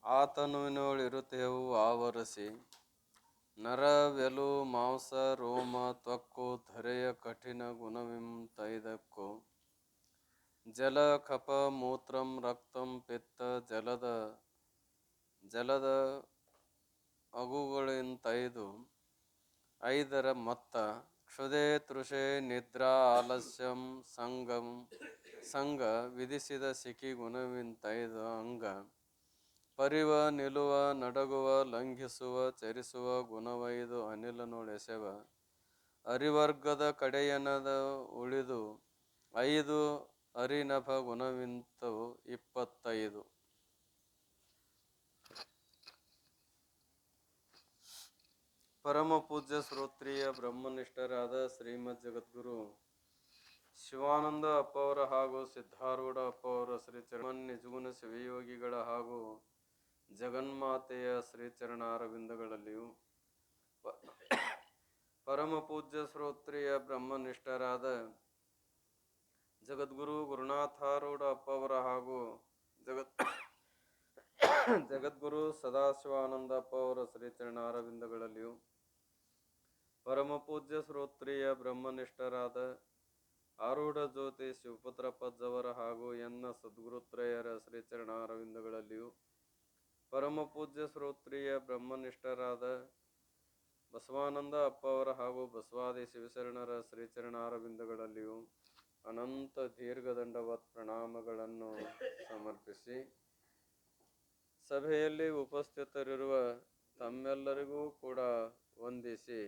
ಆತನುವಿನೊಳಿರುತ್ತೇವು ಆವರಿಸಿ ನರವೆಲು ಮಾಂಸ ರೋಮ ತ್ವಕ್ಕು ಧರೆಯ ಕಠಿಣ ಗುಣವಿಂ ತೈದಕ್ಕೂ ಜಲ ಕಫ ಮೂತ್ರಂ ರಕ್ತಂ ಪಿತ್ತ ಜಲದ ಅಗುಗಳಿಂತೈದು ಐದರ ಮತ್ತ ಕ್ಷುಧೆ ತೃಷೆ ನಿದ್ರಾ ಆಲಸ್ಯಂ ಸಂಗ ವಿಧಿಸಿದ ಸಿಖಿ ಗುಣವಿಂತೈದು ಅಂಗ ಪರಿವ ನಿಲುವ ನಡಗುವ ಲಂಘಿಸುವ ಚರಿಸುವ ಗುಣವೈದು ಅನಿಲನೊಳೆಸೆವ ಅರಿವರ್ಗದ ಕಡೆಯನದ ಉಳಿದು ಐದು ಅರಿನಭ ಗುಣವಿಂತವು 25. ಪರಮ ಪೂಜ್ಯ ಶ್ರೋತ್ರಿಯ ಬ್ರಹ್ಮನಿಷ್ಠರಾದ ಶ್ರೀಮದ್ ಜಗದ್ಗುರು ಶಿವಾನಂದ ಅಪ್ಪ ಅವರ ಹಾಗೂ ಸಿದ್ಧಾರೂಢ ಅಪ್ಪ ಅವರ ಶ್ರೀಚರಣ ನಿಜಗುಣ ಶಿವಯೋಗಿಗಳ ಹಾಗೂ ಜಗನ್ಮಾತೆಯ ಶ್ರೀಚರಣಾರವಿಂದಗಳಲ್ಲಿಯೂ ಪರಮ ಪೂಜ್ಯ ಶ್ರೋತ್ರಿಯ ಬ್ರಹ್ಮನಿಷ್ಠರಾದ ಜಗದ್ಗುರು ಗುರುನಾಥಾರೂಢ ಅಪ್ಪ ಅವರ ಹಾಗೂ ಜಗದ್ಗುರು ಸದಾಶಿವಾನಂದ ಅಪ್ಪ ಅವರ ಶ್ರೀಚರಣಾರವಿಂದಗಳಲ್ಲಿಯೂ ಪರಮ ಪೂಜ್ಯ ಶ್ರೋತ್ರಿಯ ಬ್ರಹ್ಮನಿಷ್ಠರಾದ ಆರೂಢ ಜ್ಯೋತಿ ಶಿವಪುತ್ರ ಪಜ್ಜವರ ಹಾಗೂ ಎನ್ನ ಸದ್ಗುರುತ್ರಯರ ಶ್ರೀಚರಣಾರವಿಂದಗಳಲ್ಲಿಯೂ ಪರಮ ಪೂಜ್ಯ ಶ್ರೋತ್ರಿಯ ಬ್ರಹ್ಮನಿಷ್ಠರಾದ ಬಸವಾನಂದ ಅಪ್ಪ ಅವರ ಹಾಗೂ ಬಸವಾದಿ ಶಿವಶರಣರ ಶ್ರೀಚರಣಾರವಿಂದಗಳಲ್ಲಿಯೂ ಅನಂತ ದೀರ್ಘದಂಡವತ್ ಪ್ರಣಾಮಗಳನ್ನು ಸಮರ್ಪಿಸಿ ಸಭೆಯಲ್ಲಿ ಉಪಸ್ಥಿತರಿರುವ ತಮ್ಮೆಲ್ಲರಿಗೂ ಕೂಡ ವಂದಿಸಿ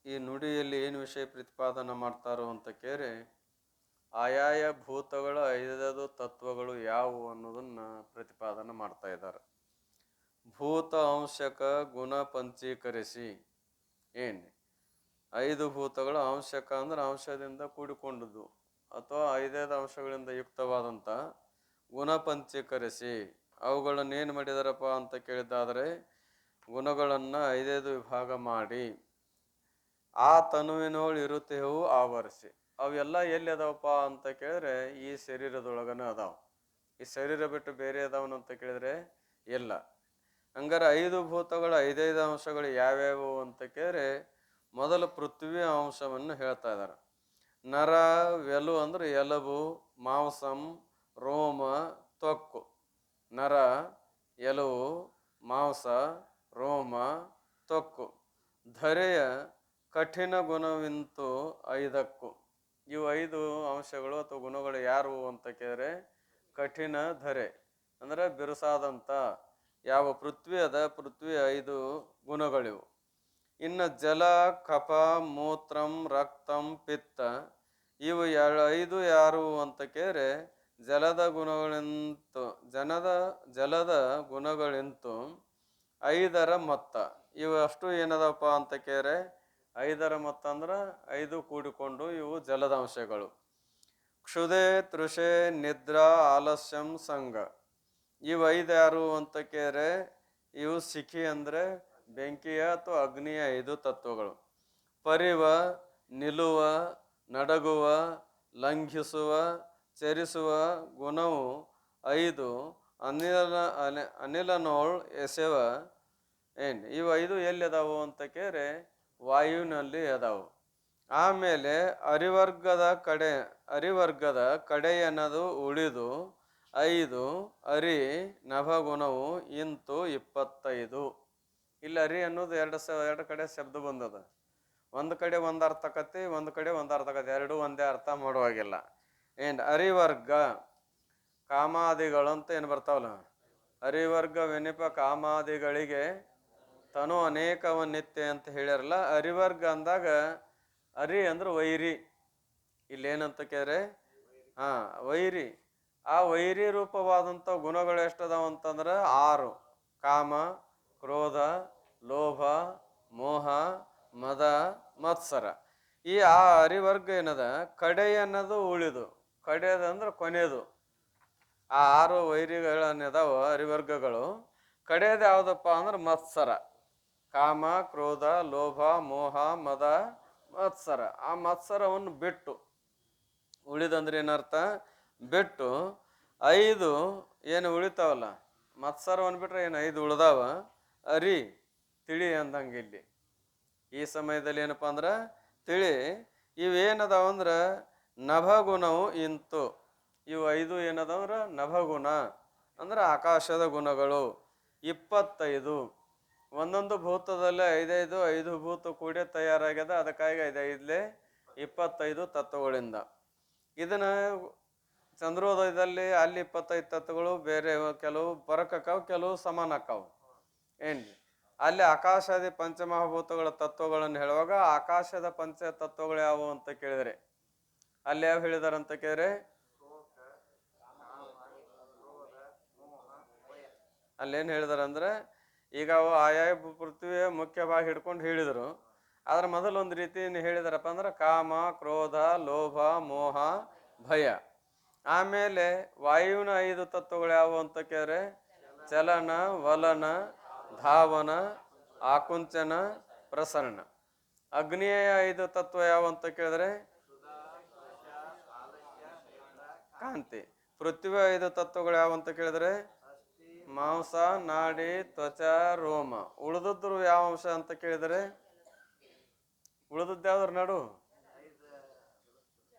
ಈ ನುಡಿಯಲ್ಲಿ ಏನು ವಿಷಯ ಪ್ರತಿಪಾದನೆ ಮಾಡ್ತಾರೋ ಅಂತ ಕೇಳಿ ಆಯಾಯ ಭೂತಗಳ 5 ತತ್ವಗಳು ಯಾವುವು ಅನ್ನೋದನ್ನ ಪ್ರತಿಪಾದನೆ ಮಾಡ್ತಾ ಇದ್ದಾರೆ. ಭೂತ ಅಂಶಕ ಗುಣ ಪಂಚೀಕರಿಸಿ ಏನು 5 ಭೂತಗಳು ಅಂಶಕ ಅಂದ್ರೆ ಅಂಶದಿಂದ ಕೂಡಿಕೊಂಡದ್ದು ಅಥವಾ 5 ಅಂಶಗಳಿಂದ ಯುಕ್ತವಾದಂಥ ಗುಣ ಪಂಚೀಕರಿಸಿ ಅವುಗಳನ್ನು ಏನು ಮಾಡಿದಾರಪ್ಪ ಅಂತ ಕೇಳಿದ್ದಾದರೆ ಗುಣಗಳನ್ನು 5 ವಿಭಾಗ ಮಾಡಿ ಆ ತನುವಿನೊಳು ಇರುತ್ತೇವು ಆವರಿಸಿ ಅವೆಲ್ಲ ಎಲ್ಲಿ ಅದಾವಪ್ಪ ಅಂತ ಕೇಳಿದ್ರೆ ಈ ಶರೀರದೊಳಗನ ಅದಾವ. ಈ ಶರೀರ ಬಿಟ್ಟು ಬೇರೆ ಅದಾವನಂತ ಕೇಳಿದ್ರೆ ಇಲ್ಲ. ಹಂಗಾರೆ 5 ಭೂತಗಳು 5 ಅಂಶಗಳು ಯಾವ್ಯಾವು ಅಂತ ಕೇಳಿದ್ರೆ ಮೊದಲು ಪೃಥ್ವಿ ಅಂಶವನ್ನು ಹೇಳ್ತಾ ಇದ್ದಾರೆ. ನರ ವೆಲು ಅಂದ್ರೆ ಎಲಬು ಮಾಂಸಂ ರೋಮ ತ್ವಕ್ಕು. ನರ ಎಲುವು ಮಾಂಸ ರೋಮ ತ್ವಕ್ಕು ಧರೆಯ ಕಠಿಣ ಗುಣವಿಂತು 5ಕ್ಕೂ. ಇವು 5 ಅಂಶಗಳು ಅಥವಾ ಗುಣಗಳು ಯಾರು ಅಂತ ಕೇಳಿದ್ರೆ ಕಠಿಣ ಧರೆ ಅಂದ್ರೆ ಬಿರುಸಾದಂಥ ಯಾವ ಪೃಥ್ವಿ ಅದ ಪೃಥ್ವಿ 5 ಗುಣಗಳಿವು. ಇನ್ನು ಜಲ ಕಫ ಮೂತ್ರಂ ರಕ್ತಂ ಪಿತ್ತ ಇವು 5 ಯಾರು ಅಂತ ಕೇಳಿದ್ರೆ ಜಲದ ಗುಣಗಳಿಂತು 5ರ ಮೊತ್ತ. ಇವು ಅಷ್ಟು ಏನದಪ್ಪ ಅಂತ ಕೇಳಿದ್ರೆ 5ರ ಮೊತ್ತ ಅಂದ್ರೆ 5 ಕೂಡಿಕೊಂಡು ಇವು ಜಲದ ಅಂಶಗಳು. ಕ್ಷುಧೆ ತೃಷೆ ನಿದ್ರಾ ಆಲಸ್ಯಂ ಸಂಗ ಇವು 5 ಯಾರು ಅಂತ ಕೇಳಿದ್ರೆ ಇವು ಸಿಖಿ ಅಂದ್ರೆ ಬೆಂಕಿಯ ಅಥವಾ ಅಗ್ನಿಯ 5 ತತ್ವಗಳು. ಪರಿವ ನಿಲುವ ನಡಗುವ ಲಂಘಿಸುವ ಚರಿಸುವ ಗುಣವು 5 ಅನಿಲನೋಳ್ ಎಸೆವ ಇವು 5 ಎಲ್ಲಿ ಅದಾವು ಅಂತ ಕೇಳಿದ್ರೆ ವಾಯುವಿನಲ್ಲಿ ಅದಾವು. ಆಮೇಲೆ ಅರಿವರ್ಗದ ಕಡೆಯನ್ನದು ಉಳಿದು 5 ಅರಿ ನಭಗುಣವು ಇಂತು 25. ಇಲ್ಲಿ ಅರಿ ಅನ್ನೋದು ಎರಡು ಕಡೆ ಶಬ್ದ ಬಂದದ. ಒಂದು ಕಡೆ ಒಂದು ಅರ್ಥ ಆಕತಿ, ಒಂದು ಕಡೆ ಒಂದು ಅರ್ಥ ಆಕತಿ. ಎರಡು ಒಂದೇ ಅರ್ಥ ಮಾಡುವಾಗಿಲ್ಲ. ಅರಿವರ್ಗ ಕಾಮಾದಿಗಳು ಅಂತ ಏನು ಬರ್ತಾವಲ್ಲ, ಅರಿವರ್ಗ ವಿನಿಪ ಕಾಮಾದಿಗಳಿಗೆ ತನು ಅನೇಕವ ನಿತ್ಯ ಅಂತ ಹೇಳ್ಯಾರಲ್ಲ. ಅರಿವರ್ಗ ಅಂದಾಗ ಅರಿ ಅಂದ್ರೆ ವೈರಿ. ಇಲ್ಲೇನಂತ ಕೇಳಿದ್ರೆ ವೈರಿ. ಆ ವೈರಿ ರೂಪವಾದಂಥ ಗುಣಗಳು ಎಷ್ಟದಾವ ಅಂತಂದ್ರೆ 6. ಕಾಮ ಕ್ರೋಧ ಲೋಭ ಮೋಹ ಮದ ಮತ್ಸರ. ಈ ಅರಿವರ್ಗ ಏನದ ಕಡೆ ಅನ್ನೋದು ಉಳಿದು. ಕಡೆಯದಂದ್ರೆ ಕೊನೆಯದು. ಆ 6 ವೈರಿಗಳನ್ನದಾವ ಅರಿವರ್ಗಗಳು. ಕಡೆಯದು ಯಾವುದಪ್ಪ ಅಂದ್ರೆ ಮತ್ಸರ. ಕಾಮ ಕ್ರೋಧ ಲೋಭ ಮೋಹ ಮದ ಮತ್ಸರ. ಆ ಮತ್ಸರವನ್ನು ಬಿಟ್ಟು, ಉಳಿದಂದ್ರೆ ಏನರ್ಥ? ಬಿಟ್ಟು 5 ಏನು ಉಳಿತಾವಲ್ಲ, ಮತ್ಸರವನ್ನು ಬಿಟ್ರೆ ಏನು 5 ಉಳ್ದಾವ, ಅರಿ ತಿಳಿ ಅಂದಂಗೆ ಇಲ್ಲಿ ಈ ಸಮಯದಲ್ಲಿ ಏನಪ್ಪ ಅಂದ್ರೆ ತಿಳಿ. ಇವೇನದಾವ ಅಂದ್ರೆ ನಭಗುಣವು ಇಂತು. ಇವು 5 ಏನದಾವ್ರ ನಭಗುಣ ಅಂದ್ರೆ ಆಕಾಶದ ಗುಣಗಳು. 25 ಒಂದೊಂದು ಭೂತದಲ್ಲಿ 5 ಭೂತ ಕೂಡಿ ತಯಾರಾಗ್ಯದ. ಅದಕ್ಕಾಗಿ 5 25 ತತ್ವಗಳಿಂದ. ಇದನ್ನ ಚಂದ್ರೋದಯದಲ್ಲಿ ಅಲ್ಲಿ 25 ತತ್ವಗಳು ಬೇರೆ, ಕೆಲವು ಬರಕಕ್ಕಾವು, ಕೆಲವು ಸಮಾನ ಆಕ್ಕಾವು. ಏನ್ರಿ? ಅಲ್ಲಿ ಆಕಾಶಾದಿ ಪಂಚಮಹಾಭೂತಗಳ ತತ್ವಗಳನ್ನು ಹೇಳುವಾಗ ಆಕಾಶದ ಪಂಚ ತತ್ವಗಳು ಯಾವುವು ಅಂತ ಕೇಳಿದ್ರೆ ಅಲ್ಲಿ ಯಾವ ಹೇಳಿದಾರಂತ ಕೇಳಿದ್ರೆ, ಅಲ್ಲೇನು ಹೇಳಿದಾರಂದ್ರೆ, ಈಗ ಅವು ಆಯಾಯ ಪೃಥ್ವಿಯ ಮುಖ್ಯವಾಗಿ ಹಿಡ್ಕೊಂಡು ಹೇಳಿದರು. ಆದ್ರೆ ಮೊದಲೊಂದು ರೀತಿ ಹೇಳಿದಾರಪ್ಪ ಅಂದ್ರೆ ಕಾಮ, ಕ್ರೋಧ, ಲೋಭ, ಮೋಹ, ಭಯ. ಆಮೇಲೆ ವಾಯುವಿನ 5 ತತ್ವಗಳು ಯಾವುವು ಅಂತ ಕೇಳಿದ್ರೆ ಚಲನ, ವಲನ, ಧಾವನ, ಆಕುಂಚನ, ಪ್ರಸರಣ. ಅಗ್ನಿಯ 5 ತತ್ವ ಯಾವ ಅಂತ ಕೇಳಿದ್ರೆ ಕಾಂತಿ. ಪೃಥ್ವಿ 5 ತತ್ವಗಳು ಯಾವ ಅಂತ ಕೇಳಿದ್ರೆ ಮಾಂಸ, ನಾಡಿ, ತ್ವಚ, ರೋಮ. ಉಳಿದದ್ರು ಯಾವ ಅಂಶ ಅಂತ ಕೇಳಿದರೆ ಉಳಿದದ್ದು ಯಾವ್ದ್ರ ನಡು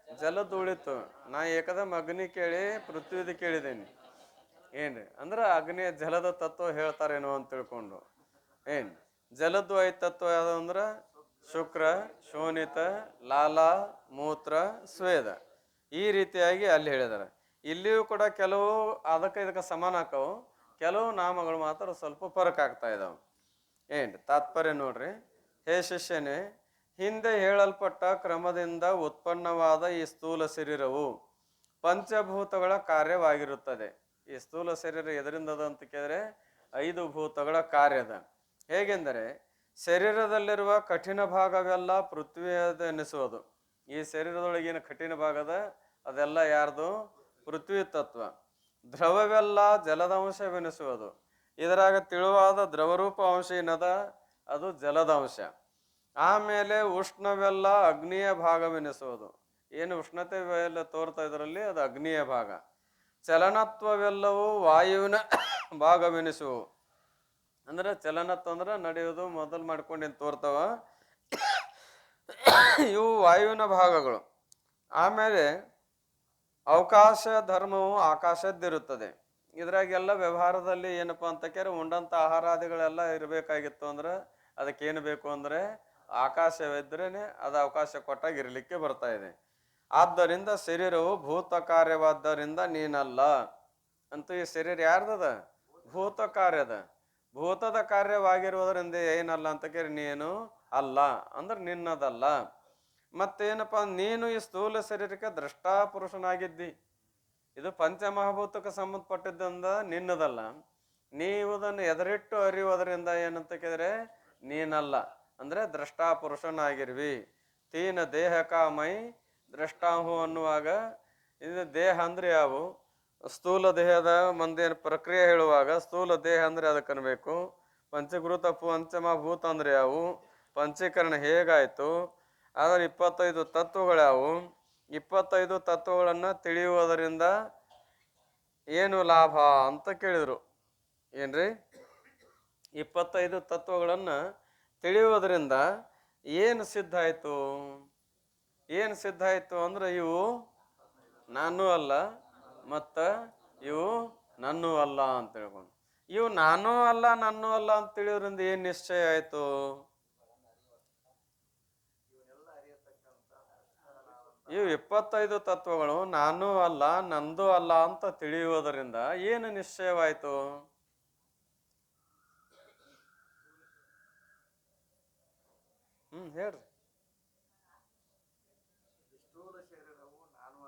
ಜಲದ್ದು ಉಳಿತು. ನಾ ಏಕದಮ್ ಅಗ್ನಿ ಕೇಳಿ ಪೃಥ್ವಿದು ಕೇಳಿದ್ದೇನೆ. ಏನ್ರಿ ಅಂದ್ರೆ ಅಗ್ನಿಯ ಜಲದ ತತ್ವ ಹೇಳ್ತಾರೇನೋ ಅಂತ ತಿಳ್ಕೊಂಡು. ಏನ್ ಜಲದ್ದು 5 ತತ್ವ ಯಾವ್ದು ಅಂದ್ರೆ ಶುಕ್ರ, ಶೋಣಿತ, ಲಾಲ, ಮೂತ್ರ, ಸ್ವೇದ. ಈ ರೀತಿಯಾಗಿ ಅಲ್ಲಿ ಹೇಳಿದಾರೆ. ಇಲ್ಲಿಯೂ ಕೂಡ ಕೆಲವು ಇದಕ್ಕೆ ಸಮಾನ ಆಕವು, ಕೆಲವು ನಾಮಗಳು ಮಾತ್ರ ಸ್ವಲ್ಪ ಫರಕ್ ಆಗ್ತಾ ಇದಾವೆ. ಏನ್ರಿ ತಾತ್ಪರ್ಯ ನೋಡ್ರಿ. ಹೇ ಶಿಷ್ಯನೇ, ಹಿಂದೆ ಹೇಳಲ್ಪಟ್ಟ ಕ್ರಮದಿಂದ ಉತ್ಪನ್ನವಾದ ಈ ಸ್ಥೂಲ ಶರೀರವು ಪಂಚಭೂತಗಳ ಕಾರ್ಯವಾಗಿರುತ್ತದೆ. ಈ ಸ್ಥೂಲ ಶರೀರ ಎದರಿಂದದ ಅಂತ ಕೇಳಿದ್ರೆ 5 ಭೂತಗಳ ಕಾರ್ಯದ. ಹೇಗೆಂದರೆ ಶರೀರದಲ್ಲಿರುವ ಕಠಿಣ ಭಾಗವೆಲ್ಲ ಪೃಥ್ವಿಯದ ಎನಿಸುವುದು. ಈ ಶರೀರದೊಳಗಿನ ಕಠಿಣ ಭಾಗದ ಅದೆಲ್ಲ ಯಾರ್ದು? ಪೃಥ್ವಿ ತತ್ವ. ದ್ರವವೆಲ್ಲ ಜಲದ ಅಂಶವೆನಿಸುವುದು. ಇದರಾಗ ತಿಳುವಾದ ದ್ರವರೂಪ ಅಂಶ ಏನದ? ಅದು ಜಲದ ಅಂಶ. ಆಮೇಲೆ ಉಷ್ಣವೆಲ್ಲ ಅಗ್ನಿಯ ಭಾಗವೆನಿಸುವುದು. ಏನು ಉಷ್ಣತೆ ಎಲ್ಲ ತೋರ್ತಾ ಇದರಲ್ಲಿ ಅದು ಅಗ್ನಿಯ ಭಾಗ. ಚಲನತ್ವವೆಲ್ಲವೂ ವಾಯುವಿನ ಭಾಗವೆನಿಸುವು. ಅಂದ್ರೆ ಚಲನತ್ವ ಅಂದ್ರೆ ನಡೆಯೋದು, ಮೊದಲು ಮಾಡ್ಕೊಂಡೇನು ತೋರ್ತಾವ, ಇವು ವಾಯುವಿನ ಭಾಗಗಳು. ಆಮೇಲೆ ಅವಕಾಶ ಧರ್ಮವು ಆಕಾಶದ್ದಿರುತ್ತದೆ. ಇದ್ರಾಗೆಲ್ಲ ವ್ಯವಹಾರದಲ್ಲಿ ಏನಪ್ಪಾ ಅಂತ ಕೇಳಿ ಉಂಡಂತ ಆಹಾರಾದಿಗಳೆಲ್ಲ ಇರಬೇಕಾಗಿತ್ತು ಅಂದ್ರೆ ಅದಕ್ಕೇನು ಬೇಕು ಅಂದ್ರೆ ಆಕಾಶವಿದ್ರೇನೆ ಅದು ಅವಕಾಶ ಕೊಟ್ಟಾಗ ಇರಲಿಕ್ಕೆ ಬರ್ತಾ ಇದೆ. ಆದ್ದರಿಂದ ಶರೀರವು ಭೂತ ಕಾರ್ಯವಾದ್ದರಿಂದ ನೀನಲ್ಲ ಅಂತೂ. ಈ ಶರೀರ ಯಾರ್ದದ? ಭೂತ ಕಾರ್ಯದ. ಭೂತದ ಕಾರ್ಯವಾಗಿರುವುದರಿಂದ ಏನಲ್ಲ ಅಂತ ಕೇಳಿ ನೀನು ಅಲ್ಲ ಅಂದ್ರೆ ನಿನ್ನದಲ್ಲ. ಮತ್ತೇನಪ್ಪ, ನೀನು ಈ ಸ್ಥೂಲ ಶರೀರಕ್ಕೆ ದ್ರಷ್ಟಾ ಪುರುಷನಾಗಿದ್ದಿ. ಇದು ಪಂಚಮಹಾಭೂತಕ್ಕೆ ಸಂಬಂಧಪಟ್ಟಿದ್ದಂದ ನಿನ್ನದಲ್ಲ. ನೀವುದನ್ನು ಎದರಿಟ್ಟು ಅರಿಯುವುದರಿಂದ ಏನಂತ ಕೇಳಿದ್ರೆ ನೀನಲ್ಲ ಅಂದ್ರೆ ದ್ರಷ್ಟಾ ಪುರುಷನಾಗಿರ್ವಿ. ತೀನ ದೇಹಕ ಮೈ ದ್ರಷ್ಟಾಹು ಅನ್ನುವಾಗ ಇದು ದೇಹ ಅಂದ್ರೆ ಯಾವು? ಸ್ಥೂಲ ದೇಹದ ಮಂದೇನು ಪ್ರಕ್ರಿಯೆ ಹೇಳುವಾಗ ಸ್ಥೂಲ ದೇಹ ಅಂದ್ರೆ ಅದಕ್ಕೆ ಅನ್ಬೇಕು. ಪಂಚಕೃತ ಪಂಚಮಭೂತ ಅಂದ್ರೆ ಯಾವು? ಪಂಚೀಕರಣ ಹೇಗಾಯ್ತು? ಆದರೆ 25 ತತ್ವಗಳ್ಯಾವು? 25 ತತ್ವಗಳನ್ನು ತಿಳಿಯುವುದರಿಂದ ಏನು ಲಾಭ ಅಂತ ಕೇಳಿದ್ರು. ಏನ್ರಿ? 25 ತತ್ವಗಳನ್ನು ತಿಳಿಯುವುದರಿಂದ ಏನು ಸಿದ್ಧ ಆಯ್ತು? ಏನು ಸಿದ್ಧ ಆಯ್ತು ಅಂದ್ರೆ ಇವು ನಾನು ಅಲ್ಲ ಮತ್ತ ಇವು ನನ್ನೂ ಅಲ್ಲ ಅಂತ ಹೇಳ್ಕೊಂಡು, ಇವು ನಾನೂ ಅಲ್ಲ ನನ್ನೂ ಅಲ್ಲ ಅಂತ ತಿಳಿಯೋದ್ರಿಂದ ಏನ್ ನಿಶ್ಚಯ ಆಯ್ತು? ಇವು 25 ತತ್ವಗಳು ನಾನೂ ಅಲ್ಲ ನಂದು ಅಲ್ಲ ಅಂತ ತಿಳಿಯುವುದರಿಂದ ಏನು ನಿಶ್ಚಯವಾಯ್ತು? ಹೇಳ್ರಿ. ನಾನು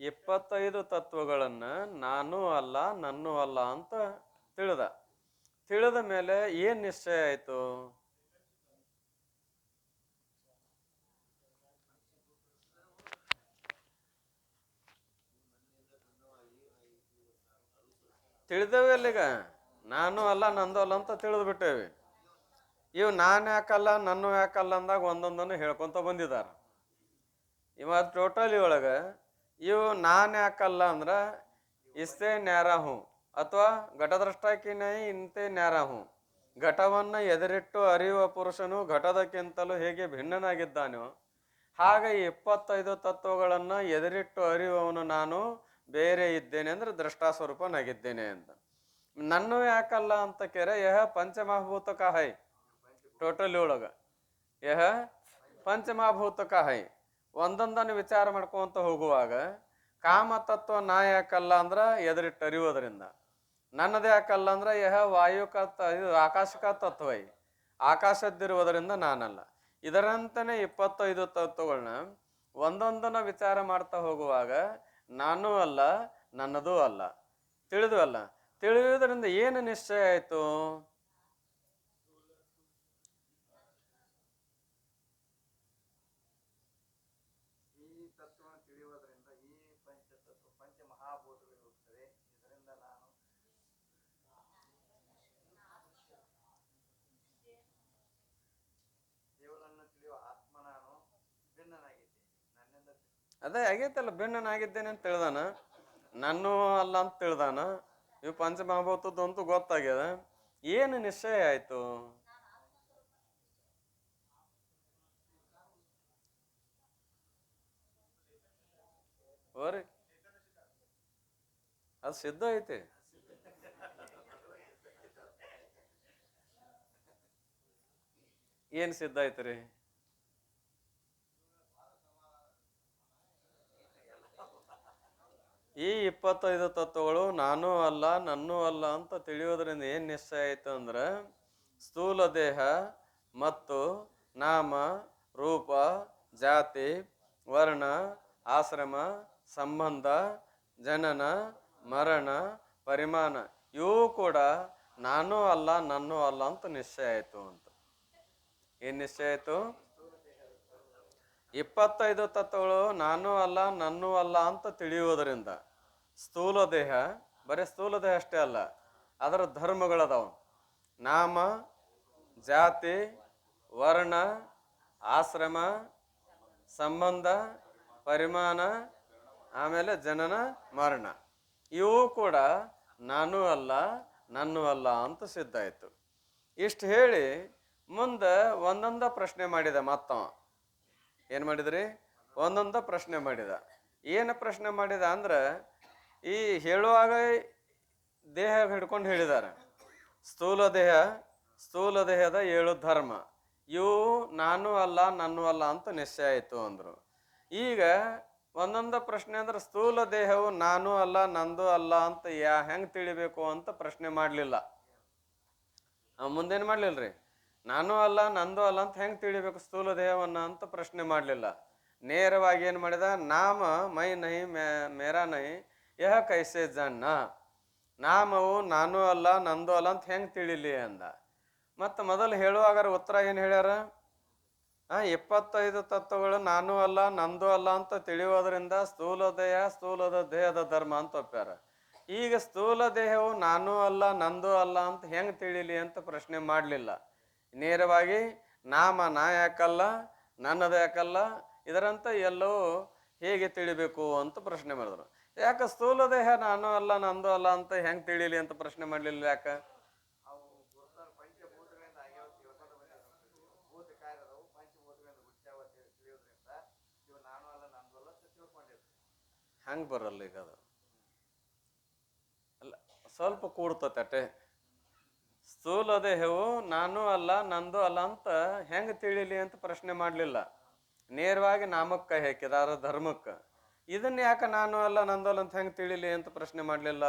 25 ತತ್ವಗಳನ್ನ ನಾನು ಅಲ್ಲ ನನ್ನೂ ಅಲ್ಲ ಅಂತ ತಿಳಿದ ಮೇಲೆ ಏನ್ ನಿಶ್ಚಯ ಆಯ್ತು? ತಿಳಿದೇವೆ ಅಲ್ಲಿಗ ನಾನು ಅಲ್ಲ ನಂದು ಅಲ್ಲ ಅಂತ ತಿಳಿದು ಬಿಟ್ಟೇವಿ. ಇವು ನಾನು ಯಾಕಲ್ಲ ನನ್ನ ಯಾಕಲ್ಲ ಅಂದಾಗ ಒಂದೊಂದನ್ನು ಹೇಳ್ಕೊತ ಬಂದಿದ್ದಾರೆ. ಇವತ್ತು ಟೋಟಲಿ ಒಳಗೆ ಇವು ನಾನು ಯಾಕಲ್ಲ ಅಂದ್ರೆ ಇಷ್ಟೇ ನ್ಯಾರ ಹೂ ಅಥವಾ ಘಟದ್ರಷ್ಟಾಕಿ ನೈ ಇಂತೆ ನ್ಯಾರ ಹೂ. ಘಟವನ್ನು ಎದುರಿಟ್ಟು ಅರಿಯುವ ಪುರುಷನು ಘಟದಕ್ಕಿಂತಲೂ ಹೇಗೆ ಭಿನ್ನನಾಗಿದ್ದಾನೋ ಹಾಗೆ 25 ತತ್ವಗಳನ್ನು ಎದುರಿಟ್ಟು ಅರಿಯುವವನು ನಾನು ಬೇರೆ ಇದ್ದೇನೆ ಅಂದ್ರೆ ದ್ರಷ್ಟಾಸ್ವರೂಪನಾಗಿದ್ದೇನೆ ಅಂತ. ನನ್ನ ಯಾಕಲ್ಲ ಅಂತ ಕೇರೆ ಯಹ ಪಂಚಮಹಾಭೂತಕ ಹೈ. ಟೋಟಲಿ ಒಳಗ ಯಹ ಪಂಚಮಹಾಭೂತಕ ಹೈ. ಒಂದೊಂದನ್ನು ವಿಚಾರ ಮಾಡ್ಕೊಂತ ಹೋಗುವಾಗ ಕಾಮತತ್ವ ನಾ ಯಾಕಲ್ಲ ಅಂದ್ರೆ ಎದುರಿಟ್ಟು ಅರಿಯೋದ್ರಿಂದ, ನನ್ನದೇ ಯಾಕಲ್ಲ ಅಂದ್ರೆ ಯಹ ವಾಯುಕ ಇದು ಆಕಾಶಕ ತತ್ವೈ, ಆಕಾಶದ್ದಿರುವುದರಿಂದ ನಾನಲ್ಲ. ಇದರಂತನೇ 25 ತತ್ವಗಳನ್ನ ಒಂದೊಂದನ್ನ ವಿಚಾರ ಮಾಡ್ತಾ ಹೋಗುವಾಗ ನಾನೂ ಅಲ್ಲ ನನ್ನದೂ ಅಲ್ಲ ತಿಳಿದು ಅಲ್ಲ. ತಿಳಿಯುವುದರಿಂದ ಏನು ನಿಶ್ಚಯ ಆಯ್ತು? ಅದೇ ಆಗೈತಲ್ಲ, ಭಿನ್ನನಾಗಿದ್ದೇನೆ ಅಂತ ತಿಳ್ದಾನ, ನಾನು ಅಲ್ಲ ಅಂತ ತಿಳ್ದಾನ. ಇವು ಪಂಚಮಹಾಭೂತದ್ದು ಅಂತೂ ಗೊತ್ತಾಗ್ಯದ. ಏನು ನಿಶ್ಚಯ ಆಯ್ತು? ಓರಿ ಅದು ಸಿದ್ಧ ಐತಿ. ಏನು ಸಿದ್ಧ ಐತ್ರಿ? ಈ 25 ತತ್ವಗಳು ನಾನು ಅಲ್ಲ ನನ್ನೂ ಅಲ್ಲ ಅಂತ ತಿಳಿಯೋದ್ರಿಂದ ಏನು ನಿಶ್ಚಯ ಆಯ್ತು ಅಂದ್ರೆ ಸ್ಥೂಲ ದೇಹ ಮತ್ತು ನಾಮ ರೂಪ ಜಾತಿ ವರ್ಣ ಆಶ್ರಮ ಸಂಬಂಧ ಜನನ ಮರಣ ಪರಿಮಾಣ ಇವು ಕೂಡ ನಾನು ಅಲ್ಲ ನನ್ನೂ ಅಲ್ಲ ಅಂತ ನಿಶ್ಚಯ ಆಯ್ತು ಅಂತ. ಏನು ನಿಶ್ಚಯ ಆಯ್ತು? 25 ತತ್ವಗಳು ನಾನು ಅಲ್ಲ ನನ್ನೂ ಅಲ್ಲ ಅಂತ ತಿಳಿಯುವುದರಿಂದ ಸ್ಥೂಲ ದೇಹ, ಬರೀ ಸ್ಥೂಲ ದೇಹ ಅಷ್ಟೇ ಅಲ್ಲ, ಅದರ ಧರ್ಮಗಳದಾವ. ನಾಮ ಜಾತಿ ವರ್ಣ ಆಶ್ರಮ ಸಂಬಂಧ ಪರಿಮಾಣ ಆಮೇಲೆ ಜನನ ಮರಣ ಇವು ಕೂಡ ನಾನು ಅಲ್ಲ ನನ್ನೂ ಅಲ್ಲ ಅಂತ ಸಿದ್ಧ ಆಯ್ತು. ಇಷ್ಟು ಹೇಳಿ ಮುಂದೆ ಒಂದೊಂದ ಪ್ರಶ್ನೆ ಮಾಡಿದ. ಮತ್ತವ ಏನು ಮಾಡಿದ್ರಿ? ಒಂದೊಂದ ಪ್ರಶ್ನೆ ಮಾಡಿದ. ಏನು ಪ್ರಶ್ನೆ ಮಾಡಿದ ಅಂದ್ರೆ ಈ ಹೇಳುವಾಗ ದೇಹ ಹಿಡ್ಕೊಂಡು ಹೇಳಿದ್ದಾರೆ. ಸ್ಥೂಲ ದೇಹ, ಸ್ಥೂಲ ದೇಹದ 7 ಧರ್ಮ ಇವು ನಾನು ಅಲ್ಲ ನನ್ನೂ ಅಲ್ಲ ಅಂತ ನಿಶ್ಚಯ ಆಯಿತು ಅಂದರು. ಈಗ ಒಂದೊಂದ ಪ್ರಶ್ನೆ ಅಂದ್ರೆ ಸ್ಥೂಲ ದೇಹವು ನಾನು ಅಲ್ಲ ನಂದು ಅಲ್ಲ ಅಂತ ಹೆಂಗೆ ತಿಳಿಬೇಕು ಅಂತ ಪ್ರಶ್ನೆ ಮಾಡಲಿಲ್ಲ. ಮುಂದೇನು ಮಾಡಲಿಲ್ಲರಿ, ನಾನು ಅಲ್ಲ ನಂದು ಅಲ್ಲ ಅಂತ ಹೆಂಗೆ ತಿಳಿಬೇಕು ಸ್ಥೂಲ ದೇಹವನ್ನು ಅಂತ ಪ್ರಶ್ನೆ ಮಾಡಲಿಲ್ಲ. ನೇರವಾಗಿ ಏನು ಮಾಡಿದ? ನಾಮ ಮೈ ನಹಿ ಮೇರಾ ನಹಿ ಯಹ ಕೈಸೆ ಜನ್ನ. ನಾಮವು ನಾನು ಅಲ್ಲ ನಂದು ಅಲ್ಲ ಅಂತ ಹೆಂಗೆ ತಿಳಿಲಿ ಅಂದ. ಮತ್ತು ಮೊದಲು ಹೇಳುವಾಗ ಉತ್ತರ ಏನು ಹೇಳ್ಯಾರ? 25 ತತ್ವಗಳು ನಾನು ಅಲ್ಲ ನಂದು ಅಲ್ಲ ಅಂತ ತಿಳಿಯೋದ್ರಿಂದ ಸ್ಥೂಲ ದೇಹ ಸ್ಥೂಲದ ದೇಹದ ಧರ್ಮ ಅಂತ ಒಪ್ಪ್ಯಾರ. ಈಗ ಸ್ಥೂಲ ದೇಹವು ನಾನು ಅಲ್ಲ ನಂದು ಅಲ್ಲ ಅಂತ ಹೆಂಗೆ ತಿಳಿಲಿ ಅಂತ ಪ್ರಶ್ನೆ ಮಾಡಲಿಲ್ಲ. ನೇರವಾಗಿ ನಾಮ ನಾ ಯಾಕಲ್ಲ ನನ್ನದು ಯಾಕಲ್ಲ ಇದರಂತ ಎಲ್ಲವೂ ಹೇಗೆ ತಿಳಿಬೇಕು ಅಂತ ಪ್ರಶ್ನೆ ಮಾಡಿದ್ರು. ಯಾಕೆ ಸ್ಥೂಲ ದೇಹ ನಾನು ಅಲ್ಲ ನಂದು ಅಲ್ಲ ಅಂತ ಹೆಂಗೆ ತಿಳಿಲಿ ಅಂತ ಪ್ರಶ್ನೆ ಮಾಡಲಿಲ್ಲ? ಯಾಕೆ? ಹಂಗೆ ಬರಲ್ಲ ಈಗ ಅದು. ಅಲ್ಲ, ಸ್ವಲ್ಪ ಕೂಡ್ತತೆ. ಸ್ಥೂಲ ದೇಹವು ನಾನು ಅಲ್ಲ ನಂದು ಅಲ್ಲ ಅಂತ ಹೆಂಗೆ ತಿಳಿಲಿ ಅಂತ ಪ್ರಶ್ನೆ ಮಾಡಲಿಲ್ಲ. ನೇರವಾಗಿ ನಾಮಕ್ಕೆ ಕೈ ಹಾಕಿದಾರ, ಧರ್ಮಕ್ಕೆ. ಇದನ್ನ ಯಾಕೆ ನಾನು ಅಲ್ಲ ನಂದು ಅಲ್ಲ ಅಂತ ಹೆಂಗೆ ತಿಳಿಲಿ ಅಂತ ಪ್ರಶ್ನೆ ಮಾಡಲಿಲ್ಲ?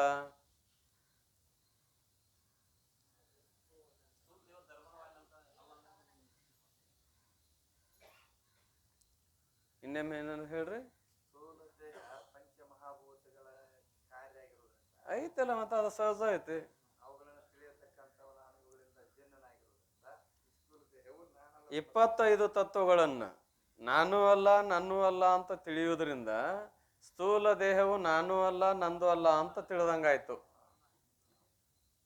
ಇನ್ನೊಮ್ಮೆ ಏನಂತ ಹೇಳ್ರಿ? ಐತಲ್ಲ, ಮತ್ತೆ ಅದು ಸಹಜ ಐತಿ. 25 ತತ್ವಗಳನ್ನು ನಾನು ಅಲ್ಲ ನನ್ನೂ ಅಲ್ಲ ಅಂತ ತಿಳಿಯುವುದರಿಂದ ಸ್ಥೂಲ ದೇಹವು ನಾನು ಅಲ್ಲ ನಂದು ಅಲ್ಲ ಅಂತ ತಿಳಿದಂಗಾಯ್ತು.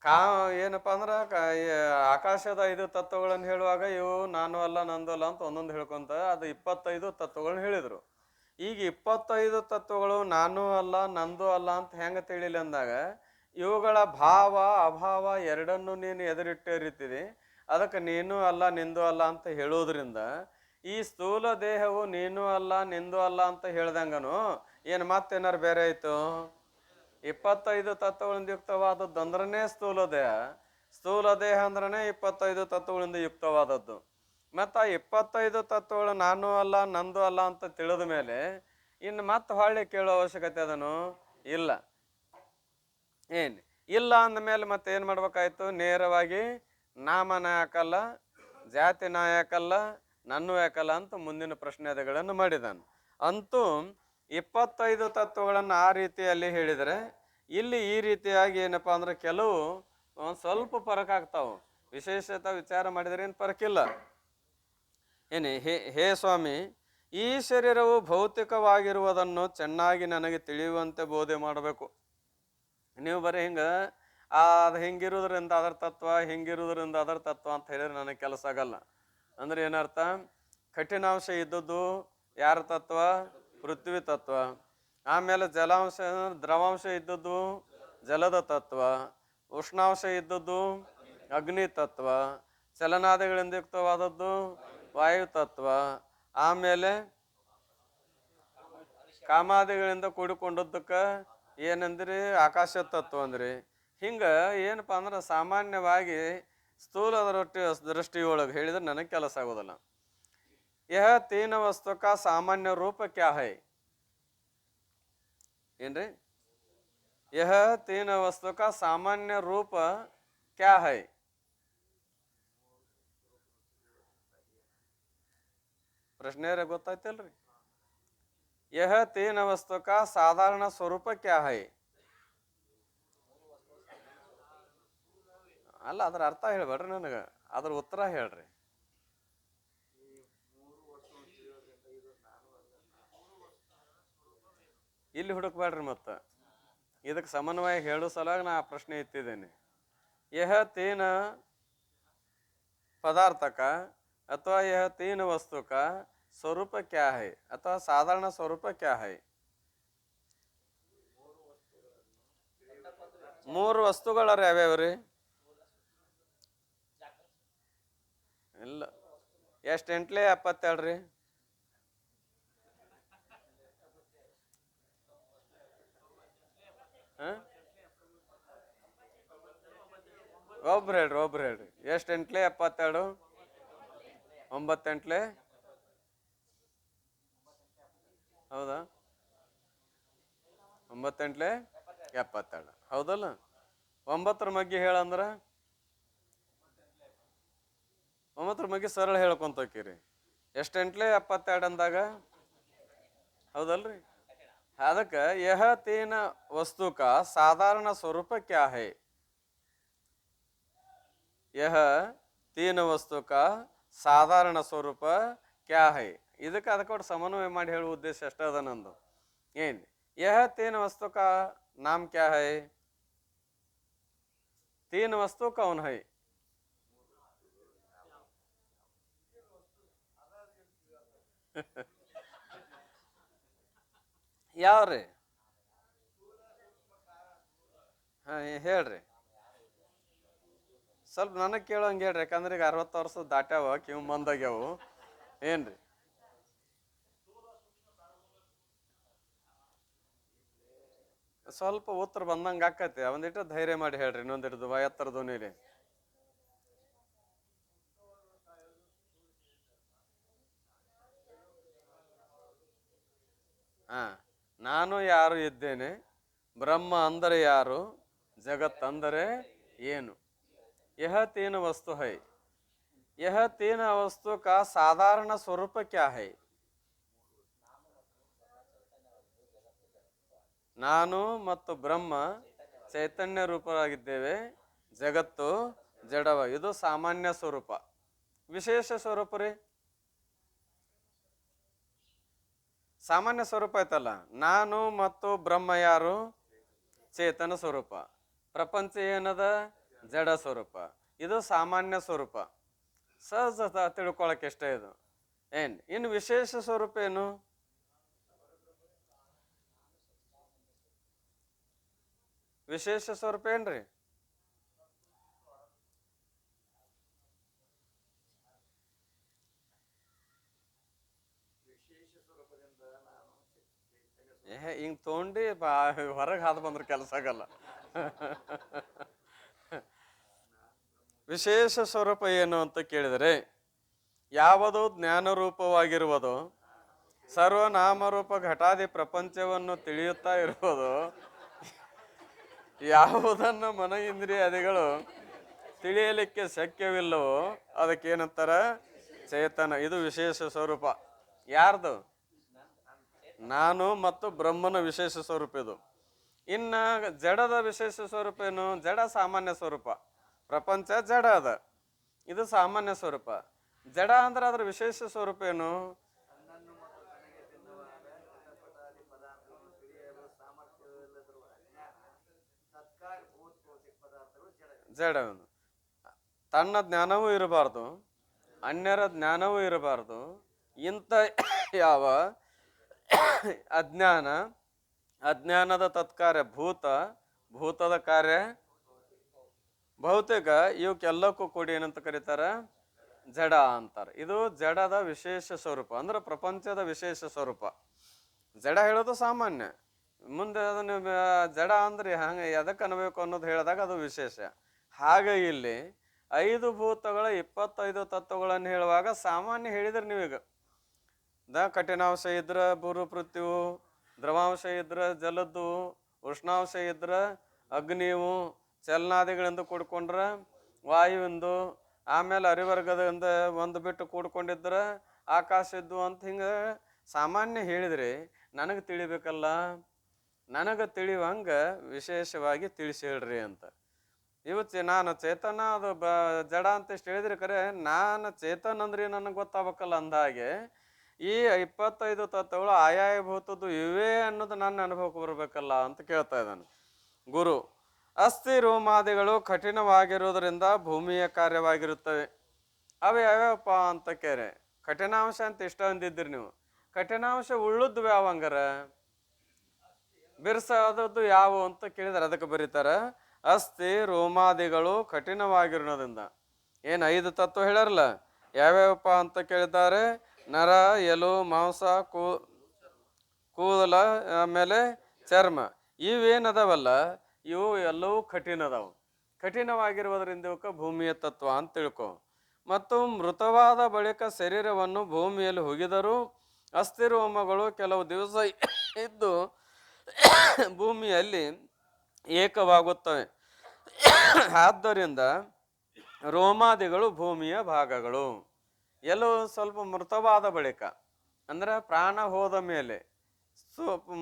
ಕಾ ಏನಪ್ಪಾ ಅಂದ್ರೆ ಆಕಾಶದ 5 ತತ್ವಗಳನ್ನು ಹೇಳುವಾಗ ಇವು ನಾನು ಅಲ್ಲ ನಂದು ಅಲ್ಲ ಅಂತ ಒಂದೊಂದು ಹೇಳ್ಕೊಂತ ಅದು 25 ತತ್ವಗಳನ್ನ ಹೇಳಿದ್ರು. ಈಗ 25 ತತ್ವಗಳು ನಾನು ಅಲ್ಲ ನಂದು ಅಲ್ಲ ಅಂತ ಹೆಂಗ ತಿಳಿಲಿ ಅಂದಾಗ ಇವುಗಳ ಭಾವ ಅಭಾವ ಎರಡನ್ನು ನೀನು ಎದುರಿಟ್ಟಿರ್ತೀರಿ. ಅದಕ್ಕೆ ನೀನು ಅಲ್ಲ ನಿಂದು ಅಲ್ಲ ಅಂತ ಹೇಳೋದ್ರಿಂದ ಈ ಸ್ಥೂಲ ದೇಹವು ನೀನು ಅಲ್ಲ ನಿಂದು ಅಲ್ಲ ಅಂತ ಹೇಳ್ದಂಗನು ಏನು ಮತ್ತೇನಾರು ಬೇರೆ ಆಯ್ತು? 25 ತತ್ವಗಳಿಂದ ಯುಕ್ತವಾದದ್ದು ಅಂದ್ರನೇ ಸ್ಥೂಲ ದೇಹ. ಸ್ಥೂಲ ದೇಹ ಅಂದ್ರನೇ 25 ತತ್ವಗಳಿಂದ ಯುಕ್ತವಾದದ್ದು. ಮತ್ತು ಆ 25 ತತ್ವಗಳು ನಾನು ಅಲ್ಲ ನಂದು ಅಲ್ಲ ಅಂತ ತಿಳಿದ ಮೇಲೆ ಇನ್ನು ಮತ್ತೆ ಹೊಳ್ಳಿ ಕೇಳೋ ಅವಶ್ಯಕತೆ ಅದನು ಇಲ್ಲ. ಏನು ಇಲ್ಲ ಅಂದಮೇಲೆ ಮತ್ತೆ ಏನು ಮಾಡ್ಬೇಕಾಯ್ತು? ನೇರವಾಗಿ ನಾಮನ ಯಾಕಲ್ಲ, ಜಾತಿನ ಯಾಕಲ್ಲ, ನನ್ನೂ ಯಾಕಲ್ಲ ಅಂತ ಮುಂದಿನ ಪ್ರಶ್ನೆಗಳನ್ನು ಮಾಡಿದಾನು. ಅಂತೂ 25 ತತ್ವಗಳನ್ನು ಆ ರೀತಿಯಲ್ಲಿ ಹೇಳಿದರೆ ಇಲ್ಲಿ ಈ ರೀತಿಯಾಗಿ ಏನಪ್ಪ ಅಂದ್ರೆ ಕೆಲವು ಸ್ವಲ್ಪ ಫರಕ್ ಆಗ್ತಾವೆ. ವಿಶೇಷತ ವಿಚಾರ ಮಾಡಿದರೆ ಏನು ಫರಕಿಲ್ಲ. ಹೇ ಸ್ವಾಮಿ, ಈ ಶರೀರವು ಭೌತಿಕವಾಗಿರುವುದನ್ನು ಚೆನ್ನಾಗಿ ನನಗೆ ತಿಳಿಯುವಂತೆ ಬೋಧೆ ಮಾಡಬೇಕು. ನೀವು ಬರೀ ಹಿಂಗೆ ಅದು ಹಿಂಗಿರೋದ್ರಿಂದ ಅದರ ತತ್ವ, ಹಿಂಗಿರೋದ್ರಿಂದ ಅದರ ತತ್ವ ಅಂತ ಹೇಳಿದ್ರೆ ನನಗೆ ಕೆಲಸ ಆಗಲ್ಲ. ಅಂದ್ರೆ ಏನರ್ಥ? ಕಠಿಣಾಂಶ ಇದ್ದದ್ದು ಯಾರ ತತ್ವ? ಪೃಥ್ವಿ ತತ್ವ. ಆಮೇಲೆ ಜಲಾಂಶ ದ್ರವಾಂಶ ಇದ್ದದ್ದು ಜಲದ ತತ್ವ. ಉಷ್ಣಾಂಶ ಇದ್ದದ್ದು ಅಗ್ನಿ ತತ್ವ. ಚಲನಾದಿಗಳಿಂದ ಯುಕ್ತವಾದದ್ದು ವಾಯು ತತ್ವ. ಆಮೇಲೆ ಕಾಮಾದಿಗಳಿಂದ ಕೂಡಿಕೊಂಡದ್ದಕ್ಕೆ ಏನಂದ್ರಿ? ಆಕಾಶ ತತ್ವ ಅಂದ್ರಿ. ಹಿಂಗೆ ಏನಪ್ಪ ಅಂದ್ರೆ ಸಾಮಾನ್ಯವಾಗಿ ಸ್ಥೂಲದ ದೃಷ್ಟಿಯೊಳಗೆ ಹೇಳಿದ್ರೆ ನನಗೆ ಕೆಲಸ ಆಗೋದಿಲ್ಲ. यह तीन वस्तु का सामान्य रूप क्या है? ಏನ್ರಿ? यह तीन वस्तु का सामान्य रूप क्या है? ಪ್ರಶ್ನೆ ಗೊತ್ತಾಯ್ತಲ್ರಿ? यह तीन वस्तु का साधारण स्वरूप क्या है? ಅಲ್ಲ, ಅದ್ರ ಅರ್ಥ ಹೇಳ್ಬೇಡ್ರಿ ನನಗೆ, ಅದ್ರ ಉತ್ತರ ಹೇಳ್ರಿ. ಇಲ್ಲಿ ಹುಡುಕ್ಬೇಡ್ರಿ. ಮತ್ತೆ ಇದಕ್ಕೆ ಸಮನ್ವಯ ಹೇಳೋ ಸಲಾಗಿ ನಾ ಆ ಪ್ರಶ್ನೆ ಎತ್ತಿದ್ದೇನೆ. ಯಹ ತೀನ ಪದಾರ್ಥ का ಅಥವಾ यह तीन वस्तु का स्वरूप क्या है ಅಥವಾ ಸಾಧಾರಣ ಸ್ವರೂಪ क्या है? 3 ವಸ್ತುಗಳರ ಯಾವ್ಯಾವ್ರಿ? ಇಲ್ಲ, ಎಷ್ಟು 8 ರೀ? ಒಬ್ರು ಹೇಳ್ರಿ. ಎಷ್ಟು 8 9 ಹೌದಾ? 9 72 ಹೌದಲ್ಲ? 9ರ ಮಗ್ಗಿ ಹೇಳಂದ್ರ 9ರ ಮಗ್ಗಿ ಸರಳ ಹೇಳ್ಕೊಂತೋಕಿರಿ. ಎಷ್ಟು 72 ಅಂದಾಗ ಹೌದಲ್ರಿ? ಅದಕ್ಕೆ ಯಹ ತೀನ ವಸ್ತು ಕಾ ಸಾಧಾರಣ ಸ್ವರೂಪ ಕ್ಯಾ ಹೈ? यह तीन वस्तु का साधारण स्वरूप क्या है? ಇದಕ್ಕೆ ಅದಕ್ಕೆ ಸಮನ್ವಯ ಮಾಡಿ ಹೇಳುವ ಉದ್ದೇಶ ಅಷ್ಟೇ ಅದ ನಂದು. ಏನು यह तीन वस्तु का नाम क्या है? तीन वस्तु कौन है? ಯಾವ್ರಿ? ಹಾ, ಹೇಳ್ರಿ. ಸ್ವಲ್ಪ ನನಗೆ ಕೇಳೋಂಗೆ ಹೇಳ್ರಿ, ಯಾಕಂದ್ರೆ ಈಗ 60 ವರ್ಷ ದಾಟ್ಯಾವ, ಕಿವು ಮಂದಾಗ್ಯಾವು. ಏನ್ರಿ? ಸ್ವಲ್ಪ ಉತ್ತರ ಬಂದಂಗೆ ಆಕತಿ. ಒಂದಿಟ್ಟು ಧೈರ್ಯ ಮಾಡಿ ಹೇಳ್ರಿ, ಇನ್ನೊಂದಿಟ್ಟು ಎತ್ತರ ಧ್ವನಿಲಿ. ನಾನು ಯಾರು ಇದ್ದೇನೆ, ಬ್ರಹ್ಮ ಅಂದರೆ ಯಾರು, ಜಗತ್ತಂದರೆ ಏನು? यह तीन वस्तु है. यह तीन वस्तु का साधारण स्वरूप क्या है? ನಾನು ಮತ್ತು ಬ್ರಹ್ಮ ಚೈತನ್ಯ ರೂಪರಾಗಿದ್ದೇವೆ, ಜಗತ್ತು ಜಡವ. ಇದು ಸಾಮಾನ್ಯ ಸ್ವರೂಪ. ವಿಶೇಷ ಸ್ವರೂಪ ರೀ. ಸಾಮಾನ್ಯ ಸ್ವರೂಪ ಆಯ್ತಲ್ಲ. ನಾನು ಮತ್ತು ಬ್ರಹ್ಮ ಯಾರು? ಚೇತನ ಸ್ವರೂಪ. ಪ್ರಪಂಚ ಏನದ? ಜಡ ಸ್ವರೂಪ. ಇದು ಸಾಮಾನ್ಯ ಸ್ವರೂಪ, ಸಹಜ ತಿಳ್ಕೊಳಕ್ಕೆ ಇಷ್ಟ ಇದು. ಇನ್ನು ವಿಶೇಷ ಸ್ವರೂಪ ಏನು? ವಿಶೇಷ ಸ್ವರೂಪ ಏನ್ರಿ? ಹಿಂಗ್ ತೊಗೊಂಡು ಹೊರಗೆ ಹಾದು ಬಂದ್ರೆ ಕೆಲಸ ಆಗಲ್ಲ. ವಿಶೇಷ ಸ್ವರೂಪ ಏನು ಅಂತ ಕೇಳಿದರೆ, ಯಾವುದು ಜ್ಞಾನರೂಪವಾಗಿರುವುದು, ಸರ್ವನಾಮರೂಪ ಘಟಾದಿ ಪ್ರಪಂಚವನ್ನು ತಿಳಿಯುತ್ತಾ ಇರುವುದು, ಯಾವುದನ್ನು ಮನ ಇಂದ್ರಿಯಾದಿಗಳು ತಿಳಿಯಲಿಕ್ಕೆ ಶಕ್ಯವಿಲ್ಲವೋ ಅದಕ್ಕೇನಂತಾರ? ಚೇತನ. ಇದು ವಿಶೇಷ ಸ್ವರೂಪ. ಯಾರ್ದು? ನಾನು ಮತ್ತು ಬ್ರಹ್ಮನ ವಿಶೇಷ ಸ್ವರೂಪ ಇದು. ಇನ್ನು ಜಡದ ವಿಶೇಷ ಸ್ವರೂಪ ಏನು? ಜಡ ಸಾಮಾನ್ಯ ಸ್ವರೂಪ, ಪ್ರಪಂಚ ಜಡ ಅದ, ಇದು ಸಾಮಾನ್ಯ ಸ್ವರೂಪ. ಜಡ ಅಂದ್ರೆ ಅದ್ರ ವಿಶೇಷ ಸ್ವರೂಪ ಏನು? ಜಡ. ತನ್ನ ಜ್ಞಾನವೂ ಇರಬಾರ್ದು, ಅನ್ಯರ ಜ್ಞಾನವೂ ಇರಬಾರ್ದು. ಇಂಥ ಯಾವ ಅಜ್ಞಾನ, ಅಜ್ಞಾನದ ತತ್ಕಾರ್ಯ ಭೂತ, ಭೂತದ ಕಾರ್ಯ ಭೌತಿಕ, ಇವಕ್ಕೆಲ್ಲಕ್ಕೂ ಕೂಡಿ ಏನಂತ ಕರೀತಾರ? ಜಡ ಅಂತಾರೆ. ಇದು ಜಡದ ವಿಶೇಷ ಸ್ವರೂಪ, ಅಂದ್ರೆ ಪ್ರಪಂಚದ ವಿಶೇಷ ಸ್ವರೂಪ. ಜಡ ಹೇಳೋದು ಸಾಮಾನ್ಯ, ಮುಂದೆ ಅದನ್ನು ಜಡ ಅಂದ್ರೆ ಹಂಗೆ ಎದಕ್ಕೆ ಅನ್ಬೇಕು ಅನ್ನೋದು ಹೇಳಿದಾಗ ಅದು ವಿಶೇಷ. ಹಾಗೆ ಇಲ್ಲಿ 5 ಭೂತಗಳ 25 ತತ್ವಗಳನ್ನು ಹೇಳುವಾಗ ಸಾಮಾನ್ಯ ಹೇಳಿದ್ರೆ ನೀವೀಗ ಕಠಿಣಾಂಶ ಇದ್ರೆ ಭೂರು ಪೃಥ್ವಿಯು, ದ್ರವಾಂಶ ಇದ್ರೆ ಜಲದ್ದು, ಉಷ್ಣಾಂಶ ಇದ್ರೆ ಅಗ್ನಿಯು, ಚಲನಾದಿಗಳಿಂದ ಕೂಡ್ಕೊಂಡ್ರೆ ವಾಯುವಿಂದು, ಆಮೇಲೆ ಅರಿವರ್ಗದಿಂದ ಒಂದು ಬಿಟ್ಟು ಕೂಡ್ಕೊಂಡಿದ್ರೆ ಆಕಾಶ ಇದ್ದು ಅಂತ ಹಿಂಗೆ ಸಾಮಾನ್ಯ ಹೇಳಿದ್ರಿ. ನನಗೆ ತಿಳಿಬೇಕಲ್ಲ, ನನಗೆ ತಿಳಿಯುವಂಗೆ ವಿಶೇಷವಾಗಿ ತಿಳಿಸಿ ಹೇಳ್ರಿ ಅಂತ. ನಾನು ಚೇತನ, ಅದು ಜಡ ಅಂತ ಇಷ್ಟು ಹೇಳಿದ್ರಿ. ಖರೆ ನಾನು ಚೇತನ್ ಅಂದ್ರೆ ನನಗೆ ಗೊತ್ತಾಗಬೇಕಲ್ಲ. ಅಂದಾಗೆ ಈ 25 ತತ್ವಗಳು ಆಯಾಯ ಭೂತದ್ದು ಇವೇ ಅನ್ನೋದು ನನ್ನ ಅನುಭವಕ್ಕೆ ಬರಬೇಕಲ್ಲ ಅಂತ ಕೇಳ್ತಾ ಇದ್ದಾನೆ ಗುರು. ಅಸ್ಥಿ ರೋಮಾದಿಗಳು ಕಠಿಣವಾಗಿರುವುದರಿಂದ ಭೂಮಿಯ ಕಾರ್ಯವಾಗಿರುತ್ತವೆ. ಅವು ಯಾವ್ಯಾವಪ್ಪ ಅಂತ ಕೇರೆ ಕಠಿಣಾಂಶ ಅಂತ ಇಷ್ಟ ಅಂದಿದ್ರಿ ನೀವು. ಕಠಿಣಾಂಶ ಉಳ್ಳುದ್ದು ಯಾವ ಹಂಗಾರ? ಬಿರ್ಸಾದದ್ದು ಯಾವ ಅಂತ ಕೇಳಿದಾರೆ, ಅದಕ್ಕೆ ಬರೀತಾರ ಅಸ್ಥಿ ರೋಮಾದಿಗಳು ಕಠಿಣವಾಗಿರೋದ್ರಿಂದ. ಏನು 5 ತತ್ವ ಹೇಳ್ಯಾರಲ್ಲ, ಯಾವ್ಯಾವಪ್ಪ ಅಂತ ಕೇಳಿದ್ದಾರೆ? ನರ, ಎಲು, ಮಾಂಸ, ಕೂದಲ, ಆಮೇಲೆ ಚರ್ಮ. ಇವೇನದಾವಲ್ಲ ಇವು ಎಲ್ಲವೂ ಕಠಿಣ ಅದಾವು. ಕಠಿಣವಾಗಿರುವುದರಿಂದ ಇವಕ್ಕೆ ಭೂಮಿಯ ತತ್ವ ಅಂತ ತಿಳ್ಕೊ. ಮತ್ತು ಮೃತವಾದ ಬಳಿಕ ಶರೀರವನ್ನು ಭೂಮಿಯಲ್ಲಿ ಹುಗಿದರೂ ಅಸ್ಥಿರೋಮಗಳು ಕೆಲವು ದಿವಸ ಇದ್ದು ಭೂಮಿಯಲ್ಲಿ ಏಕವಾಗುತ್ತವೆ. ಆದ್ದರಿಂದ ರೋಮಾದಿಗಳು ಭೂಮಿಯ ಭಾಗಗಳು. ಎಲ್ಲೋ ಸ್ವಲ್ಪ ಮೃತವಾದ ಬಳಿಕ ಅಂದ್ರೆ ಪ್ರಾಣ ಹೋದ ಮೇಲೆ.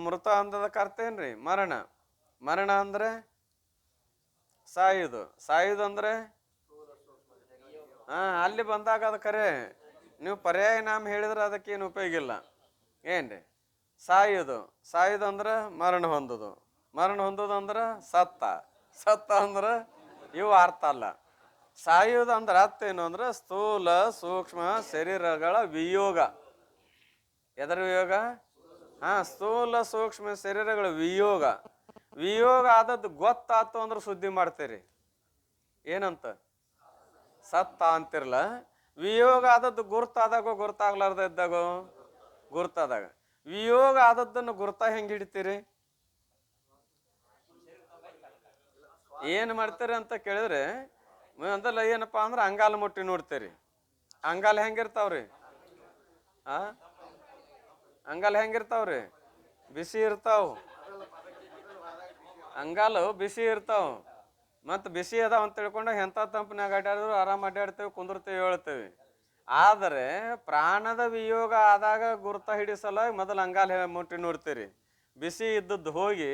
ಮೃತ ಅಂದದಕ್ಕೆ ಅರ್ಥ ಏನ್ರಿ? ಮರಣ. ಮರಣ ಅಂದ್ರೆ ಸಾಯುದು. ಸಾಯುದು ಅಂದ್ರೆ ಅಲ್ಲಿ ಬಂದಾಗ ಅದು ಖರೆ. ನೀವು ಪರ್ಯಾಯ ನಾಮ ಹೇಳಿದ್ರೆ ಅದಕ್ಕೇನು ಉಪಯೋಗ ಇಲ್ಲ. ಏನ್ರಿ? ಸಾಯುದು. ಸಾಯುದು ಅಂದ್ರೆ ಮರಣ ಹೊಂದುದು. ಮರಣ ಹೊಂದುದು ಅಂದ್ರೆ ಸತ್ತ. ಸತ್ತ ಅಂದ್ರೆ ಇವು ಅರ್ಥ ಅಲ್ಲ. ಸಾಯುವುದು ಅಂದ್ರೆ ಅರ್ಥ ಏನು ಅಂದ್ರೆ ಸ್ಥೂಲ ಸೂಕ್ಷ್ಮ ಶರೀರಗಳ ವಿಯೋಗ. ಎದರ ವಿಯೋಗ? ಸ್ಥೂಲ ಸೂಕ್ಷ್ಮ ಶರೀರಗಳ ವಿಯೋಗ. ವಿಯೋಗ ಆದದ್ದು ಗೊತ್ತಾತು ಅಂದ್ರೆ ಸುದ್ದಿ ಮಾಡ್ತೀರಿ. ಏನಂತ? ಸತ್ತ ಅಂತಿರಲ್ಲ. ವಿಯೋಗ ಆದದ್ದು ಗುರ್ತಾದಾಗೋ ಗುರ್ತಾಗ್ಲಾರ್ದ ಇದ್ದಾಗೋ? ಗುರ್ತಾದಾಗ. ವಿಯೋಗ ಆದದ್ದನ್ನು ಗುರ್ತಾ ಹೆಂಗೆ ಹಿಡಿತೀರಿ? ಏನು ಮಾಡ್ತೀರಿ ಅಂತ ಕೇಳಿದ್ರೆ ಅದೆಲ್ಲ ಏನಪ್ಪ ಅಂದ್ರೆ ಅಂಗಾಲ ಮುಟ್ಟಿ ನೋಡ್ತೀರಿ. ಅಂಗಾಲ ಹೆಂಗಿರ್ತಾವ್ರಿ? ಅಂಗಾಲ ಹೆಂಗಿರ್ತಾವ್ರಿ? ಬಿಸಿ ಇರ್ತಾವ. ಅಂಗಾಲು ಬಿಸಿ ಇರ್ತಾವ. ಮತ್ತು ಬಿಸಿ ಅದಾವ ಅಂತ ತಿಳ್ಕೊಂಡು ಎಂಥ ತಂಪನ್ಯಾಗ ಅಡ್ಡಾಡಿದ್ರು ಆರಾಮ್ ಅಡ್ಡಾಡ್ತೇವೆ, ಕುಂದಿರ್ತೇವೆ, ಹೇಳ್ತೇವೆ. ಆದರೆ ಪ್ರಾಣದ ವಿಯೋಗ ಆದಾಗ ಗುರ್ತ ಹಿಡಿಸಲ ಮೊದಲು ಅಂಗಾಲ ಮುಟ್ಟಿ ನೋಡ್ತೀರಿ. ಬಿಸಿ ಇದ್ದದ್ದು ಹೋಗಿ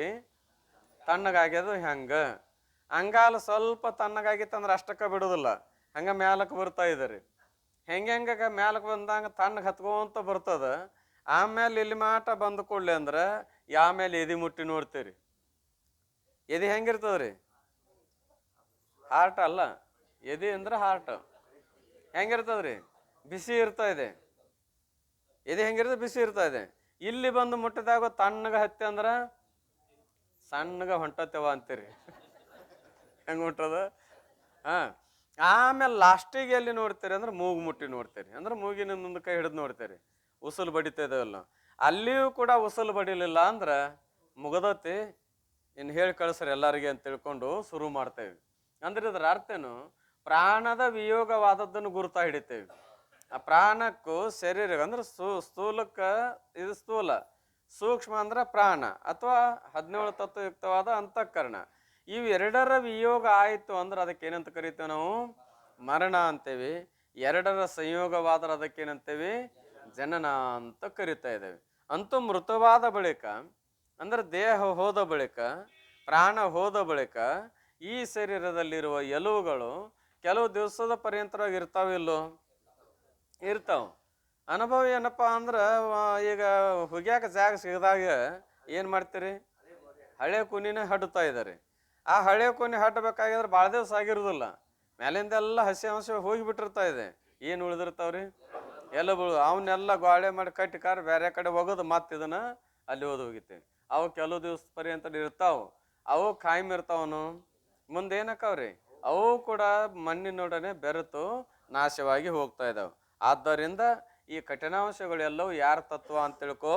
ತಣ್ಣಗಾಗ್ಯದು ಹೆಂಗೆ. ಅಂಗಾಲ ಸ್ವಲ್ಪ ತಣ್ಣಗಾಗಿತ್ತಂದ್ರೆ ಅಷ್ಟಕ್ಕೆ ಬಿಡೋದಿಲ್ಲ, ಹಂಗೆ ಮ್ಯಾಲಕ್ಕೆ ಬರ್ತಾ ಇದ್ದಾರೆ. ಹೆಂಗೆ ಮ್ಯಾಲಕ್ಕೆ ಬಂದಾಗ ತಣ್ಣಗೆ ಹತ್ಕೊಂತ ಬರ್ತದ. ಆಮೇಲೆ ಇಲ್ಲಿ ಮಾಟ ಬಂದು ಕೊಡ್ಲಿ ಅಂದ್ರೆ ಆಮೇಲೆ ಎದಿ ಮುಟ್ಟಿ ನೋಡ್ತೀರಿ. ಎದಿ ಹೆಂಗಿರ್ತದ್ರಿ? ಹಾರ್ಟ್ ಅಲ್ಲ, ಎದೆ ಅಂದ್ರೆ ಹಾರ್ಟ್. ಹೆಂಗಿರ್ತದ್ರಿ? ಬಿಸಿ ಇರ್ತಾ ಇದೆ. ಎದೆ ಹೆಂಗಿರ್ತದೆ? ಬಿಸಿ ಇರ್ತಾ ಇದೆ. ಇಲ್ಲಿ ಬಂದು ಮುಟ್ಟಿದಾಗ ತಣ್ಣಗೆ ಹತ್ತಿ ಅಂದ್ರೆ ಸಣ್ಣಗೆ ಹೊಂಟತ್ತೇವ ಅಂತೀರಿ. ಹೆಂಗೆ ಹೊಂಟದ? ಹಾಂ. ಆಮೇಲೆ ಲಾಸ್ಟಿಗೆ ಎಲ್ಲಿ ನೋಡ್ತೀರಿ ಅಂದ್ರೆ ಮೂಗು ಮುಟ್ಟಿ ನೋಡ್ತೀರಿ, ಅಂದ್ರೆ ಮೂಗಿನ ಮುಂದೆ ಕೈ ಹಿಡಿದು ನೋಡ್ತೀರಿ ಉಸುಲು ಬಡಿತಾ ಇದಾವಲ್ಲ. ಅಲ್ಲಿಯೂ ಕೂಡ ಉಸುಲು ಬಡಿಲಿಲ್ಲ ಅಂದ್ರೆ ಮುಗದತಿ, ಇನ್ನು ಹೇಳಿ ಕಳಿಸ್ರಿ ಎಲ್ಲರಿಗೆ ಅಂತ ತಿಳ್ಕೊಂಡು ಶುರು ಮಾಡ್ತೇವೆ. ಅಂದ್ರೆ ಇದ್ರ ಅರ್ಥೇನು? ಪ್ರಾಣದ ವಿಯೋಗವಾದದ್ದನ್ನು ಗುರುತಾ ಹಿಡಿತೇವೆ. ಆ ಪ್ರಾಣಕ್ಕೂ ಶರೀರ ಅಂದ್ರೆ ಸ್ಥೂಲಕ್ಕೆ ಇದು ಸ್ಥೂಲ, ಸೂಕ್ಷ್ಮ ಅಂದ್ರೆ ಪ್ರಾಣ ಅಥವಾ 17 ತತ್ವಯುಕ್ತವಾದ ಅಂತಃಕರಣ. ಇವು ಎರಡರ ವಿಯೋಗ ಆಯಿತು ಅಂದ್ರೆ ಅದಕ್ಕೆ ಏನಂತ ಕರಿತೇವೆ ನಾವು? ಮರಣ ಅಂತೇವಿ. ಎರಡರ ಸಂಯೋಗವಾದ್ರೆ ಅದಕ್ಕೇನಂತೇವಿ? ಜನನ ಅಂತ ಕರಿತಾ ಇದ್ದೇವೆ. ಅಂತೂ ಮೃತವಾದ ಬಳಿಕ ಅಂದ್ರೆ ದೇಹ ಹೋದ ಬಳಿಕ, ಪ್ರಾಣ ಹೋದ ಬಳಿಕ ಈ ಶರೀರದಲ್ಲಿರುವ ಎಲುವುಗಳು ಕೆಲವು ದಿವಸದ ಪರ್ಯಂತರವಾಗಿ ಇರ್ತಾವಿಲ್ಲೋ? ಇರ್ತಾವ. ಅನುಭವ ಏನಪ್ಪ ಅಂದ್ರೆ ಈಗ ಹುಗ್ಯಾಕ ಜಾಗ ಸಿಗದಾಗ ಏನು ಮಾಡ್ತೀರಿ? ಹಳೆ ಕುನಿನ ಹಡ್ತಾ ಇದ್ದಾರೆ. ಆ ಹಳೆ ಕುನಿ ಹಡ್ಬೇಕಾಗಿದ್ರೆ ಭಾಳ ದಿವಸ ಆಗಿರೋದಿಲ್ಲ, ಮೇಲಿಂದೆಲ್ಲ ಹಸಿ ಅಂಶ ಹೋಗಿಬಿಟ್ಟಿರ್ತಾ ಇದೆ. ಏನು ಉಳಿದಿರ್ತಾವ್ರಿ? ಎಲ್ಲ ಅವನ್ನೆಲ್ಲ ಗೋಳೆ ಮಾಡಿ ಕಟ್ಟಿ ಕಾರ್ ಬೇರೆ ಕಡೆ ಹೋಗೋದು, ಮತ್ತೆ ಇದನ್ನ ಅಲ್ಲಿ ಹೋಗಿತ್ತೇವೆ. ಅವು ಕೆಲವು ದಿವಸ ಪರ್ಯಂತ ಇರ್ತಾವ, ಅವು ಕಾಯಂ ಇರ್ತಾವನು. ಮುಂದೆ ಏನಕ್ಕಾವ್ರಿ? ಅವು ಕೂಡ ಮಣ್ಣಿನೊಡನೆ ಬೆರೆತು ನಾಶವಾಗಿ ಹೋಗ್ತಾ ಇದಾವೆ. ಆದ್ದರಿಂದ ಈ ಕಠಿಣಾಂಶಗಳೆಲ್ಲವೂ ಯಾರ ತತ್ವ ಅಂತ ತಿಳ್ಕೊ?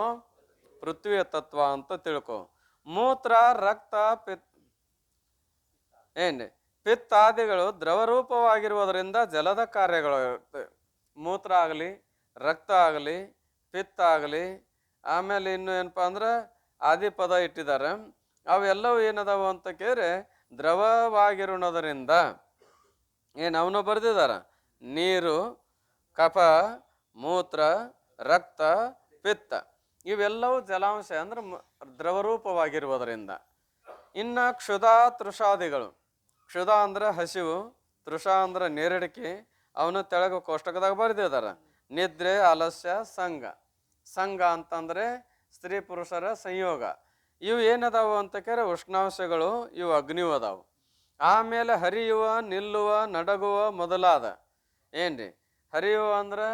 ಪೃಥ್ವಿಯ ತತ್ವ ಅಂತ ತಿಳ್ಕೊ. ಮೂತ್ರ, ರಕ್ತ, ಪಿತ್ತಾದಿಗಳು ದ್ರವರೂಪವಾಗಿರುವುದರಿಂದ ಜಲದ ಕಾರ್ಯಗಳು ಇರುತ್ತೆ. ಮೂತ್ರ ಆಗಲಿ, ರಕ್ತ ಆಗಲಿ, ಪಿತ್ತ ಆಗಲಿ, ಆಮೇಲೆ ಇನ್ನು ಏನಪ್ಪಾ ಅಂದ್ರೆ ಆದಿ ಪದ ಇಟ್ಟಿದ್ದಾರೆ. ಅವೆಲ್ಲವೂ ಏನದಾವು ಅಂತ ಕೇಳಿದ್ರೆ ದ್ರವವಾಗಿರುವುದರಿಂದ ಅವನು ಬರೆದಿದಾರ. ನೀರು, ಕಫ, ಮೂತ್ರ, ರಕ್ತ, ಪಿತ್ತ ಇವೆಲ್ಲವೂ ಜಲಾಂಶ ಅಂದ್ರೆ ದ್ರವರೂಪವಾಗಿರುವುದರಿಂದ. ಇನ್ನು ಕ್ಷುಧ, ತೃಷಾದಿಗಳು. ಕ್ಷುಧ ಅಂದ್ರೆ ಹಸಿವು, ತೃಷ ಅಂದ್ರೆ ನೇರಡಿಕೆ. ಅವನು ತೆಳಗ ಕೋಷ್ಟಕದಾಗ ಬರೆದಿದಾರ. ನಿದ್ರೆ, ಆಲಸ್ಯ, ಸಂಘ. ಸಂಘ ಅಂತಂದ್ರೆ ಸ್ತ್ರೀ ಪುರುಷರ ಸಂಯೋಗ. ಇವು ಏನದಾವು ಅಂತ ಕೇಳಿದ್ರೆ ಉಷ್ಣಾಂಶಗಳು, ಇವು ಅಗ್ನಿವು ಅದಾವು. ಆಮೇಲೆ ಹರಿಯುವ, ನಿಲ್ಲುವ, ನಡಗುವ ಮೊದಲಾದ. ಏನ್ರಿ? ಹರಿಯುವ ಅಂದ್ರೆ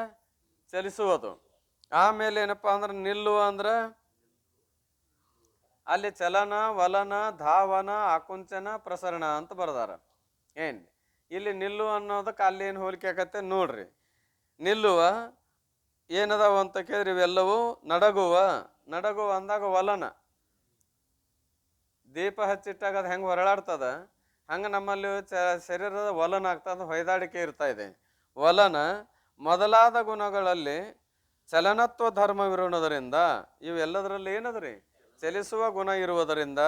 ಚಲಿಸುವುದು. ಆಮೇಲೆ ಏನಪ್ಪಾ ಅಂದ್ರೆ ನಿಲ್ಲುವ ಅಂದ್ರೆ ಅಲ್ಲಿ ಚಲನ, ವಲನ, ಧಾವನ, ಆಕುಂಚನ, ಪ್ರಸರಣ ಅಂತ ಬರ್ದಾರ. ಏನ್ ಇಲ್ಲಿ ನಿಲ್ಲುವ ಅನ್ನೋದಕ್ಕೆ ಅಲ್ಲಿ ಏನು ಹೋಲಿಕೆ ಆಗತ್ತೆ ನೋಡ್ರಿ. ನಿಲ್ಲುವ ಏನದಾವ ಅಂತ ಕೇಳಿದ್ರೆ ಇವೆಲ್ಲವೂ ನಡಗುವ. ನಡಗುವ ಅಂದಾಗ ವಲನ, ದೀಪ ಹಚ್ಚಿಟ್ಟಾಗ ಅದು ಹೆಂಗೆ ಹೊರಳಾಡ್ತದ ಹಂಗೆ ನಮ್ಮಲ್ಲಿ ಶರೀರದ ವಲನ ಆಗ್ತದ, ಹೊಯ್ದಾಡಿಕೆ ಇರ್ತಾ ಇದೆ. ವಲನ ಮೊದಲಾದ ಗುಣಗಳಲ್ಲಿ ಚಲನತ್ವ ಧರ್ಮವಿರುವುದರಿಂದ ಇವೆಲ್ಲದರಲ್ಲಿ ಏನದ್ರಿ? ಚಲಿಸುವ ಗುಣ ಇರುವುದರಿಂದ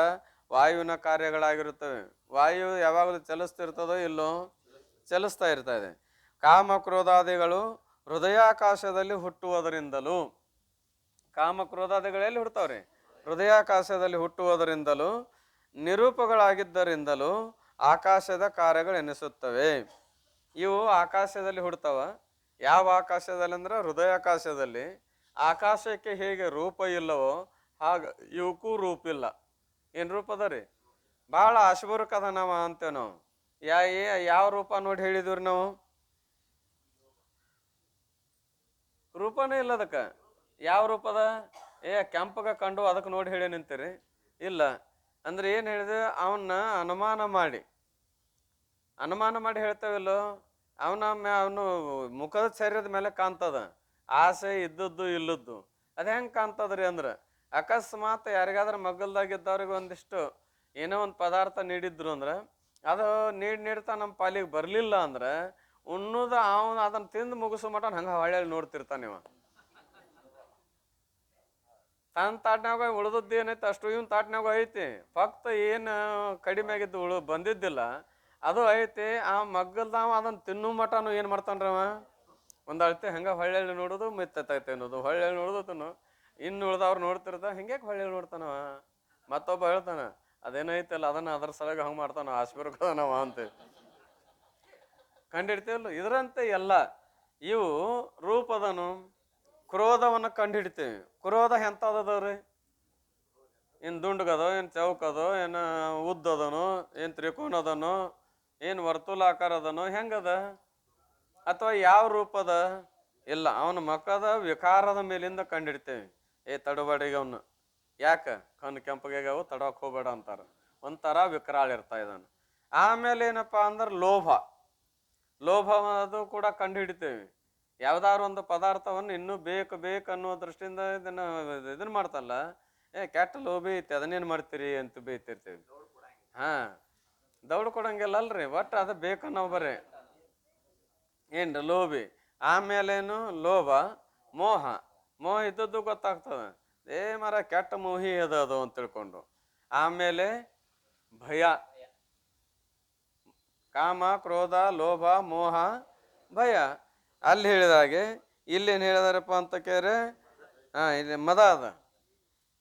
ವಾಯುವಿನ ಕಾರ್ಯಗಳಾಗಿರುತ್ತವೆ. ವಾಯು ಯಾವಾಗಲೂ ಚಲಿಸ್ತಿರ್ತದೋ ಇಲ್ಲೋ? ಚಲಿಸ್ತಾ ಇರ್ತಾ ಇದೆ. ಕಾಮ ಕ್ರೋಧಾದಿಗಳು ಹೃದಯಾಕಾಶದಲ್ಲಿ ಹುಟ್ಟುವುದರಿಂದಲೂ, ಕಾಮ ಕ್ರೋಧಾದಿಗಳೆಲ್ಲಿ ಹುಡ್ತಾವ್ರಿ? ಹೃದಯಾಕಾಶದಲ್ಲಿ ಹುಟ್ಟುವುದರಿಂದಲೂ ನಿರೂಪಗಳಾಗಿದ್ದರಿಂದಲೂ ಆಕಾಶದ ಕಾರ್ಯಗಳು ಎನಿಸುತ್ತವೆ. ಇವು ಆಕಾಶದಲ್ಲಿ ಹುಡ್ತಾವ. ಯಾವ ಆಕಾಶದಲ್ಲಿ ಅಂದ್ರೆ ಹೃದಯಾಕಾಶದಲ್ಲಿ. ಆಕಾಶಕ್ಕೆ ಹೇಗೆ ರೂಪ ಇಲ್ಲವೋ ಹಾಗ ಇವಕ್ಕೂ ರೂಪ ಇಲ್ಲ. ಏನು ರೂಪ ಅದ ರೀ? ಭಾಳ ಅಶುಭರ್ಕದ ನಾವು ಅಂತೇವೆ ನಾವು. ಯಾವ ರೂಪ ನೋಡಿ ಹೇಳಿದ್ವಿ ನಾವು? ರೂಪನೇ ಇಲ್ಲ ಅದಕ್ಕೆ. ಯಾವ ರೂಪದ? ಕೆಂಪಗ ಕಂಡು ಅದಕ್ಕೆ ನೋಡಿ ಹೇಳಿ ನಿಂತೀರಿ? ಇಲ್ಲ. ಅಂದ್ರೆ ಏನು ಹೇಳಿದೆ? ಅವನ್ನ ಅನುಮಾನ ಮಾಡಿ ಹೇಳ್ತೇವಿಲ್ಲೋ? ಅವನು ಮುಖದ ಶರೀರದ ಮೇಲೆ ಕಾಣ್ತದ, ಆಸೆ ಇದ್ದದ್ದು ಇಲ್ಲದ್ದು. ಅದು ಹೆಂಗೆ ಕಾಣ್ತದ್ರಿ ಅಂದ್ರೆ ಅಕಸ್ಮಾತ್ ಯಾರಿಗಾದ್ರೂ ಮಗ್ಗಲ್ದಾಗಿದ್ದವ್ರಿಗೆ ಒಂದಿಷ್ಟು ಏನೋ ಒಂದು ಪದಾರ್ಥ ನೀಡಿದ್ರು ಅಂದ್ರೆ ಅದು ನೀಡ್ತಾ ನಮ್ಮ ಪಾಲಿಗೆ ಬರಲಿಲ್ಲ ಅಂದ್ರೆ ಉಣ್ಣುದ ಅವನು ಅದನ್ನು ತಿಂದು ಮುಗಿಸೋ ಮಟ ಹಂಗೆ ಹೊಳ್ಳಿ ನೋಡ್ತಿರ್ತಾನೆ ಇವ. ತನ್ನ ತಾಟ್ನಾಗ ಉಳ್ದದ್ದು ಏನೈತೆ ಅಷ್ಟು ಇವನ್ ತಾಟ್ನಾಗ ಐತಿ, ಫಕ್ತ ಏನು ಕಡಿಮೆ ಆಗಿದ್ದು ಬಂದಿದ್ದಿಲ್ಲ ಅದು ಐತಿ. ಆ ಮಗ್ಗಲ್ದಾವ ಅದನ್ನು ತಿನ್ನೋ ಮಟನು ಏನು ಮಾಡ್ತಾನ್ರವ? ಒಂದು ಅಳತೆ ಹಂಗೆ ಹೊಳ್ಳಿ ನೋಡೋದು, ಮಿತ್ತೈತೆ ಅನ್ನೋದು, ಹೊಳ್ಳಿ ನೋಡೋದು ತಿನ್ನು. ಇನ್ನು ಉಳ್ದವ್ರು ನೋಡ್ತಿರ್ತ ಹಿಂಗೆ ಹೊಳ್ಳಿ ನೋಡ್ತಾನವ. ಮತ್ತೊಬ್ಬ ಹೇಳ್ತಾನ ಅದೇನೈತಲ್ಲ ಅದನ್ನ ಅದ್ರ ಸಲಗ ಹಂಗೆ ಮಾಡ್ತಾನ, ಆಸ್ಪಿರ್ಕದನವ ಅಂತ ಕಂಡಿಡ್ತೀವಲ್ಲ. ಇದರಂತೆ ಎಲ್ಲ ಇವು ರೂಪದನು. ಕ್ರೋಧವನ್ನು ಕಂಡುಹಿಡ್ತೀವಿ. ಕ್ರೋಧ ಎಂಥದದವ್ರಿ? ಏನು ದುಂಡ್ಗದೋ, ಏನು ಚೌಕದೋ, ಏನು ಉದ್ದದನೋ, ಏನು ತ್ರಿಕೋನದನೋ, ಏನು ವರ್ತುಲಾಕಾರ ಅದನೋ ಹೆಂಗದ, ಅಥವಾ ಯಾವ ರೂಪದ ಇಲ್ಲ, ಅವನ ಮಖದ ವಿಕಾರದ ಮೇಲಿಂದ ಕಂಡಿಡ್ತೇವೆ. ತಡಬಡಿಗೆ ಅವನು ಯಾಕೆ ಕಣ್ಣು ಕೆಂಪಗಾಗವು ತಡೋಕೆ ಹೋಗ್ಬೇಡ ಅಂತಾರೆ, ಒಂಥರ ವಿಕರಾಳ ಇರ್ತಾ ಇದ್ದಾನೆ. ಆಮೇಲೆ ಏನಪ್ಪ ಅಂದ್ರೆ ಲೋಭ ಅದು ಕೂಡ ಕಂಡು ಹಿಡಿತೇವೆ. ಯಾವ್ದಾದ್ರು ಒಂದು ಪದಾರ್ಥವನ್ನು ಇನ್ನೂ ಬೇಕು ಅನ್ನೋ ದೃಷ್ಟಿಯಿಂದ ಇದನ್ನ ಮಾಡ್ತಲ್ಲ, ಕೆಟ್ಟ ಲೋಭಿ ಐತಿ ಅದನ್ನೇನು ಮಾಡ್ತೀರಿ ಅಂತ ಬೈತಿರ್ತೀವಿ. ಹಾ, ದೌಡ್ ಕೊಡಂಗಿಲ್ಲ ಅಲ್ರಿ, ಒಟ್ಟು ಅದು ಬೇಕನ್ನೋ ಬರೇ ಏನ್ರಿ ಲೋಭಿ. ಆಮೇಲೇನು ಲೋಭ, ಮೋಹ ಇದ್ದದ್ದು ಗೊತ್ತಾಗ್ತದೆ, ಮರ ಕೆಟ್ಟ ಮೋಹಿ ಅದು ಅಂತ ತಿಳ್ಕೊಂಡು. ಆಮೇಲೆ ಭಯ, ಕಾಮ, ಕ್ರೋಧ, ಲೋಭ, ಮೋಹ, ಭಯ. ಅಲ್ಲಿ ಹೇಳಿದಾಗೆ ಇಲ್ಲೇನು ಹೇಳಿದಾರಪ್ಪ ಅಂತ ಕೇಳ್ರೆ, ಇಲ್ಲಿ ಮದ ಅದ,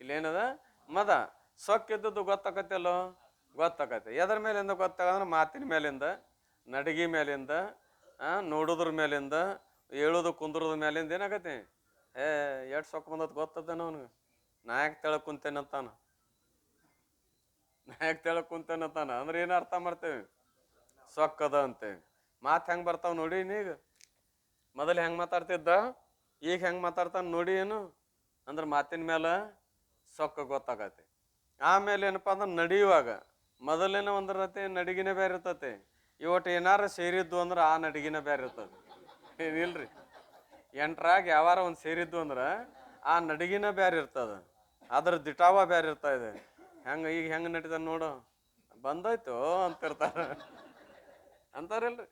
ಇಲ್ಲೇನದ ಮದ. ಸೊಕ್ಕಿದ್ದದ್ದು ಗೊತ್ತಾಕತ್ತಲ್ಲೋ, ಗೊತ್ತಾಕತ್ತೆ. ಎದ್ರ ಮೇಲಿಂದ ಗೊತ್ತಾಗಂದ್ರೆ ಮಾತಿನ ಮೇಲಿಂದ, ನಡಗಿ ಮೇಲಿಂದ, ನೋಡುದ್ರ ಮೇಲಿಂದ, ಹೇಳುದು ಕುಂದ್ರದ ಮೇಲಿಂದ ಏನಾಗತ್ತೆ, ಎಷ್ಟು ಸೊಕ್ಕ ಬಂದತ್ ಗೊತ್ತದೇನೋ ಅವನಿಗೆ. ನಾಯಕ್ ತೆಳಕ್ ಕುಂತೇನಂತಾನ, ಅಂದ್ರೆ ಏನು ಅರ್ಥ ಮಾಡ್ತೇವೆ, ಸೊಕ್ಕದ ಅಂತೇವಿ. ಮಾತು ಹೆಂಗೆ ಬರ್ತಾವ ನೋಡಿ ನೀಗ, ಮೊದಲು ಹೆಂಗೆ ಮಾತಾಡ್ತಿದ್ದ, ಈಗ ಹೆಂಗೆ ಮಾತಾಡ್ತಾನ ನೋಡಿ. ಏನು ಅಂದ್ರೆ ಮಾತಿನ ಮೇಲೆ ಸೊಕ್ಕ ಗೊತ್ತಾಗತ್ತೆ. ಆಮೇಲೆ ಏನಪ್ಪ ಅಂದ್ರೆ ನಡೆಯುವಾಗ ಮೊದಲೇನೋ ಒಂದಿರತ್ತೆ, ನಡಿಗಿನೇ ಬೇರೆ ಇರ್ತತೆ. ಇವತ್ತು ಏನಾರ ಸೇರಿದ್ದು ಅಂದ್ರೆ ಆ ನಡಿಗಿನ ಬೇರೆ ಇರ್ತದೆ. ಏನಿಲ್ರಿ, ಎಂಟ್ರಾಗ ಯಾವಾರ ಒಂದು ಸೇರಿದ್ದು ಅಂದ್ರೆ ಆ ನಡಿಗಿನ ಬೇರೆ ಇರ್ತದ, ಅದ್ರ ದಿಟಾವ ಬೇರೆ ಇರ್ತಾ ಇದೆ. ಈಗ ಹೆಂಗೆ ನಡೀತಾನೆ ನೋಡು, ಬಂದೋಯ್ತು ಅಂತಿರ್ತಾರ ಅಂತಾರಿಲ್ರಿ.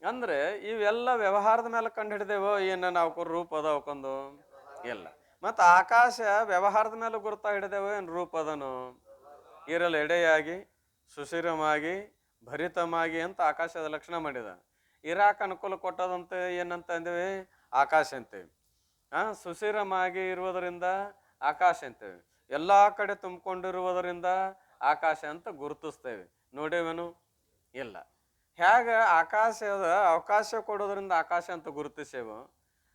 ಅಂದ್ರೆ ಇವೆಲ್ಲ ವ್ಯವಹಾರದ ಮೇಲೆ ಕಂಡು ಹಿಡಿದೇವೋ ಏನ ನಾವು ರೂಪ ಅದ ಅವಕೊಂದು ಇಲ್ಲ. ಮತ್ತು ಆಕಾಶ ವ್ಯವಹಾರದ ಮೇಲೆ ಗುರುತಾ ಹಿಡಿದೇವೋ ಏನು ರೂಪ ಅದನು ಇರಲ್ಲ. ಎಡೆಯಾಗಿ, ಸುಶಿರಮಾಗಿ, ಭರಿತಮಾಗಿ ಅಂತ ಆಕಾಶದ ಲಕ್ಷಣ ಮಾಡಿದ. ಇರಾಕ್ ಅನುಕೂಲ ಕೊಟ್ಟದಂತೆ ಏನಂತ ಅಂದೇವಿ, ಆಕಾಶ ಅಂತೇವಿ. ಸುಶಿರಮಾಗಿ ಇರುವುದರಿಂದ ಆಕಾಶ ಅಂತೇವೆ. ಎಲ್ಲ ಕಡೆ ತುಂಬಿಕೊಂಡಿರುವುದರಿಂದ ಆಕಾಶ ಅಂತ ಗುರುತಿಸ್ತೇವೆ. ನೋಡೇವೇನು ಇಲ್ಲ. ಹೇಗೆ ಆಕಾಶದ ಅವಕಾಶ ಕೊಡೋದ್ರಿಂದ ಆಕಾಶ ಅಂತ ಗುರುತಿಸೇವು,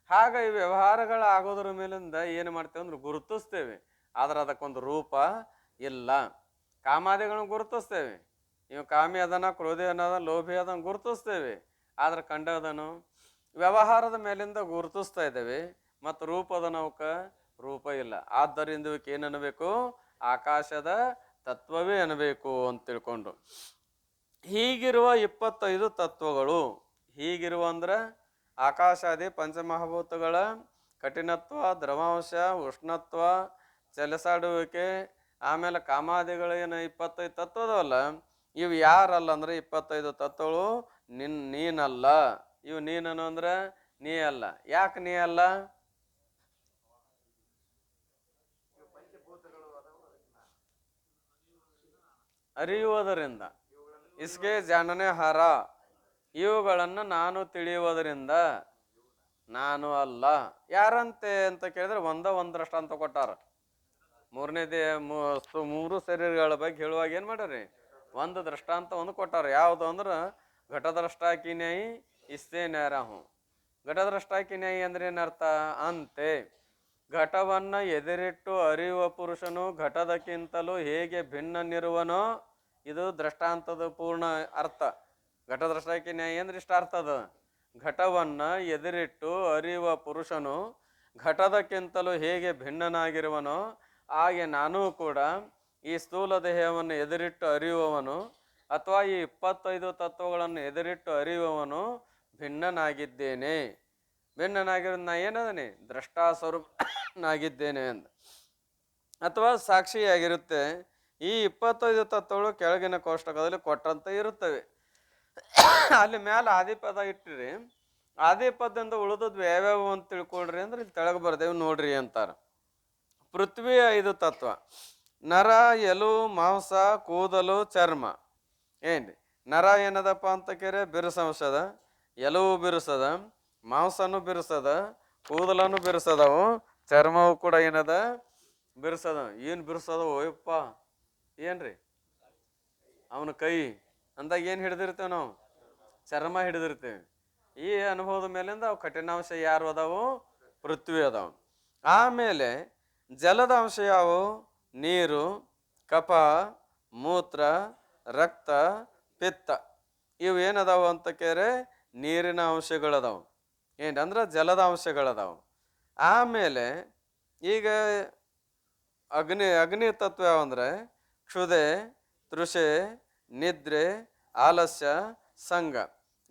ಹಾಗ ಈ ವ್ಯವಹಾರಗಳಾಗೋದ್ರ ಮೇಲಿಂದ ಏನು ಮಾಡ್ತೇವೆ ಅಂದ್ರೆ ಗುರುತಿಸ್ತೇವೆ. ಆದ್ರೆ ಅದಕ್ಕೊಂದು ರೂಪ ಇಲ್ಲ. ಕಾಮಾದಿಗಳನ್ನ ಗುರುತಿಸ್ತೇವೆ, ಇವು ಕಾಮಿ ಅದನ, ಕ್ರೋಧಿ ಅನ್ನೋದ, ಲೋಭಿ ಅದನ್ನ ಗುರುತಿಸ್ತೇವೆ. ಆದ್ರೆ ಕಂಡದನು ವ್ಯವಹಾರದ ಮೇಲಿಂದ ಗುರುತಿಸ್ತಾ ಇದ್ದೇವೆ, ಮತ್ತು ರೂಪದ ನೌಕ ರೂಪ ಇಲ್ಲ. ಆದ್ದರಿಂದ ಇವಕ್ಕೆ ಏನು ಅನ್ನಬೇಕು, ಆಕಾಶದ ತತ್ವವೇ ಅನ್ನಬೇಕು ಅಂತ ತಿಳ್ಕೊಂಡು. ಹೀಗಿರುವ 25 ತತ್ವಗಳು, ಹೀಗಿರುವ ಅಂದ್ರೆ ಆಕಾಶಾದಿ ಪಂಚಮಹಾಭೂತಗಳ ಕಠಿಣತ್ವ, ದ್ರವಾಂಶ, ಉಷ್ಣತ್ವ, ಚಲಿಸಾಡುವಿಕೆ, ಆಮೇಲೆ ಕಾಮಾದಿಗಳು ಏನು 25 ತತ್ವದವಲ್ಲ, ಇವು ಯಾರಲ್ಲ ಅಂದ್ರೆ 25 ತತ್ವಗಳು ನೀನಲ್ಲ. ಇವು ನೀನನು ಅಂದ್ರೆ ನೀ ಅಲ್ಲ. ಯಾಕೆ ನೀ ಅಲ್ಲ? ಅರಿಯುವುದರಿಂದ, ಇಸ್ಗೆ ಜಾನನೆ ಹಾರ, ಇವುಗಳನ್ನು ನಾನು ತಿಳಿಯುವುದರಿಂದ ನಾನು ಅಲ್ಲ. ಯಾರಂತೆ ಅಂತ ಕೇಳಿದ್ರೆ ಒಂದರಷ್ಟು ಅಂತ ಕೊಟ್ಟಾರ. ಮೂರು ಶರೀರಗಳ ಬಗ್ಗೆ ಹೇಳುವಾಗ ಏನ್ ಮಾಡ್ರಿ, ಒಂದು ದೃಷ್ಟಾಂತ ಒಂದು ಕೊಟ್ಟಾರ. ಯಾವುದು ಅಂದ್ರೆ ಘಟದ್ರಷ್ಟಾಕಿ ನ್ಯಾಯಿ ಇಷ್ಟೇ ನ್ಯಾರಹು. ಘಟದ್ರಷ್ಟಾಕಿ ನ್ಯಾಯಿ ಅಂದ್ರೆ ಏನರ್ಥ ಅಂತೆ, ಘಟವನ್ನ ಎದುರಿಟ್ಟು ಅರಿಯುವ ಪುರುಷನು ಘಟದಕ್ಕಿಂತಲೂ ಹೇಗೆ ಭಿನ್ನನಿರುವನೋ, ಇದು ದೃಷ್ಟಾಂತದ ಪೂರ್ಣ ಅರ್ಥ. ಘಟದ್ರಷ್ಟಾಕಿ ನ್ಯಾಯಿ ಅಂದ್ರೆ ಇಷ್ಟ ಅರ್ಥ ಅದ. ಘಟವನ್ನ ಎದುರಿಟ್ಟು ಅರಿಯುವ ಪುರುಷನು ಘಟದಕ್ಕಿಂತಲೂ ಹೇಗೆ ಭಿನ್ನನಾಗಿರುವನೋ, ಹಾಗೆ ನಾನೂ ಕೂಡ ಈ ಸ್ಥೂಲ ದೇಹವನ್ನು ಎದುರಿಟ್ಟು ಅರಿಯುವವನು, ಅಥವಾ ಈ 25 ತತ್ವಗಳನ್ನು ಎದುರಿಟ್ಟು ಅರಿಯುವವನು ಭಿನ್ನನಾಗಿದ್ದೇನೆ. ಭಿನ್ನನಾಗಿರೋದು ನಾ ಏನದನಿ, ದ್ರಷ್ಟಾ ಸ್ವರೂಪನಾಗಿದ್ದೇನೆ ಅಂತ, ಅಥವಾ ಸಾಕ್ಷಿಯಾಗಿರುತ್ತೆ. ಈ 25 ತತ್ವಗಳು ಕೆಳಗಿನ ಕೋಷ್ಟಕದಲ್ಲಿ ಕೊಟ್ಟಂತೆ ಇರುತ್ತವೆ. ಅಲ್ಲಿ ಮೇಲೆ ಆದಿಪದ ಇಟ್ಟಿರಿ, ಆದಿಪದದಿಂದ ಉಳಿದದ್ದು ಯಾವ್ಯಾವ ಅಂತ ತಿಳ್ಕೊಳ್ರಿ ಅಂದ್ರೆ ಇಲ್ಲಿ ತೆಳಗೆ ಬರ್ದೇವು ನೋಡ್ರಿ ಅಂತಾರ. ಪೃಥ್ವಿ 5 ತತ್ವ, ನರ, ಎಲು, ಮಾಂಸ, ಕೂದಲು, ಚರ್ಮ. ಏನ್ರಿ ನರ ಏನದಪ್ಪ ಅಂತ ಕೇರೆ ಬಿರುಸಂಶದ, ಎಲುವು ಬಿರುಸದ, ಮಾಂಸನು ಬಿರುಸದ, ಕೂದಲನು ಬಿರುಸದವು, ಚರ್ಮವು ಕೂಡ ಏನದ ಬಿರುಸದ. ಏನು ಬಿರುಸದವು ಯಪ್ಪ ಏನ್ರಿ, ಅವನ ಕೈ ಅಂದಾಗ ಏನು ಹಿಡಿದಿರ್ತೇವೆ ನಾವು, ಚರ್ಮ ಹಿಡಿದಿರ್ತೇವೆ. ಈ ಅನುಭವದ ಮೇಲಿಂದ ಅವು ಕಠಿಣಾಂಶ ಯಾರು ಅದಾವು, ಪೃಥ್ವಿ ಅದಾವು. ಆಮೇಲೆ ಜಲದ ಅಂಶ ಯಾವು, ನೀರು, ಕಫ, ಮೂತ್ರ, ರಕ್ತ, ಪಿತ್ತ. ಇವು ಏನದಾವ ಅಂತ ಕೇರೆ ನೀರಿನ ಅಂಶಗಳದಾವು, ಏನಂದ್ರೆ ಜಲದ ಅಂಶಗಳದಾವು. ಆಮೇಲೆ ಈಗ ಅಗ್ನಿ ತತ್ವ ಯಾವಂದ್ರೆ ಕ್ಷುದೆ, ತೃಷೆ, ನಿದ್ರೆ, ಆಲಸ್ಯ, ಸಂಘ.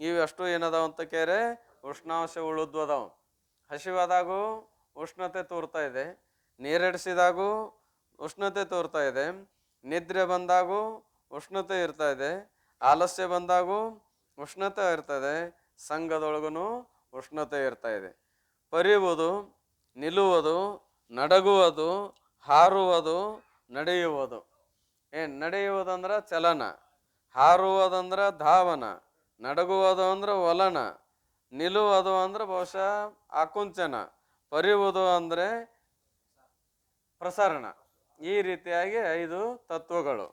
ಇವೆಷ್ಟು ಏನದಾವ ಅಂತ ಕೇರೆ ಉಷ್ಣಾಂಶ ಉಳಿದ್ವು ಅದಾವ. ಹಸಿವಾದಾಗೂ ಉಷ್ಣತೆ ತೋರ್ತಾ ಇದೆ, ನೀರೆಡಿಸಿದಾಗೂ ಉಷ್ಣತೆ ತೋರ್ತಾ ಇದೆ, ನಿದ್ರೆ ಬಂದಾಗೂ ಉಷ್ಣತೆ ಇರ್ತಾ ಇದೆ, ಆಲಸ್ಯ ಬಂದಾಗೂ ಉಷ್ಣತೆ ಇರ್ತದೆ, ಸಂಘದೊಳಗೂ ಉಷ್ಣತೆ ಇರ್ತಾ ಇದೆ. ಪರಿಯುವುದು, ನಿಲ್ಲುವುದು, ನಡಗುವುದು, ಹಾರುವುದು, ನಡೆಯುವುದು. ನಡೆಯುವುದಂದ್ರೆ ಚಲನ, ಹಾರುವುದಂದ್ರೆ ಧಾವನ, ನಡಗುವುದು ಅಂದ್ರೆ ವಲನ, ನಿಲ್ಲುವುದು ಅಂದ್ರೆ ಬಹುಶಃ ಆಕುಂಚನ, ಪರಿಯುವುದು ಅಂದ್ರೆ ಪ್ರಸರಣ. ಈ ರೀತಿಯಾಗಿ 5 ತತ್ವಗಳು.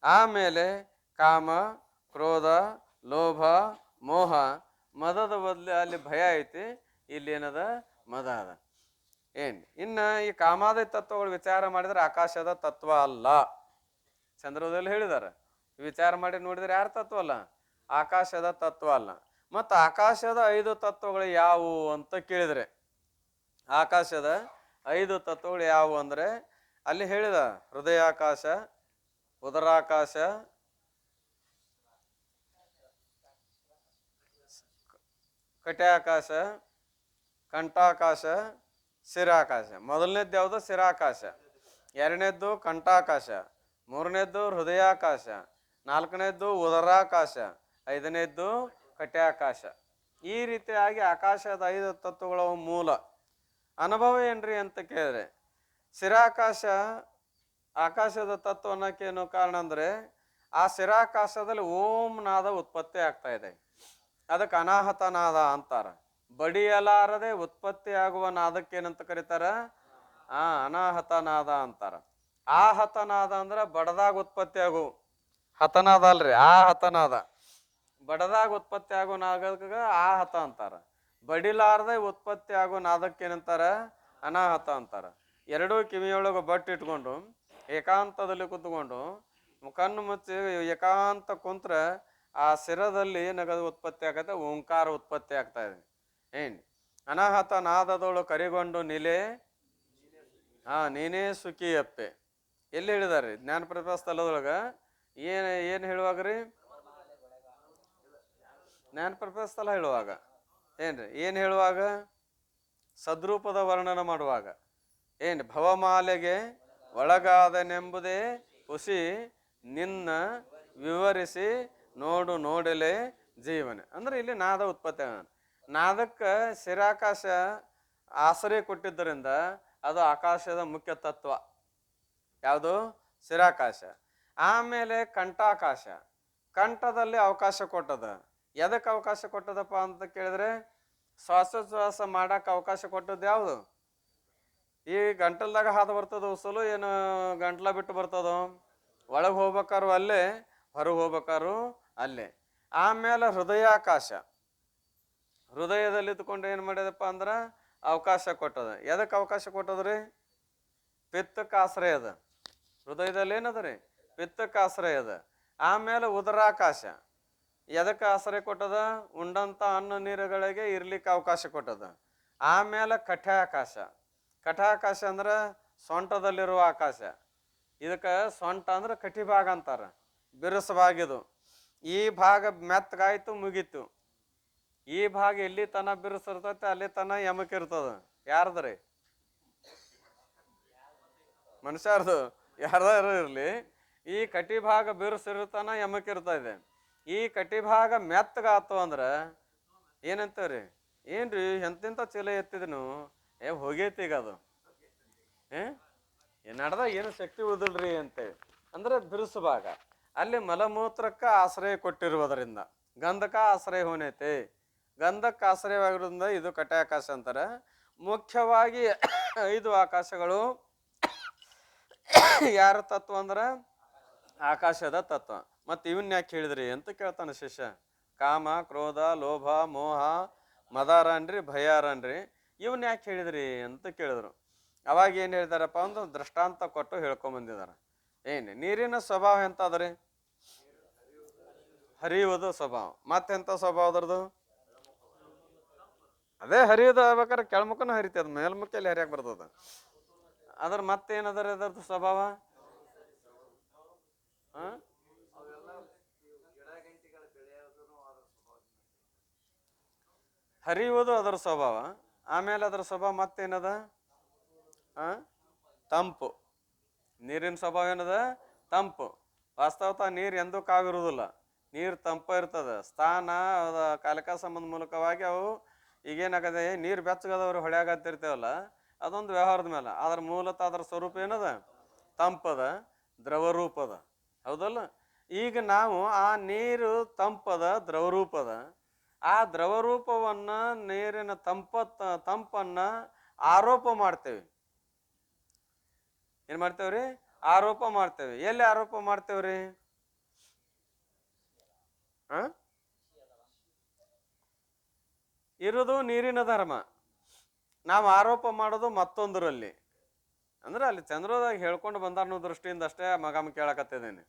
ಆಮೇಲೆ ಕಾಮ, ಕ್ರೋಧ, ಲೋಭ, ಮೋಹ. ಮದದ ಬದಲು ಅಲ್ಲಿ ಭಯ ಐತಿ, ಇಲ್ಲಿ ಏನದ ಮದ ಅದ. ಇನ್ನು ಈ ಕಾಮಾದಿ ತತ್ವಗಳು ವಿಚಾರ ಮಾಡಿದ್ರೆ ಆಕಾಶದ ತತ್ವ ಅಲ್ಲ. ಚಂದ್ರೋದಲ್ಲಿ ಹೇಳಿದಾರೆ, ವಿಚಾರ ಮಾಡಿ ನೋಡಿದ್ರೆ ಯಾರ ತತ್ವ ಅಲ್ಲ? ಆಕಾಶದ ತತ್ವ ಅಲ್ಲ. ಮತ್ತು ಆಕಾಶದ 5 ತತ್ವಗಳು ಯಾವುವು ಅಂತ ಕೇಳಿದ್ರೆ, ಆಕಾಶದ 5 ತತ್ವಗಳು ಯಾವುವು ಅಂದ್ರೆ ಅಲ್ಲಿ ಹೇಳಿದ ಹೃದಯಾಕಾಶ, ಉದರಾಕಾಶ, ಕಟ್ಯಾಕಾಶ, ಕಂಠಾಕಾಶ, ಶಿರಾಕಾಶ. ಮೊದಲನೇದ್ದು ಯಾವುದು? ಶಿರಾಕಾಶ. ಎರಡನೇದ್ದು ಕಂಠಾಕಾಶ, ಮೂರನೇದ್ದು ಹೃದಯಾಕಾಶ, ನಾಲ್ಕನೇದ್ದು ಉದರಾಕಾಶ, ಐದನೇದ್ದು ಕಟ್ಯಾಕಾಶ. ಈ ರೀತಿಯಾಗಿ ಆಕಾಶದ 5 ತತ್ವಗಳ ಮೂಲ. ಅನುಭವ ಏನ್ರಿ ಅಂತ ಕೇಳಿದ್ರೆ, ಶಿರಾಕಾಶ ಆಕಾಶದ ತತ್ವ ಅನ್ನೋಕ್ಕೇನು ಕಾರಣ ಅಂದರೆ ಆ ಶಿರಾಕಾಶದಲ್ಲಿ ಓಂ ನಾದ ಉತ್ಪತ್ತಿ ಆಗ್ತಾ ಇದೆ. ಅದಕ್ಕೆ ಅನಾಹತ ನಾದ ಅಂತಾರ. ಬಡಿಯಲಾರದೆ ಉತ್ಪತ್ತಿ ಆಗುವ ನಾದಕ್ಕೇನಂತ ಕರೀತಾರ? ಅನಾಹತ ನಾದ ಅಂತಾರ. ಆ ಹತನಾದ ಅಂದ್ರೆ ಬಡದಾಗ ಉತ್ಪತ್ತಿ ಆಗು, ಹತನಾದ ಅಲ್ರಿ, ಆ ಹತನಾದ. ಬಡದಾಗ ಉತ್ಪತ್ತಿ ಆಗೋ ನಾದಕ್ಕ ಆ ಹತ ಅಂತಾರ. ಬಡಿಲಾರದೆ ಉತ್ಪತ್ತಿ ಆಗೋ ನಾದಕ್ಕೇನಂತಾರ? ಅನಾಹತ ಅಂತಾರ. ಎರಡೂ ಕಿವಿಯೊಳಗೆ ಬಟ್ಟು ಇಟ್ಕೊಂಡು ಏಕಾಂತದಲ್ಲಿ ಕುತ್ಕೊಂಡು ಕಣ್ಣು ಮುಚ್ಚಿ ಏಕಾಂತ ಕುಂತ್ರ ಆ ಶಿರದಲ್ಲಿ ಏನಾಗದು ಉತ್ಪತ್ತಿ ಆಗತ್ತೆ? ಓಂಕಾರ ಉತ್ಪತ್ತಿ ಆಗ್ತಾ ಇದೆ. ಅನಾಹತ ನಾದದೊಳು ಕರಿಗೊಂಡು ನಿಲೆ ನೀನೇ ಸುಖಿಯಪ್ಪೆ. ಎಲ್ಲಿ ಹೇಳಿದಾರೆ? ಜ್ಞಾನ ಪ್ರತಿಭಾ ಸ್ಥಳದೊಳಗ ಏನು ಹೇಳುವಾಗ್ರಿ? ಜ್ಞಾನ ಪ್ರತಿಭಾ ಸ್ಥಳ ಹೇಳುವಾಗ ಏನು ಹೇಳುವಾಗ? ಸದ್ರೂಪದ ವರ್ಣನ ಮಾಡುವಾಗ ಭವಮಾಲೆಗೆ ಒಳಗಾದನೆಂಬುದೇ ಹುಸಿ ನಿನ್ನ ವಿವರಿಸಿ ನೋಡು ನೋಡಲೆ ಜೀವನ. ಅಂದ್ರೆ ಇಲ್ಲಿ ನಾದ ಉತ್ಪತ್ತಿ. ನಾದಕ್ಕೆ ಶಿರಾಕಾಶ ಆಶ್ರಯ ಕೊಟ್ಟಿದ್ದರಿಂದ ಅದು ಆಕಾಶದ ಮುಖ್ಯ ತತ್ವ. ಯಾವುದು? ಶಿರಾಕಾಶ. ಆಮೇಲೆ ಕಂಠಾಕಾಶ, ಕಂಠದಲ್ಲಿ ಅವಕಾಶ ಕೊಟ್ಟದ. ಎದಕ್ಕೆ ಅವಕಾಶ ಕೊಟ್ಟದಪ್ಪ ಅಂತ ಕೇಳಿದ್ರೆ, ಶ್ವಾಸೋಚ್ಛ್ವಾಸ ಮಾಡಕ್ಕೆ ಅವಕಾಶ ಕೊಟ್ಟದ್ದು ಯಾವುದು? ಈ ಗಂಟಲ್ದಾಗ ಹಾದು ಬರ್ತದ ಉಸಲು, ಏನು ಗಂಟ್ಲ ಬಿಟ್ಟು ಬರ್ತದೋ? ಒಳಗೆ ಹೋಗ್ಬೇಕಾರು ಅಲ್ಲೇ, ಹೊರಗೆ ಹೋಗ್ಬೇಕಾರು ಅಲ್ಲೇ. ಆಮೇಲೆ ಹೃದಯಾಕಾಶ, ಹೃದಯದಲ್ಲಿ ಇದ್ಕೊಂಡು ಏನು ಮಾಡಿದಪ್ಪ ಅಂದ್ರೆ ಅವಕಾಶ ಕೊಟ್ಟದ. ಎದಕ್ಕೆ ಅವಕಾಶ ಕೊಟ್ಟದ್ರಿ? ಪಿತ್ತಕ್ಕೆ ಆಶ್ರಯ ಅದ. ಹೃದಯದಲ್ಲಿ ಏನದ ರೀ? ಪಿತ್ತಕ್ಕೆ ಆಶ್ರಯ ಅದ. ಆಮೇಲೆ ಉದರಾಕಾಶ ಎದಕ್ಕೆ ಆಶ್ರಯ ಕೊಟ್ಟದ? ಉಂಡಂಥ ಅನ್ನ ನೀರುಗಳಿಗೆ ಇರ್ಲಿಕ್ಕೆ ಅವಕಾಶ ಕೊಟ್ಟದ. ಆಮೇಲೆ ಕಠ್ಯಾಕಾಶ, ಕಠಾಕಾಶ ಅಂದ್ರೆ ಸೊಂಟದಲ್ಲಿರುವ ಆಕಾಶ. ಇದಕ್ಕೆ ಸೊಂಟ ಅಂದ್ರೆ ಕಟಿ ಭಾಗ ಅಂತಾರ, ಬಿರುಸವಾಗಿದು. ಈ ಭಾಗ ಮೆತ್ತಗಾಯ್ತು ಮುಗೀತು. ಈ ಭಾಗ ಎಲ್ಲಿ ತನ ಬಿರುಸಿರ್ತೈತೆ ಅಲ್ಲಿ ತನ ಯಮಕಿರ್ತದ. ಯಾರ್ದ್ರಿ? ಮನುಷ್ಯರ್ದು, ಯಾರ್ದಾರು ಇರಲಿ. ಈ ಕಟಿ ಭಾಗ ಬಿರುಸಿರ್ತಾನ ಯಮಕಿರ್ತಾ ಇದೆ. ಈ ಕಟಿ ಭಾಗ ಮೆತ್ತಗಾತು ಅಂದ್ರೆ ಏನಂತವ್ರಿ? ಏನ್ರಿ ಎಂತೆಂಥ ಚೀಲ ಎತ್ತಿದನು ಹೋಗೈತಿ ಈಗ ಅದು ನಡ್ದ ಏನು ಶಕ್ತಿ ಉಳಿದಿಲ್ರಿ ಅಂತೇಳಿ. ಅಂದ್ರೆ ಬಿರುಸು ಭಾಗ. ಅಲ್ಲಿ ಮಲಮೂತ್ರಕ್ಕೆ ಆಶ್ರಯ ಕೊಟ್ಟಿರುವುದರಿಂದ ಗಂಧಕ ಆಶ್ರಯ ಹೊನೈತೆ. ಗಂಧಕ್ಕೆ ಆಶ್ರಯವಾಗಿರೋದ್ರಿಂದ ಇದು ಕಟ್ಯಾಕಾಶ ಅಂತಾರೆ. ಮುಖ್ಯವಾಗಿ 5 ಆಕಾಶಗಳು ಯಾರ ತತ್ವ ಅಂದ್ರೆ ಆಕಾಶದ ತತ್ವ. ಮತ್ತು ಇವನ್ ಯಾಕೆ ಹೇಳಿದ್ರಿ ಅಂತ ಕೇಳ್ತಾನೆ ಶಿಷ್ಯ. ಕಾಮ, ಕ್ರೋಧ, ಲೋಭ, ಮೋಹ, ಮದಾರನ್ರಿ, ಭಯಾರನ್ರಿ, ಇವನ್ ಯಾಕೆ ಹೇಳಿದ್ರಿ ಅಂತ ಕೇಳಿದ್ರು. ಅವಾಗ ಏನು ಹೇಳ್ತಾರಪ್ಪ ಅಂದ್ರೆ ದೃಷ್ಟಾಂತ ಕೊಟ್ಟು ಹೇಳ್ಕೊಂಬಂದಿದ್ದಾರೆ. ನೀರಿನ ಸ್ವಭಾವ ಎಂತ ಅದ್ರಿ? ಹರಿಯುವುದು ಸ್ವಭಾವ. ಮತ್ತೆಂಥ ಸ್ವಭಾವ ಅದ್ರದ್ದು? ಅದೇ ಹರಿಯೋದು ಆಗ್ಬೇಕಾದ್ರೆ ಕೆಳಮುಖನೂ ಹರಿತದ, ಮೇಲ್ಮುಖಲ್ಲಿ ಹರಿಯಾಕೆ ಬರ್ತದ. ಅದ್ರ ಮತ್ತೇನದರ ಅದರದ್ದು ಸ್ವಭಾವ? ಹರಿಯುವುದು ಅದರ ಸ್ವಭಾವ. ಆಮೇಲೆ ಅದರ ಸ್ವಭಾವ ಮತ್ತೇನದ? ತಂಪು. ನೀರಿನ ಸ್ವಭಾವ ಏನದ? ತಂಪು. ವಾಸ್ತವತಃ ನೀರು ಎಂದೂ ಕಾವಿರುವುದಿಲ್ಲ, ನೀರು ತಂಪ ಇರ್ತದೆ. ಸ್ಥಾನ ಕಾಲಿಕ ಸಂಬಂಧ ಮೂಲಕವಾಗಿ ಅವು ಈಗೇನಾಗದೆ, ನೀರು ಬೆಚ್ಚಗದವ್ರು ಹೊಳೆಯಾಗತ್ತಿರ್ತೇವಲ್ಲ, ಅದೊಂದು ವ್ಯವಹಾರದ ಮೇಲೆ. ಅದ್ರ ಮೂಲತಃ ಅದರ ಸ್ವರೂಪ ಏನದ? ತಂಪದ, ದ್ರವರೂಪದ. ಹೌದಲ್ಲ? ಈಗ ನಾವು ಆ ನೀರು ತಂಪದ, ದ್ರವರೂಪದ, ಆ ದ್ರವರೂಪವನ್ನ ನೀರಿನ ತಂಪನ್ನ ಆರೋಪ ಮಾಡ್ತೇವೆ. ಏನ್ ಮಾಡ್ತೇವ್ರಿ? ಆರೋಪ ಮಾಡ್ತೇವೆ. ಎಲ್ಲಿ ಆರೋಪ ಮಾಡ್ತೇವ್ರಿ? ಇರುವುದು ನೀರಿನ ಧರ್ಮ, ನಾವು ಆರೋಪ ಮಾಡೋದು ಮತ್ತೊಂದರಲ್ಲಿ. ಅಂದ್ರೆ ಅಲ್ಲಿ ಚಂದ್ರದಾಗ ಹೇಳ್ಕೊಂಡು ಬಂದ ಅನ್ನೋ ದೃಷ್ಟಿಯಿಂದ ಅಷ್ಟೇ ಮಗಮ ಕೇಳಕತ್ತಿದ್ದೇನೆ.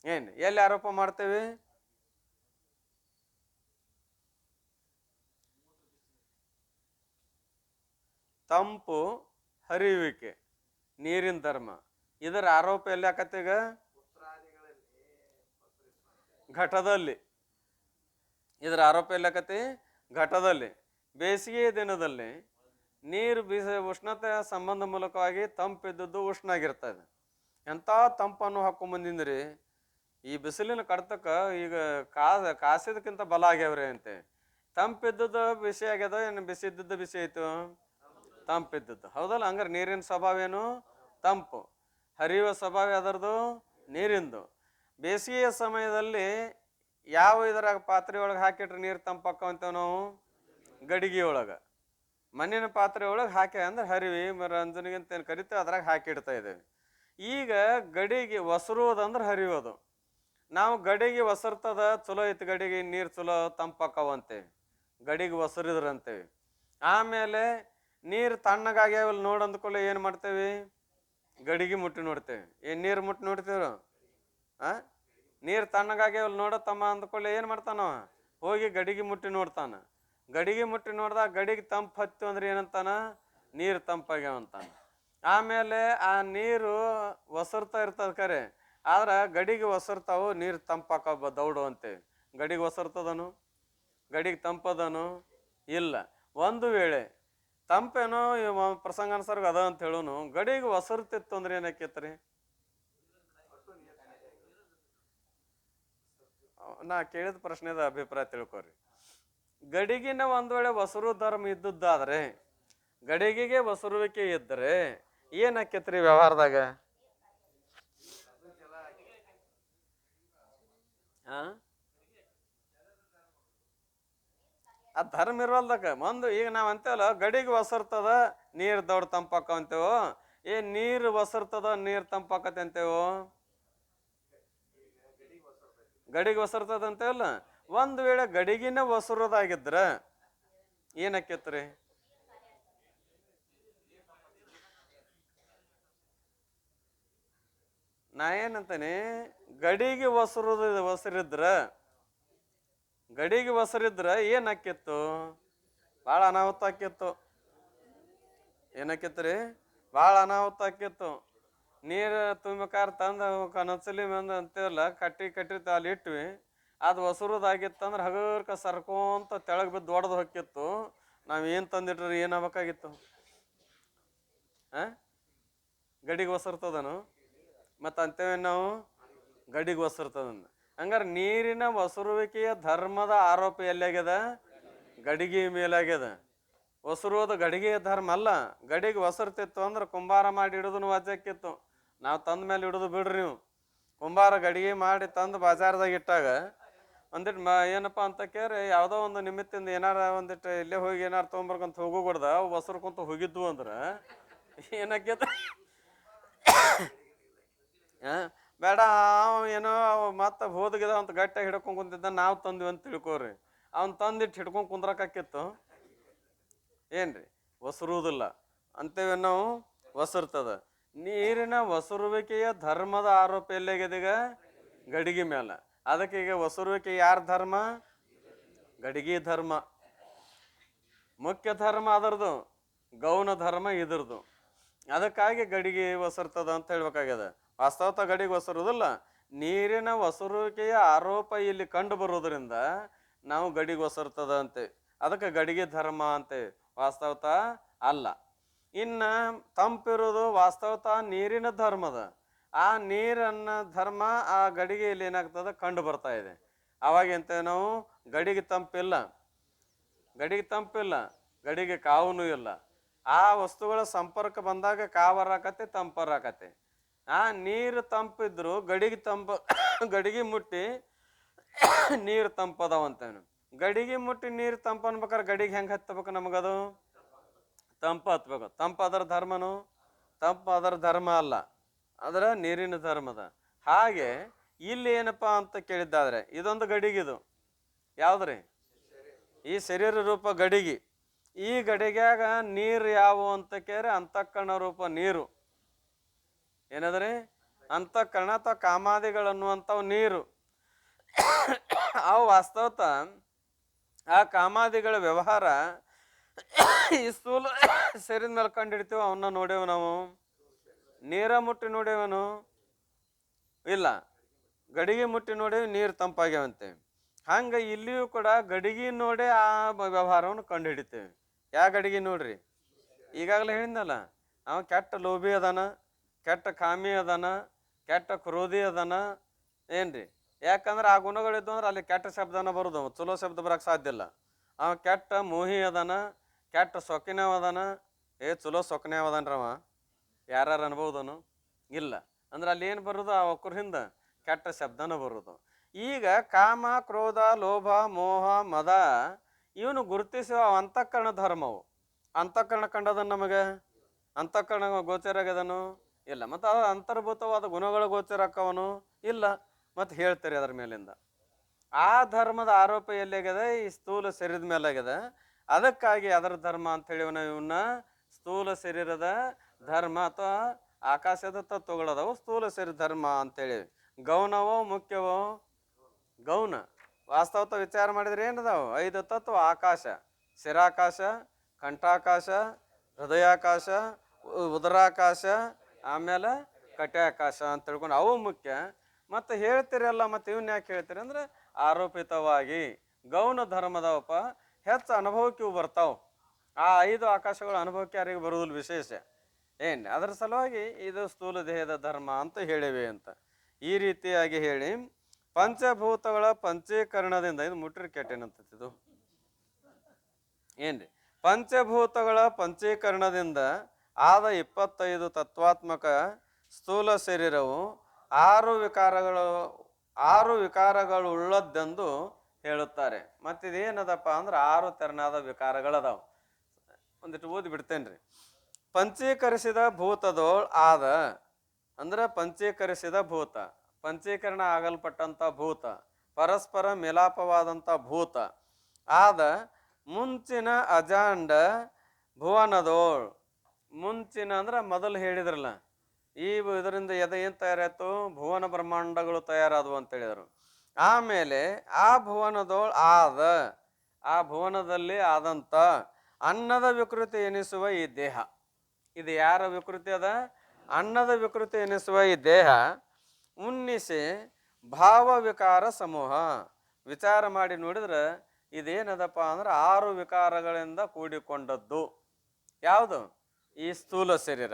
ಏನ್ ಎಲ್ಲಿ ಆರೋಪ ಮಾಡ್ತೇವೆ? ತಂಪು, ಹರಿಯುವಿಕೆ, ನೀರಿನ ಧರ್ಮ. ಇದರ ಆರೋಪ ಎಲ್ಲಿ ಆಕತ್ತೀಗ? ಘಟದಲ್ಲಿ. ಇದರ ಆರೋಪ ಎಲ್ಲಿ ಆಕತಿ? ಘಟದಲ್ಲಿ. ಬೇಸಿಗೆ ದಿನದಲ್ಲಿ ನೀರು ಉಷ್ಣತೆಯ ಸಂಬಂಧ ಮೂಲಕವಾಗಿ ತಂಪಿದ್ದದ್ದು ಉಷ್ಣ ಆಗಿರ್ತದೆ. ಎಂಥ ತಂಪನ್ನು ಹಾಕೊಂಬಂದಿಂದ್ರಿ, ಈ ಬಿಸಿಲಿನ ಕಡ್ತಕ್ಕ ಈಗ ಕಾಸಿದಕ್ಕಿಂತ ಬಲ ಆಗ್ಯಾವ್ರಿ ಅಂತೆ. ತಂಪಿದ್ದದ್ದು ಬಿಸಿ ಆಗ್ಯದ, ಏನು ಬಿಸಿ ಇದ್ದದ್ದು ಬಿಸಿ ಆಯ್ತು? ತಂಪಿದ್ದದ್ದು. ಹೌದಲ್ಲ? ಹಂಗಾರೆ ನೀರಿನ ಸ್ವಭಾವ ಏನು? ತಂಪು. ಹರಿಯುವ ಸ್ವಭಾವ ಅದರದು ನೀರಿಂದು. ಬೇಸಿಗೆಯ ಸಮಯದಲ್ಲಿ ಯಾವ ಇದ್ರಾಗ ಪಾತ್ರೆ ಒಳಗೆ ಹಾಕಿಟ್ರೆ ನೀರು ತಂಪಾಕ್ಕಂತೇವೆ ನಾವು? ಗಡಿಗೆ ಒಳಗೆ, ಮಣ್ಣಿನ ಪಾತ್ರೆ ಒಳಗೆ ಹಾಕಿ ಅಂದ್ರೆ ಹರಿವಿ ರಂಜನಿಗಿಂತ ಏನು ಕರಿತೇವೆ ಅದ್ರಾಗ ಹಾಕಿಡ್ತಾ ಇದ್ದೇವೆ. ಈಗ ಗಡಿಗೆ ಒಸರುವುದಂದ್ರೆ ಹರಿಯೋದು. ನಾವು ಗಡಿಗೆ ಒಸರ್ತದ, ಚಲೋ ಐತಿ ಗಡಿಗೆ, ನೀರು ಚಲೋ ತಂಪಾಕವಂತೇವೆ, ಗಡಿಗೆ ಒಸರಿದ್ರಂತೇವೆ. ಆಮೇಲೆ ನೀರು ತಣ್ಣಗಾಗ್ಯಾವಲ್ಲಿ ನೋಡಿ ಅಂದ್ಕೊಳ್ಳಿ ಏನು ಮಾಡ್ತೇವೆ? ಗಡಿಗೆ ಮುಟ್ಟಿ ನೋಡ್ತೇವೆ. ಏನು ನೀರು ಮುಟ್ಟಿ ನೋಡ್ತೇವ್ರು? ನೀರು ತಣ್ಣಗಾಗ್ಯಾವಲ್ಲಿ ನೋಡತ್ತಮ್ಮ ಅಂದ್ಕೊಳ್ಳಿ ಏನು ಮಾಡ್ತಾನವ? ಹೋಗಿ ಗಡಿಗೆ ಮುಟ್ಟಿ ನೋಡ್ತಾನ. ಗಡಿಗೆ ಮುಟ್ಟಿ ನೋಡ್ದಾಗ ಗಡಿಗೆ ತಂಪು ಹತ್ತು ಅಂದ್ರೆ ಏನಂತಾನ? ನೀರು ತಂಪಾಗ್ಯಾವಂತಾನ. ಆಮೇಲೆ ಆ ನೀರು ಒಸರ್ತಾ ಇರ್ತದ ಕರೆ, ಆದ್ರೆ ಗಡಿಗೆ ಒಸರ್ತಾವು, ನೀರು ತಂಪಾಕ ದೌಡು ಅಂತೇವೆ. ಗಡಿಗೆ ಒಸರ್ತದನು? ಗಡಿಗೆ ತಂಪದನು? ಇಲ್ಲ. ಒಂದು ವೇಳೆ ತಂಪೇನೋ ಪ್ರಸಂಗಾನುಸಾರ ಅದ ಅಂತ ಹೇಳೋನು, ಗಡಿಗೆ ಒಸರ್ತಿತ್ತು ಅಂದ್ರೆ ಏನಾಕೈತ್ರಿ? ನಾ ಕೇಳಿದ ಪ್ರಶ್ನೆದ ಅಭಿಪ್ರಾಯ ತಿಳ್ಕೊರಿ. ಗಡಿಗಿನ ಒಂದ್ ವೇಳೆ ಒಸರು ಧರ್ಮ ಇದ್ದದ್ದಾದ್ರೆ, ಗಡಿಗೆಗೆ ಒಸರುವಿಕೆ ಇದ್ದರೆ ಏನಾಕೈತ್ರಿ ವ್ಯವಹಾರದಾಗ? ಆ ಧರ್ಮ ಇರವಲ್ದಾಗ ಒಂದು. ಈಗ ನಾವ್ ಅಂತೇವಲ್ಲ ಗಡಿಗೆ ಒಸರ್ತದ ನೀರ್ ದೊಡ್ಡ ತಂಪಾಕ ಅಂತೇವೋ, ನೀರು ಒಸರ್ತದ ನೀರ್ ತಂಪಾಕತಿ ಅಂತೇವೋ? ಗಡಿಗೆ ಒಸರ್ತದ ಅಂತೇವಲ್ಲ. ಒಂದ್ ವೇಳೆ ಗಡಿಗಿನ ಒಸರೋದಾಗಿದ್ರ ಏನಕ್ಕೇತ್ರಿ? ನಾ ಏನಂತಾನೆ, ಗಡಿಗೆ ಒಸರಿದ್ರ ಗಡಿಗೆ ಒಸರಿದ್ರ ಏನಾಕಿತ್ತು? ಭಾಳ ಅನಾಹುತ ಆಕಿತ್ತು. ಏನಕ್ಕಿತ್ರಿ? ಭಾಳ ಅನಾಹುತ ಆಕಿತ್ತು. ನೀರು ತುಂಬಿಕಾರ ತಂದು ಕನಸಲಿ ಬಂದು ಅಂತೇವಲ್ಲ, ಕಟ್ಟಿರ್ತ ಅಲ್ಲಿ ಇಟ್ವಿ, ಅದು ಹೊಸರುದಾಗಿತ್ತಂದ್ರೆ ಹಗರ್ಕ ಸರ್ಕೊಂತ ತೆಳಗ್ ಬಿದ್ದು ದೊಡ್ದು ಹೊಕ್ಕಿತ್ತು. ನಾವೇನು ತಂದಿಟ್ರಿ ಏನಾಗಬೇಕಾಗಿತ್ತು? ಗಡಿಗೆ ಒಸರ್ತದನು? ಮತ್ತು ಅಂತೇವೆ ನಾವು ಗಡಿಗೆ ಒಸರ್ತದಂದ. ಹಂಗಾರೆ ನೀರಿನ ಒಸರುವಿಕೆಯ ಧರ್ಮದ ಆರೋಪ ಎಲ್ಲಿಯಾಗ್ಯದ? ಗಡಿಗೆ ಮೇಲಾಗ್ಯದ. ಒಸರುವುದು ಗಡಿಗೆಯ ಧರ್ಮ ಅಲ್ಲ. ಗಡಿಗೆ ಒಸರ್ತಿತ್ತು ಅಂದ್ರೆ ಕುಂಬಾರ ಮಾಡಿ ಹಿಡಿದು ವಜ್ಜಕ್ಕಿತ್ತು. ನಾವು ತಂದ ಮೇಲೆ ಹಿಡಿದು ಬಿಡ್ರಿ ನೀವು. ಕುಂಬಾರ ಗಡಿಗೆ ಮಾಡಿ ತಂದು ಬಾಜಾರ್ದಾಗ ಇಟ್ಟಾಗ ಒಂದಿಟ್ಟು ಏನಪ್ಪ ಅಂತ ಕೇಳಿ ಯಾವುದೋ ಒಂದು ನಿಮಿತ್ತಿಂದ ಏನಾರ ಒಂದಿಟ್ಟು ಇಲ್ಲೇ ಹೋಗಿ ಏನಾರು ತೊಗೊಂಬರ್ಕಂತ ಹೋಗೋಗ್ಬಿಡ್ದ, ಒಸರು ಕುಂತ ಹೋಗಿದ್ವು ಅಂದ್ರೆ ಏನಾಗ್ಯದ? ಬೇಡ, ಏನೋ ಮತ್ತೆ ಹೋದಗಿದ ಅಂತ ಗಟ್ಟಿಯಾಗಿ ಹಿಡ್ಕೊಂಡು ಕುಂತಿದ್ದ, ನಾವು ತಂದ್ವಿ ಅಂತ ತಿಳ್ಕೊರಿ. ಅವ್ನು ತಂದಿಟ್ಟು ಹಿಡ್ಕೊಂಡು ಕುಂದ್ರಕ್ಕಾಕಿತ್ತು ಏನ್ರಿ? ಒಸರುವುದಿಲ್ಲ ಅಂತೇವೆ ನಾವು. ಒಸರ್ತದ. ನೀರಿನ ಒಸರುವಿಕೆಯ ಧರ್ಮದ ಆರೋಪ ಎಲ್ಲಾಗ್ಯದೀಗ? ಗಡಿಗೆ ಮೇಲೆ. ಅದಕ್ಕೆ ಈಗ ಹೊಸರುವಿಕೆ ಯಾರ ಧರ್ಮ? ಗಡಿಗೆ ಧರ್ಮ. ಮುಖ್ಯ ಧರ್ಮ ಅದರದು, ಗೌಣ ಧರ್ಮ ಇದ್ರದು. ಅದಕ್ಕಾಗಿ ಗಡಿಗೆ ಒಸರ್ತದ ಅಂತ ಹೇಳ್ಬೇಕಾಗ್ಯದ. ವಾಸ್ತವತ ಗಡಿಗೆ ಒಸರುವುದಿಲ್ಲ, ನೀರಿನ ಒಸರುವಿಕೆಯ ಆರೋಪ ಇಲ್ಲಿ ಕಂಡು ಬರೋದ್ರಿಂದ ನಾವು ಗಡಿಗೆ ಒಸರ್ತದ ಅಂತೆ, ಅದಕ್ಕೆ ಗಡಿಗೆ ಧರ್ಮ ಅಂತೆ, ವಾಸ್ತವತ ಅಲ್ಲ. ಇನ್ನು ತಂಪಿರೋದು ವಾಸ್ತವತ ನೀರಿನ ಧರ್ಮದ. ಆ ನೀರನ್ನ ಧರ್ಮ ಆ ಗಡಿಗೆಯಲ್ಲಿ ಏನಾಗ್ತದ ಕಂಡು ಬರ್ತಾ ಇದೆ. ಅವಾಗ ಎಂತ ನಾವು ಗಡಿಗೆ ತಂಪಿಲ್ಲ, ಗಡಿಗೆ ತಂಪಿಲ್ಲ, ಗಡಿಗೆ ಕಾವೂ ಇಲ್ಲ. ಆ ವಸ್ತುಗಳ ಸಂಪರ್ಕ ಬಂದಾಗ ಕಾವರಾಕತ್ತೆ, ತಂಪರಾಕತ್ತೆ. ಆ ನೀರು ತಂಪಿದ್ರು ಗಡಿಗೆ ತಂಪ ಗಡಿಗೆ ಮುಟ್ಟಿ ನೀರು ತಂಪದವಂತೇನು. ಗಡಿಗೆ ಮುಟ್ಟಿ ನೀರು ತಂಪ ಅನ್ಬೇಕಾರೆ ಗಡಿಗೆ ಹೆಂಗೆ ಹತ್ತಬೇಕು? ನಮಗದು ತಂಪ ಹತ್ಬೇಕು. ತಂಪ ಅದರ ಧರ್ಮನು? ತಂಪ ಅದರ ಧರ್ಮ ಅಲ್ಲ, ಅದರ ನೀರಿನ ಧರ್ಮದ. ಹಾಗೆ ಇಲ್ಲಿ ಏನಪ್ಪಾ ಅಂತ ಕೇಳಿದ್ದಾದ್ರೆ ಇದೊಂದು ಗಡಿಗಿದು ಯಾವ್ದ್ರಿ? ಈ ಶರೀರ ರೂಪ ಗಡಿಗೆ. ಈ ಗಡಿಗ್ಯಾಗ ನೀರು ಯಾವುವು ಅಂತ ಕೇಳಿ ಅಂತಃಕರಣ ರೂಪ ನೀರು. ಏನದ್ರಿ? ಅಂತಃಕರಣ ಅಥವಾ ಕಾಮಾದಿಗಳನ್ನುವಂಥವು ನೀರು. ಅವು ವಾಸ್ತವತ ಆ ಕಾಮಾದಿಗಳ ವ್ಯವಹಾರ ಈ ಸ್ಥೂಲ ಶರೀರದ ಮೇಲೆ ಕಂಡು ಹಿಡಿತೀವಿ. ಅವನ್ನ ನೋಡೇವು ನಾವು? ನೀರ ಮುಟ್ಟಿ ನೋಡೇವನು? ಇಲ್ಲ. ಗಡಿಗೆ ಮುಟ್ಟಿ ನೋಡೇವಿ, ನೀರು ತಂಪಾಗ್ಯಾವಂತೆ. ಹಂಗೆ ಇಲ್ಲಿಯೂ ಕೂಡ ಗಡಿಗೆ ನೋಡಿ ಆ ವ್ಯವಹಾರವನ್ನು ಕಂಡು ಹಿಡಿತೇವೆ. ಯಾವ ಗಡಿಗೆ ನೋಡ್ರಿ? ಈಗಾಗಲೇ ಹೇಳಿದ್ನಲ್ಲ, ಅವ ಕೆಟ್ಟ ಲೋಭಿ ಅದಾನ, ಕೆಟ್ಟ ಕಾಮಿ ಅದಾನ, ಕೆಟ್ಟ ಕ್ರೋಧಿ ಅದಾನ. ಏನ್ರಿ? ಯಾಕಂದ್ರೆ ಆ ಗುಣಗಳಿದ್ದು ಅಂದ್ರೆ ಅಲ್ಲಿ ಕೆಟ್ಟ ಶಬ್ದನ ಬರೋದು, ಚಲೋ ಶಬ್ದ ಬರಕ್ಕೆ ಸಾಧ್ಯ ಇಲ್ಲ. ಅವ ಕೆಟ್ಟ ಮೋಹಿ ಅದಾನ, ಕೆಟ್ಟ ಸೊಕ್ಕಿನವ ಅದಾನ. ಚಲೋ ಸೊಕ್ಕನೇವ ಅದಾನ್ರವ, ಯಾರು ಅನ್ಬೋದನು? ಇಲ್ಲ. ಅಂದ್ರೆ ಅಲ್ಲಿ ಏನು ಬರೋದು? ಆ ಒಕ್ಕರ ಹಿಂದೆ ಕೆಟ್ಟ ಶಬ್ದನ ಬರೋದು. ಈಗ ಕಾಮ, ಕ್ರೋಧ, ಲೋಭ, ಮೋಹ, ಮದ ಇವನು ಗುರುತಿಸುವ ಅಂತಃಕರಣ ಧರ್ಮವು. ಅಂತಃಕರಣ ಕಂಡದನ್ನು ನಮಗೆ? ಅಂತಃಕರಣ ಗೋಚರ ಆಗ್ಯದನು? ಇಲ್ಲ. ಮತ್ತು ಅದ ಅಂತರ್ಭೂತವಾದ ಗುಣಗಳ ಗೋಚರ ಆಕ್ಕವನು? ಇಲ್ಲ. ಮತ್ತು ಹೇಳ್ತಾರೆ ಅದ್ರ ಮೇಲಿಂದ. ಆ ಧರ್ಮದ ಆರೋಪ ಎಲ್ಲಿಯಾಗ್ಯದ? ಈ ಸ್ಥೂಲ ಶರೀರದ ಮೇಲೆ ಆಗ್ಯದ. ಅದಕ್ಕಾಗಿ ಅದರ ಧರ್ಮ ಅಂತ ಹೇಳಿವನ ಇವನ್ನ ಸ್ಥೂಲ ಶರೀರದ ಧರ್ಮ ಅಥವಾ ಆಕಾಶದ ತತ್ವಗಳದವು ಸ್ಥೂಲ ಶರೀರ ಧರ್ಮ ಅಂತೇಳಿ. ಗೌಣವೋ ಮುಖ್ಯವೋ? ಗೌಣ. ವಾಸ್ತವತ ವಿಚಾರ ಮಾಡಿದ್ರೆ ಏನದಾವು? 5 ತತ್ವ: ಆಕಾಶ, ಶಿರಾಕಾಶ, ಕಂಠಾಕಾಶ, ಹೃದಯಾಕಾಶ, ಉದರಾಕಾಶ, ಆಮೇಲೆ ಕಟ್ಯಾಕಾಶ ಅಂತ ತಿಳ್ಕೊಂಡು ಅವು ಮುಖ್ಯ. ಮತ್ತು ಹೇಳ್ತೀರಲ್ಲ, ಮತ್ತು ಇವನ್ನ ಯಾಕೆ ಹೇಳ್ತೀರಿ ಅಂದ್ರೆ ಆರೋಪಿತವಾಗಿ ಗೌಣ ಧರ್ಮದವಪ್ಪ ಹೆಚ್ಚು ಅನುಭವಕ್ಕೆ ಇವು ಬರ್ತಾವೆ. ಆ 5 ಆಕಾಶಗಳು ಅನುಭವಕ್ಕೆ ಯಾರಿಗೆ ಬರುವುದಿಲ್ಲ ವಿಶೇಷ. ಏನು ಅದರ ಸಲುವಾಗಿ ಇದು ಸ್ಥೂಲ ದೇಹದ ಧರ್ಮ ಅಂತ ಹೇಳಿವೆ ಅಂತ ಈ ರೀತಿಯಾಗಿ ಹೇಳಿ ಪಂಚಭೂತಗಳ ಪಂಚೀಕರಣದಿಂದ ಇದು ಮುಟ್ರಿ ಕೆಟ್ಟೇನಂತಿದ್ದು ಏನ್ರಿ? ಪಂಚಭೂತಗಳ ಪಂಚೀಕರಣದಿಂದ ಆದ 25 ತತ್ವಾತ್ಮಕ ಸ್ಥೂಲ ಶರೀರವು 6 ವಿಕಾರಗಳುಳ್ಳದ್ದೆಂದು ಹೇಳುತ್ತಾರೆ. ಮತ್ತಿದೇನದಪ್ಪ ಅಂದ್ರೆ 6 ತೆರನಾದ ವಿಕಾರಗಳದಾವು. ಒಂದಿಟ್ಟು ಓದಿ ಬಿಡ್ತೇನ್ರಿ. ಪಂಚೀಕರಿಸಿದ ಭೂತದೋಳ್ ಆದ ಅಂದ್ರೆ ಪಂಚೀಕರಿಸಿದ ಭೂತ, ಪಂಚೀಕರಣ ಆಗಲ್ಪಟ್ಟಂಥ ಭೂತ, ಪರಸ್ಪರ ಮಿಲಾಪವಾದಂಥ ಭೂತ ಆದ ಮುಂಚಿನ ಅಜಾಂಡ ಭುವನದೋಳ್. ಮುಂಚಿನ ಅಂದ್ರೆ ಮೊದಲು ಹೇಳಿದ್ರಲ್ಲ, ಈ ಇದರಿಂದ ಏನು ತಯಾರಾಯ್ತು? ಭುವನ ಬ್ರಹ್ಮಾಂಡಗಳು ತಯಾರಾದವು ಅಂತ ಹೇಳಿದರು. ಆಮೇಲೆ ಆ ಭುವನದೋಳ್ ಆದ, ಆ ಭುವನದಲ್ಲಿ ಆದಂಥ ಅನ್ನದ ವಿಕೃತಿ ಎನಿಸುವ ಈ ದೇಹ. ಇದು ಯಾರ ವಿಕೃತಿ ಅದ? ಅನ್ನದ ವಿಕೃತಿ ಎನಿಸುವ ಈ ದೇಹ ಉನ್ನಿಸಿ ಭಾವ ವಿಕಾರ ಸಮೂಹ. ವಿಚಾರ ಮಾಡಿ ನೋಡಿದ್ರೆ ಇದೇನದಪ್ಪ ಅಂದ್ರೆ 6 ವಿಕಾರಗಳಿಂದ ಕೂಡಿಕೊಂಡದ್ದು. ಯಾವುದು? ಈ ಸ್ಥೂಲ ಶರೀರ.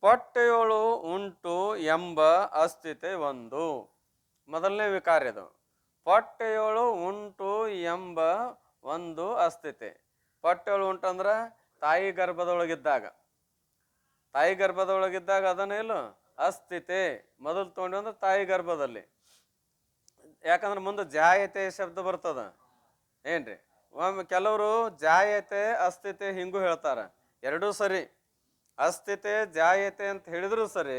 ಪೊಟ್ಟೆಯೊಳು ಉಂಟು ಎಂಬ ಅಸ್ಥಿತೆ ಒಂದು. ಮೊದಲನೇ ವಿಕಾರ ಇದು. ಪೊಟ್ಟೆಯೊಳು ಉಂಟು ಎಂಬ ಒಂದು ಅಸ್ಥಿತೆ. ಪೊಟ್ಟೆಯೊಳು ಉಂಟಂದ್ರೆ ತಾಯಿ ಗರ್ಭದೊಳಗಿದ್ದಾಗ, ತಾಯಿ ಗರ್ಭದೊಳಗಿದ್ದಾಗ ಅದನ್ನ ಇಲ್ಲ ಅಸ್ಥಿತೆ ಮೊದಲು ತೊಗೊಂಡು ಅಂದ್ರೆ ತಾಯಿ ಗರ್ಭದಲ್ಲಿ. ಯಾಕಂದ್ರೆ ಮುಂದೆ ಜಾಯತೆ ಶಬ್ದ ಬರ್ತದ. ಏನ್ರಿ? ಒಮ್ಮೆ ಕೆಲವರು ಜಾಯತೆ ಅಸ್ಥಿತೆ ಹಿಂಗೂ ಹೇಳ್ತಾರ, ಎರಡೂ ಸರಿ. ಅಸ್ಥಿತೆ ಜಾಯತೆ ಅಂತ ಹೇಳಿದ್ರು ಸರಿ,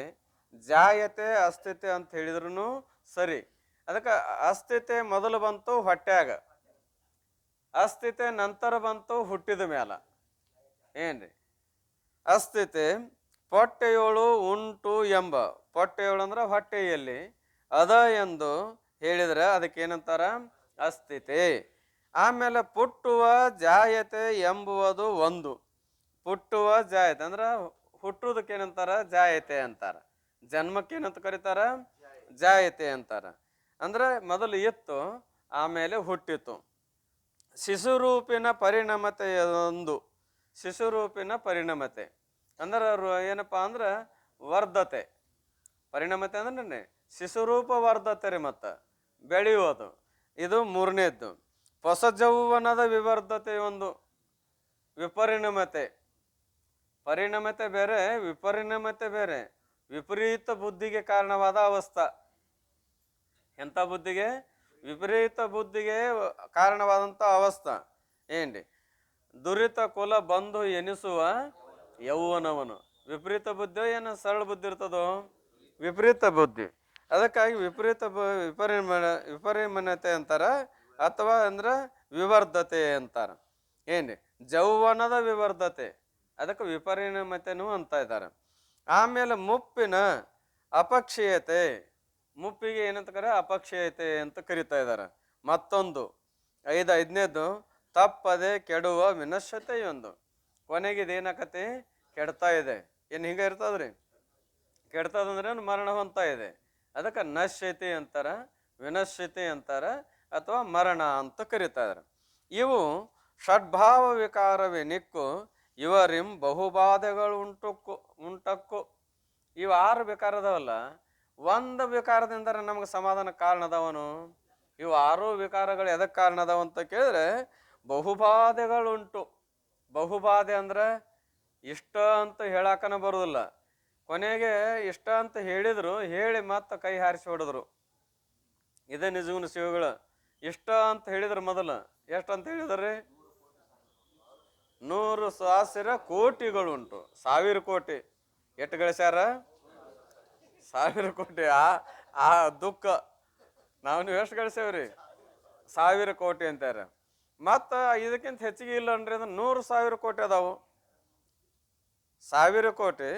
ಜಾಯತೆ ಅಸ್ಥಿತೆ ಅಂತ ಹೇಳಿದ್ರು ಸರಿ. ಅದಕ್ಕೆ ಅಸ್ಥಿತೆ ಮೊದಲು ಬಂತು ಹೊಟ್ಯಾಗ, ಅಸ್ಥಿತೆ ನಂತರ ಬಂತು ಹುಟ್ಟಿದ ಮ್ಯಾಲ. ಏನ್ರಿ? ಅಸ್ಥಿತೆ ಪೊಟ್ಟೆಯೋಳು ಉಂಟು ಎಂಬ, ಪೊಟ್ಟೆಯೋಳು ಅಂದ್ರೆ ಹೊಟ್ಟೆಯಲ್ಲಿ ಅದ ಎಂದು ಹೇಳಿದ್ರೆ ಅದಕ್ಕೆ ಏನಂತಾರ? ಅಸ್ಥಿತಿ. ಆಮೇಲೆ ಪುಟ್ಟುವ ಜಾಯತೆ ಎಂಬುವುದು ಒಂದು. ಪುಟ್ಟುವ ಜಾಯತೆ ಅಂದ್ರೆ ಹುಟ್ಟುವುದಕ್ಕೆ ಏನಂತಾರ? ಜಾಯತೆ ಅಂತಾರ. ಜನ್ಮಕ್ಕೆ ಏನಂತ ಕರೀತಾರ? ಜಾಯತೆ ಅಂತಾರ. ಅಂದ್ರೆ ಮೊದಲು ಇತ್ತು, ಆಮೇಲೆ ಹುಟ್ಟಿತು. ಶಿಶುರೂಪಿನ ಪರಿಣಮತೆ ಒಂದು. ಶಿಶುರೂಪಿನ ಪರಿಣಮತೆ ಅಂದ್ರೆ ಏನಪ್ಪಾ ಅಂದ್ರೆ ವರ್ಧತೆ. ಪರಿಣಮತೆ ಅಂದ್ರೆ ಶಿಶುರೂಪ ವರ್ಧತೆ ರೀ, ಮತ್ತ ಬೆಳೆಯುವುದು. ಇದು ಮೂರನೇದ್ದು. ಹೊಸ ಯೌವನದ ವಿವರ್ಧತೆ ಒಂದು. ವಿಪರಿಣಮತೆ. ಪರಿಣಮತೆ ಬೇರೆ, ವಿಪರಿಣಮತೆ ಬೇರೆ. ವಿಪರೀತ ಬುದ್ಧಿಗೆ ಕಾರಣವಾದ ಅವಸ್ಥಾ. ಎಂಥ ಬುದ್ಧಿಗೆ? ವಿಪರೀತ ಬುದ್ಧಿಗೆ ಕಾರಣವಾದಂಥ ಅವಸ್ಥಾ ಏನ್ರಿ? ದುರಿತ ಕುಲ ಬಂಧು ಎನಿಸುವ ಯೌವನವನು. ವಿಪರೀತ ಬುದ್ಧಿ ಏನು ಸರಳ ಬುದ್ಧಿ ಇರ್ತದೋ? ವಿಪರೀತ ಬುದ್ಧಿ. ಅದಕ್ಕಾಗಿ ವಿಪರಿಮನತೆ ಅಂತಾರ, ಅಥವಾ ಅಂದ್ರೆ ವಿವರ್ಧತೆ ಅಂತಾರ. ಏನ್ರಿ? ಯೌವನದ ವಿವರ್ಧತೆ, ಅದಕ್ಕೆ ವಿಪರಿಣಮತೆನೂ ಅಂತ ಇದ್ದಾರೆ. ಆಮೇಲೆ ಮುಪ್ಪಿನ ಅಪಕ್ಷೀಯತೆ. ಮುಪ್ಪಿಗೆ ಏನಂತ ಕರೆ? ಅಪಕ್ಷೀಯತೆ ಅಂತ ಕರಿತಾ ಇದ್ದಾರೆ. ಮತ್ತೊಂದು ಐದನೇದು ತಪ್ಪದೆ ಕೆಡುವ ವಿನಶ್ಯತೆ ಒಂದು. ಕೊನೆಗೆ ಇದೇನಾಕತಿ? ಕೆಡ್ತಾ ಇದೆ. ಏನು ಹಿಂಗೆ ಇರ್ತದ್ರಿ? ಕೆಡ್ತದಂದ್ರೆ ಮರಣ ಹೊಂತ ಇದೆ. ಅದಕ್ಕೆ ನಶ್ಯತೆ ಅಂತಾರ, ವಿನಶ್ಯತೆ ಅಂತಾರ, ಅಥವಾ ಮರಣ ಅಂತ ಕರಿತಾ ಇದಾರೆ. ಇವು ಷಡ್ಭಾವ ವಿಕಾರವೆನಿಕ್ಕು ಇವರಿಂ ಬಹುಬಾಧೆಗಳು ಉಂಟಕ್ಕು. ಇವು 6 ವಿಕಾರ ಅದಾವಲ್ಲ, ಒಂದು ವಿಕಾರದಿಂದ ನಮ್ಗೆ ಸಮಾಧಾನ ಕಾರಣ ಅದಾವನು. ಇವು 6 ವಿಕಾರಗಳು ಎದಕ್ಕೆ ಕಾರಣ ಅದಾವ ಅಂತ ಕೇಳಿದ್ರೆ ಬಹುಬಾಧೆಗಳುಂಟು. ಬಹುಬಾಧೆ ಅಂದ್ರೆ ಇಷ್ಟ ಅಂತ ಹೇಳಾಕನ ಬರುದಿಲ್ಲ. ಕೊನೆಗೆ ಇಷ್ಟ ಅಂತ ಹೇಳಿದ್ರು, ಹೇಳಿ ಮತ್ತೆ ಕೈ ಹಾರಿಸಿ ಹೊಡೆದ್ರು. ಇದೇ ನಿಜಗುಣ ಶಿವಗಳು. ಇಷ್ಟ ಅಂತ ಹೇಳಿದ್ರು ಮೊದಲು. ಎಷ್ಟು ಅಂತ ಹೇಳಿದ್ರಿ? 100,000 ಕೋಟಿಗಳುಂಟು. 1000 ಕೋಟಿ. ಎಷ್ಟು ಗಳಿಸ್ಯಾರ? 1000 ಕೋಟಿ. ಆ ದುಃಖ ನೀವು ಎಷ್ಟು ಗಳಿಸೇವ್ರಿ? 1000 ಕೋಟಿ ಅಂತಾರೆ. ಮತ್ತು ಇದಕ್ಕಿಂತ ಹೆಚ್ಚಿಗೆ ಇಲ್ಲ ಅನ್ರಿ. ಅಂದ್ರೆ 100,000 ಕೋಟಿ ಅದಾವು. 1000 ಕೋಟಿ,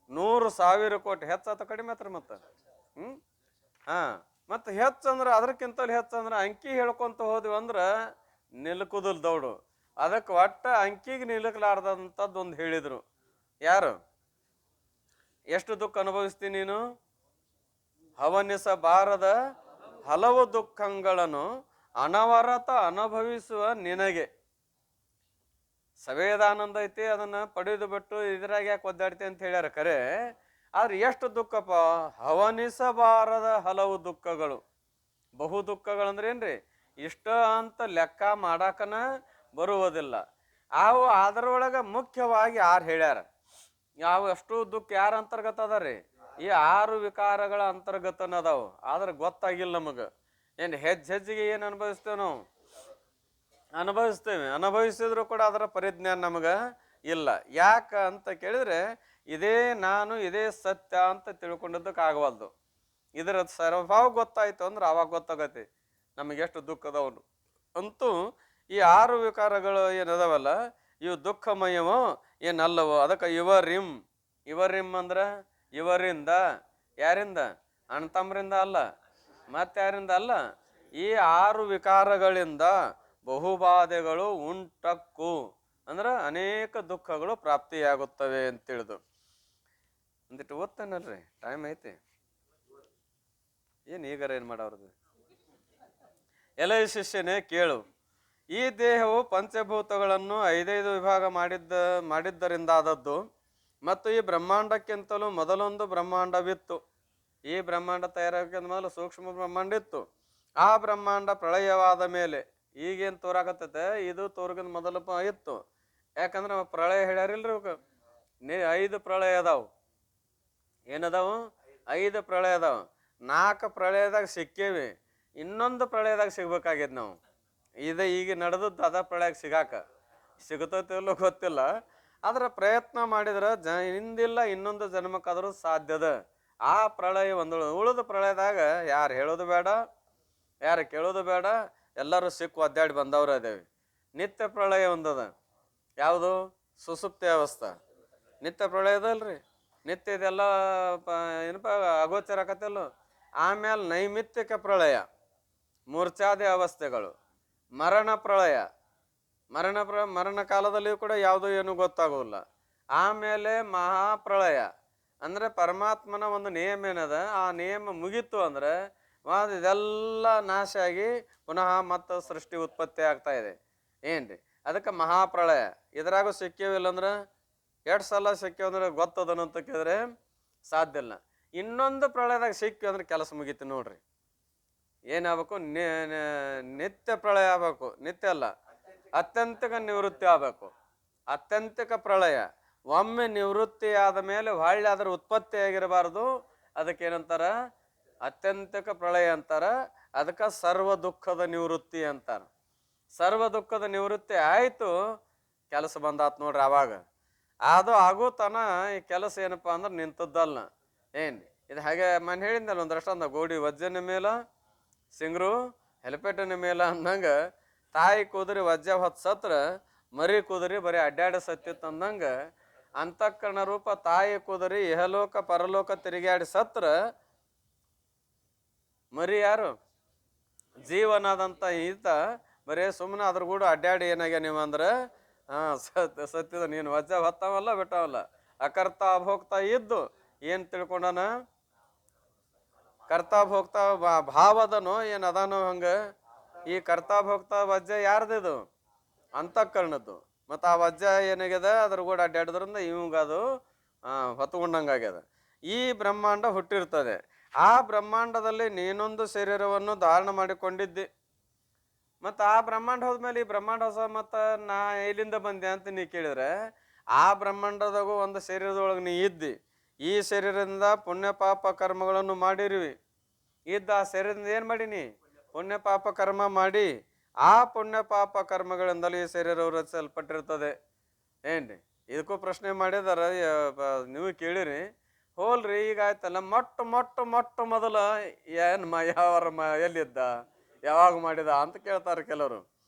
100,000 ಕೋಟಿ. ಹೆಚ್ಚಾತ ಕಡಿಮೆ ಆತ್ರಿ ಮತ್ತೆ? ಮತ್ತು ಹೆಚ್ಚಂದ್ರೆ ಅದಕ್ಕಿಂತಲೂ ಹೆಚ್ಚಂದ್ರೆ ಅಂಕಿ ಹೇಳ್ಕೊಂತ ಹೋದ್ವಿ ಅಂದ್ರೆ ನಿಲ್ಕುದಲ್ ದೌಡು. ಅದಕ್ಕೆ ಒಟ್ಟ ಅಂಕಿಗೆ ನಿಲುಕಲಾರ್ದಂಥದ್ದು ಒಂದು ಹೇಳಿದ್ರು. ಯಾರು? ಎಷ್ಟು ದುಃಖ ಅನುಭವಿಸ್ತೀನಿ ನೀನು? ಹವನಿಸಬಾರದ ಹಲವು ದುಃಖಗಳನ್ನು ಅನವರತ ಅನುಭವಿಸುವ ನಿನಗೆ. ಸವೇದಾನಂದ ಐತಿ, ಅದನ್ನ ಪಡೆದು ಬಿಟ್ಟು ಇದ್ರಾಗ ಯಾಕೆ ಒದ್ದಾಡ್ತಿ ಅಂತ ಹೇಳ್ಯಾರ ಖರೆ. ಆದ್ರೆ ಎಷ್ಟು ದುಃಖಪ್ಪ? ಹವನಿಸಬಾರದ ಹಲವು ದುಃಖಗಳು. ಬಹು ದುಃಖಗಳಂದ್ರೆ ಏನ್ರಿ? ಇಷ್ಟ ಅಂತ ಲೆಕ್ಕ ಮಾಡಾಕನ ಬರುವುದಿಲ್ಲ. ಅವು ಅದರೊಳಗೆ ಮುಖ್ಯವಾಗಿ 6 ಹೇಳ್ಯಾರ. ಯಾವ ಅಷ್ಟು ದುಃಖ ಯಾರ ಅಂತರ್ಗತ ಅದ ರೀ? ಈ 6 ವಿಕಾರಗಳ ಅಂತರ್ಗತನ ಅದಾವು. ಆದ್ರೆ ಗೊತ್ತಾಗಿಲ್ಲ ನಮಗೆ. ಏನು ಹೆಜ್ಜೆಗೆ ಏನು ಅನುಭವಿಸ್ತೇವೆ ನಾವು? ಅನುಭವಿಸಿದ್ರು ಕೂಡ ಅದರ ಪರಿಜ್ಞಾನ ನಮಗೆ ಇಲ್ಲ. ಯಾಕ ಅಂತ ಕೇಳಿದ್ರೆ ಇದೇ ನಾನು, ಇದೇ ಸತ್ಯ ಅಂತ ತಿಳ್ಕೊಂಡಿದ್ದಕ್ಕೆ ಆಗವಲ್ದು. ಇದರ ಸ್ವಭಾವ ಗೊತ್ತಾಯ್ತು ಅಂದ್ರೆ ಅವಾಗ ಗೊತ್ತಾಗತ್ತೆ ನಮಗೆಷ್ಟು ದುಃಖದವನು ಅಂತೂ. ಈ 6 ವಿಕಾರಗಳು ಏನದಾವಲ್ಲ, ಇವು ದುಃಖಮಯವೋ ಏನಲ್ಲವೋ. ಅದಕ್ಕೆ ಇವರಿಂ ಅಂದ್ರೆ ಇವರಿಂದ. ಯಾರಿಂದ? ಅಣ್ಣ ತಮ್ಮರಿಂದ ಅಲ್ಲ, ಮತ್ತಾರಿಂದ ಅಲ್ಲ. ಈ 6 ವಿಕಾರಗಳಿಂದ ಬಹುಬಾಧೆಗಳು ಉಂಟಕ್ಕು ಅಂದ್ರೆ ಅನೇಕ ದುಃಖಗಳು ಪ್ರಾಪ್ತಿಯಾಗುತ್ತವೆ ಅಂತೇಳಿದು. ಒಂದಿಟ್ಟು ಓದ್ತಾನಲ್ರಿ, ಟೈಮ್ ಐತಿ. ಏನು ಈಗಾರ ಏನು ಮಾಡೋರ್ದು? ಎಲೆ ಶಿಷ್ಯನೇ ಕೇಳು, ಈ ದೇಹವು ಪಂಚಭೂತಗಳನ್ನು 5 ವಿಭಾಗ ಮಾಡಿದ್ದರಿಂದಾದದ್ದು. ಮತ್ತು ಈ ಬ್ರಹ್ಮಾಂಡಕ್ಕಿಂತಲೂ ಮೊದಲೊಂದು ಬ್ರಹ್ಮಾಂಡವಿತ್ತು. ಈ ಬ್ರಹ್ಮಾಂಡ ತಯಾರಾಗಕ್ಕಿಂತ ಮೊದಲು ಸೂಕ್ಷ್ಮ ಬ್ರಹ್ಮಾಂಡ ಇತ್ತು. ಆ ಬ್ರಹ್ಮಾಂಡ ಪ್ರಳಯವಾದ ಮೇಲೆ ಈಗೇನು ತೋರಾಕತ್ತೈತೆ, ಇದು ತೋರ್ಗಿಂದ ಮೊದಲು ಇತ್ತು. ಯಾಕಂದ್ರೆ ಪ್ರಳಯ ಹೇಳ್ಯಾರಿಲ್ರಿ. 5 ಪ್ರಳಯ ಅದಾವು. ಏನದಾವು? 5 ಪ್ರಳಯ ಅದಾವ. 4 ಪ್ರಳಯದಾಗ ಸಿಕ್ಕೇವಿ, ಇನ್ನೊಂದು ಪ್ರಳಯದಾಗ ಸಿಗ್ಬೇಕಾಗ್ಯದ ನಾವು. ಈಗ ನಡೆದದ್ದು ಅದ ಪ್ರಳಯಕ್ಕೆ ಸಿಗುತ್ತೋ ಗೊತ್ತಿಲ್ಲ. ಆದ್ರೆ ಪ್ರಯತ್ನ ಮಾಡಿದ್ರೆ ಹಿಂದಿಲ್ಲ ಇನ್ನೊಂದು ಜನ್ಮಕ್ಕಾದ್ರೂ ಸಾಧ್ಯದ. ಆ ಪ್ರಳಯ ಉಳಿದ ಪ್ರಳಯದಾಗ ಯಾರು ಹೇಳೋದು ಬೇಡ, ಯಾರು ಕೇಳೋದು ಬೇಡ, ಎಲ್ಲರೂ ಸಿಕ್ಕು ಒದ್ದಾಡಿ ಬಂದವ್ರ ಅದೇವಿ. ನಿತ್ಯ ಪ್ರಳಯ ಒಂದದ. ಯಾವುದು? ಸುಸುಪ್ತಿ ಅವಸ್ಥಾ. ನಿತ್ಯ ಪ್ರಳಯದಲ್ರಿ. ನಿತ್ಯ ಇದೆಲ್ಲ ಏನಪ್ಪ ಅಗೋಚರ ಆಕತ್ತಲ್ಲ. ಆಮೇಲೆ ನೈಮಿತ್ತಿಕ ಪ್ರಳಯ, ಮೂರ್ಛಾದಿ ಅವಸ್ಥೆಗಳು, ಮರಣ ಪ್ರಳಯ, ಮರಣ ಕಾಲದಲ್ಲಿಯೂ ಕೂಡ ಯಾವುದೂ ಏನು ಗೊತ್ತಾಗೋಲ್ಲ. ಆಮೇಲೆ ಮಹಾಪ್ರಳಯ, ಅಂದರೆ ಪರಮಾತ್ಮನ ಒಂದು ನಿಯಮ ಏನದ, ಆ ನಿಯಮ ಮುಗೀತು ಅಂದರೆ ಇದೆಲ್ಲ ನಾಶ ಆಗಿ ಪುನಃ ಮತ್ತು ಸೃಷ್ಟಿ ಉತ್ಪತ್ತಿ ಆಗ್ತಾ ಇದೆ. ಏನ್ರಿ, ಅದಕ್ಕೆ ಮಹಾಪ್ರಳಯ. ಇದ್ರಾಗೂ ಸಿಕ್ಕಿವಿಲ್ಲಂದ್ರೆ ಎರಡು ಸಲ ಸಿಕ್ಕಿವ ಅಂದ್ರೆ ಗೊತ್ತದನಂತ ಕೇಳಿದ್ರೆ ಸಾಧ್ಯ ಇಲ್ಲ. ಇನ್ನೊಂದು ಪ್ರಳಯದಾಗ ಸಿಕ್ಕಿ ಅಂದ್ರೆ ಕೆಲಸ ಮುಗೀತು ನೋಡ್ರಿ. ಏನಾಗಬೇಕು, ನಿತ್ಯ ಪ್ರಳಯ ಆಗ್ಬೇಕು. ನಿತ್ಯ ಅಲ್ಲ, ಅತ್ಯಂತಿಕ ನಿವೃತ್ತಿ ಆಗ್ಬೇಕು. ಅತ್ಯಂತಿಕ ಪ್ರಳಯ ಒಮ್ಮೆ ನಿವೃತ್ತಿ ಆದ ಮೇಲೆ ಹೊಳ್ಳಿ ಅದರ ಉತ್ಪತ್ತಿ ಆಗಿರಬಾರ್ದು. ಅದಕ್ಕೇನಂತಾರ, ಅತ್ಯಂತಿಕ ಪ್ರಳಯ ಅಂತಾರ. ಅದಕ್ಕೆ ಸರ್ವ ದುಃಖದ ನಿವೃತ್ತಿ ಅಂತಾರ. ಸರ್ವ ದುಃಖದ ನಿವೃತ್ತಿ ಆಯ್ತು, ಕೆಲಸ ಬಂದಾತ್ ನೋಡ್ರಿ. ಅವಾಗ ಅದು ಆಗೋ ತನ ಈ ಕೆಲಸ ಏನಪ್ಪಾ ಅಂದ್ರೆ ನಿಂತದ್ದಲ್ಲ. ಏನ್ ಇದು ಹಾಗೆ ಮನೆ ಹೇಳಿದ್ನಲ್ಲ ಒಂದಷ್ಟೊಂದ ಗೋಡಿ ವಜ್ಜನ ಮೇಲ ಸಿಂಗ್ರು ಹೆಲಿಪೇಟನ ಮೇಲ ಅಂದಂಗ, ತಾಯಿ ಕುದುರೆ ವಜ್ಜ ಹೊತ್ತು ಸತ್ರ ಮರಿ ಕುದುರೆ ಬರೀ ಅಡ್ಡಾಡ ಸತ್ತಿತ್ತು ಅಂದಂಗ, ಅಂತಃಕರಣ ರೂಪ ತಾಯಿ ಕುದುರೆ ಇಹಲೋಕ ಪರಲೋಕ ತಿರುಗಾಡಿ ಸತ್ರ ಮರಿ ಯಾರು, ಜೀವನಾದಂತ ಈತ ಬರೀ ಸುಮ್ಮನೆ ಅದ್ರ ಕೂಡ ಅಡ್ಡಾಡಿ ಏನಾಗ್ಯ ನೀವು ಅಂದ್ರೆ ಸತ್ತಿದ. ನೀನು ವಜ್ಜ ಹೊತ್ತವಲ್ಲ ಬಿಟ್ಟವಲ್ಲ, ಅಕರ್ತ ಅಭೋಕ್ತ ಇದ್ದು ಏನ್ ತಿಳ್ಕೊಂಡನ, ಕರ್ತಾಭೋಕ್ತ ಭಾವದನೋ ಏನ್ ಅದಾನೋ ಹಂಗ. ಈ ಕರ್ತಾಭೋಕ್ತ ವಜ್ಜ ಯಾರ್ದಿದು, ಅಂತಃಕರಣದ್ದು. ಮತ್ತು ಆ ವಜ್ಜ ಏನಾಗ್ಯದ ಅದ್ರ ಕೂಡ ಅಡ್ಡಾಡೋದ್ರಿಂದ ಇವಂಗ ಅದು ಹೊತ್ಕೊಂಡಂಗಾಗ್ಯದ. ಈ ಬ್ರಹ್ಮಾಂಡ ಹುಟ್ಟಿರ್ತದೆ. ಆ ಬ್ರಹ್ಮಾಂಡದಲ್ಲಿ ನೀನೊಂದು ಶರೀರವನ್ನು ಧಾರಣ ಮಾಡಿಕೊಂಡಿದ್ದಿ. ಮತ್ತು ಆ ಬ್ರಹ್ಮಾಂಡ ಹೋದ್ಮೇಲೆ ಈ ಬ್ರಹ್ಮಾಂಡ ಹೊಸ ಮತ್ತು ನಾ ಎಲ್ಲಿಂದ ಬಂದೆ ಅಂತ ನೀ ಕೇಳಿದ್ರೆ, ಆ ಬ್ರಹ್ಮಾಂಡದಾಗೂ ಒಂದು ಶರೀರದೊಳಗೆ ನೀ ಇದ್ದಿ. ಈ ಶರೀರದಿಂದ ಪುಣ್ಯ ಪಾಪ ಕರ್ಮಗಳನ್ನು ಮಾಡಿರುವಿ. ಇದ್ದ ಆ ಶರೀರದಿಂದ ಏನು ಮಾಡೀನಿ, ಪುಣ್ಯ ಪಾಪ ಕರ್ಮ ಮಾಡಿ ಆ ಪುಣ್ಯ ಪಾಪ ಕರ್ಮಗಳಿಂದಲೂ ಈ ಶರೀರವು ರಚಿಸಲ್ಪಟ್ಟಿರ್ತದೆ. ಏನ್ರಿ, ಇದಕ್ಕೂ ಪ್ರಶ್ನೆ ಮಾಡಿದಾರ, ನೀವು ಕೇಳಿರಿ. ಹೋಲ್ರಿ, ಈಗ ಆಯ್ತಲ್ಲ, ಮೊಟ್ಟ ಮೊದಲ ಏನು ಎಲ್ಲಿದ್ದ, ಯಾವಾಗ ಮಾಡಿದ ಅಂತ ಕೇಳ್ತಾರೆ ಕೆಲವರು.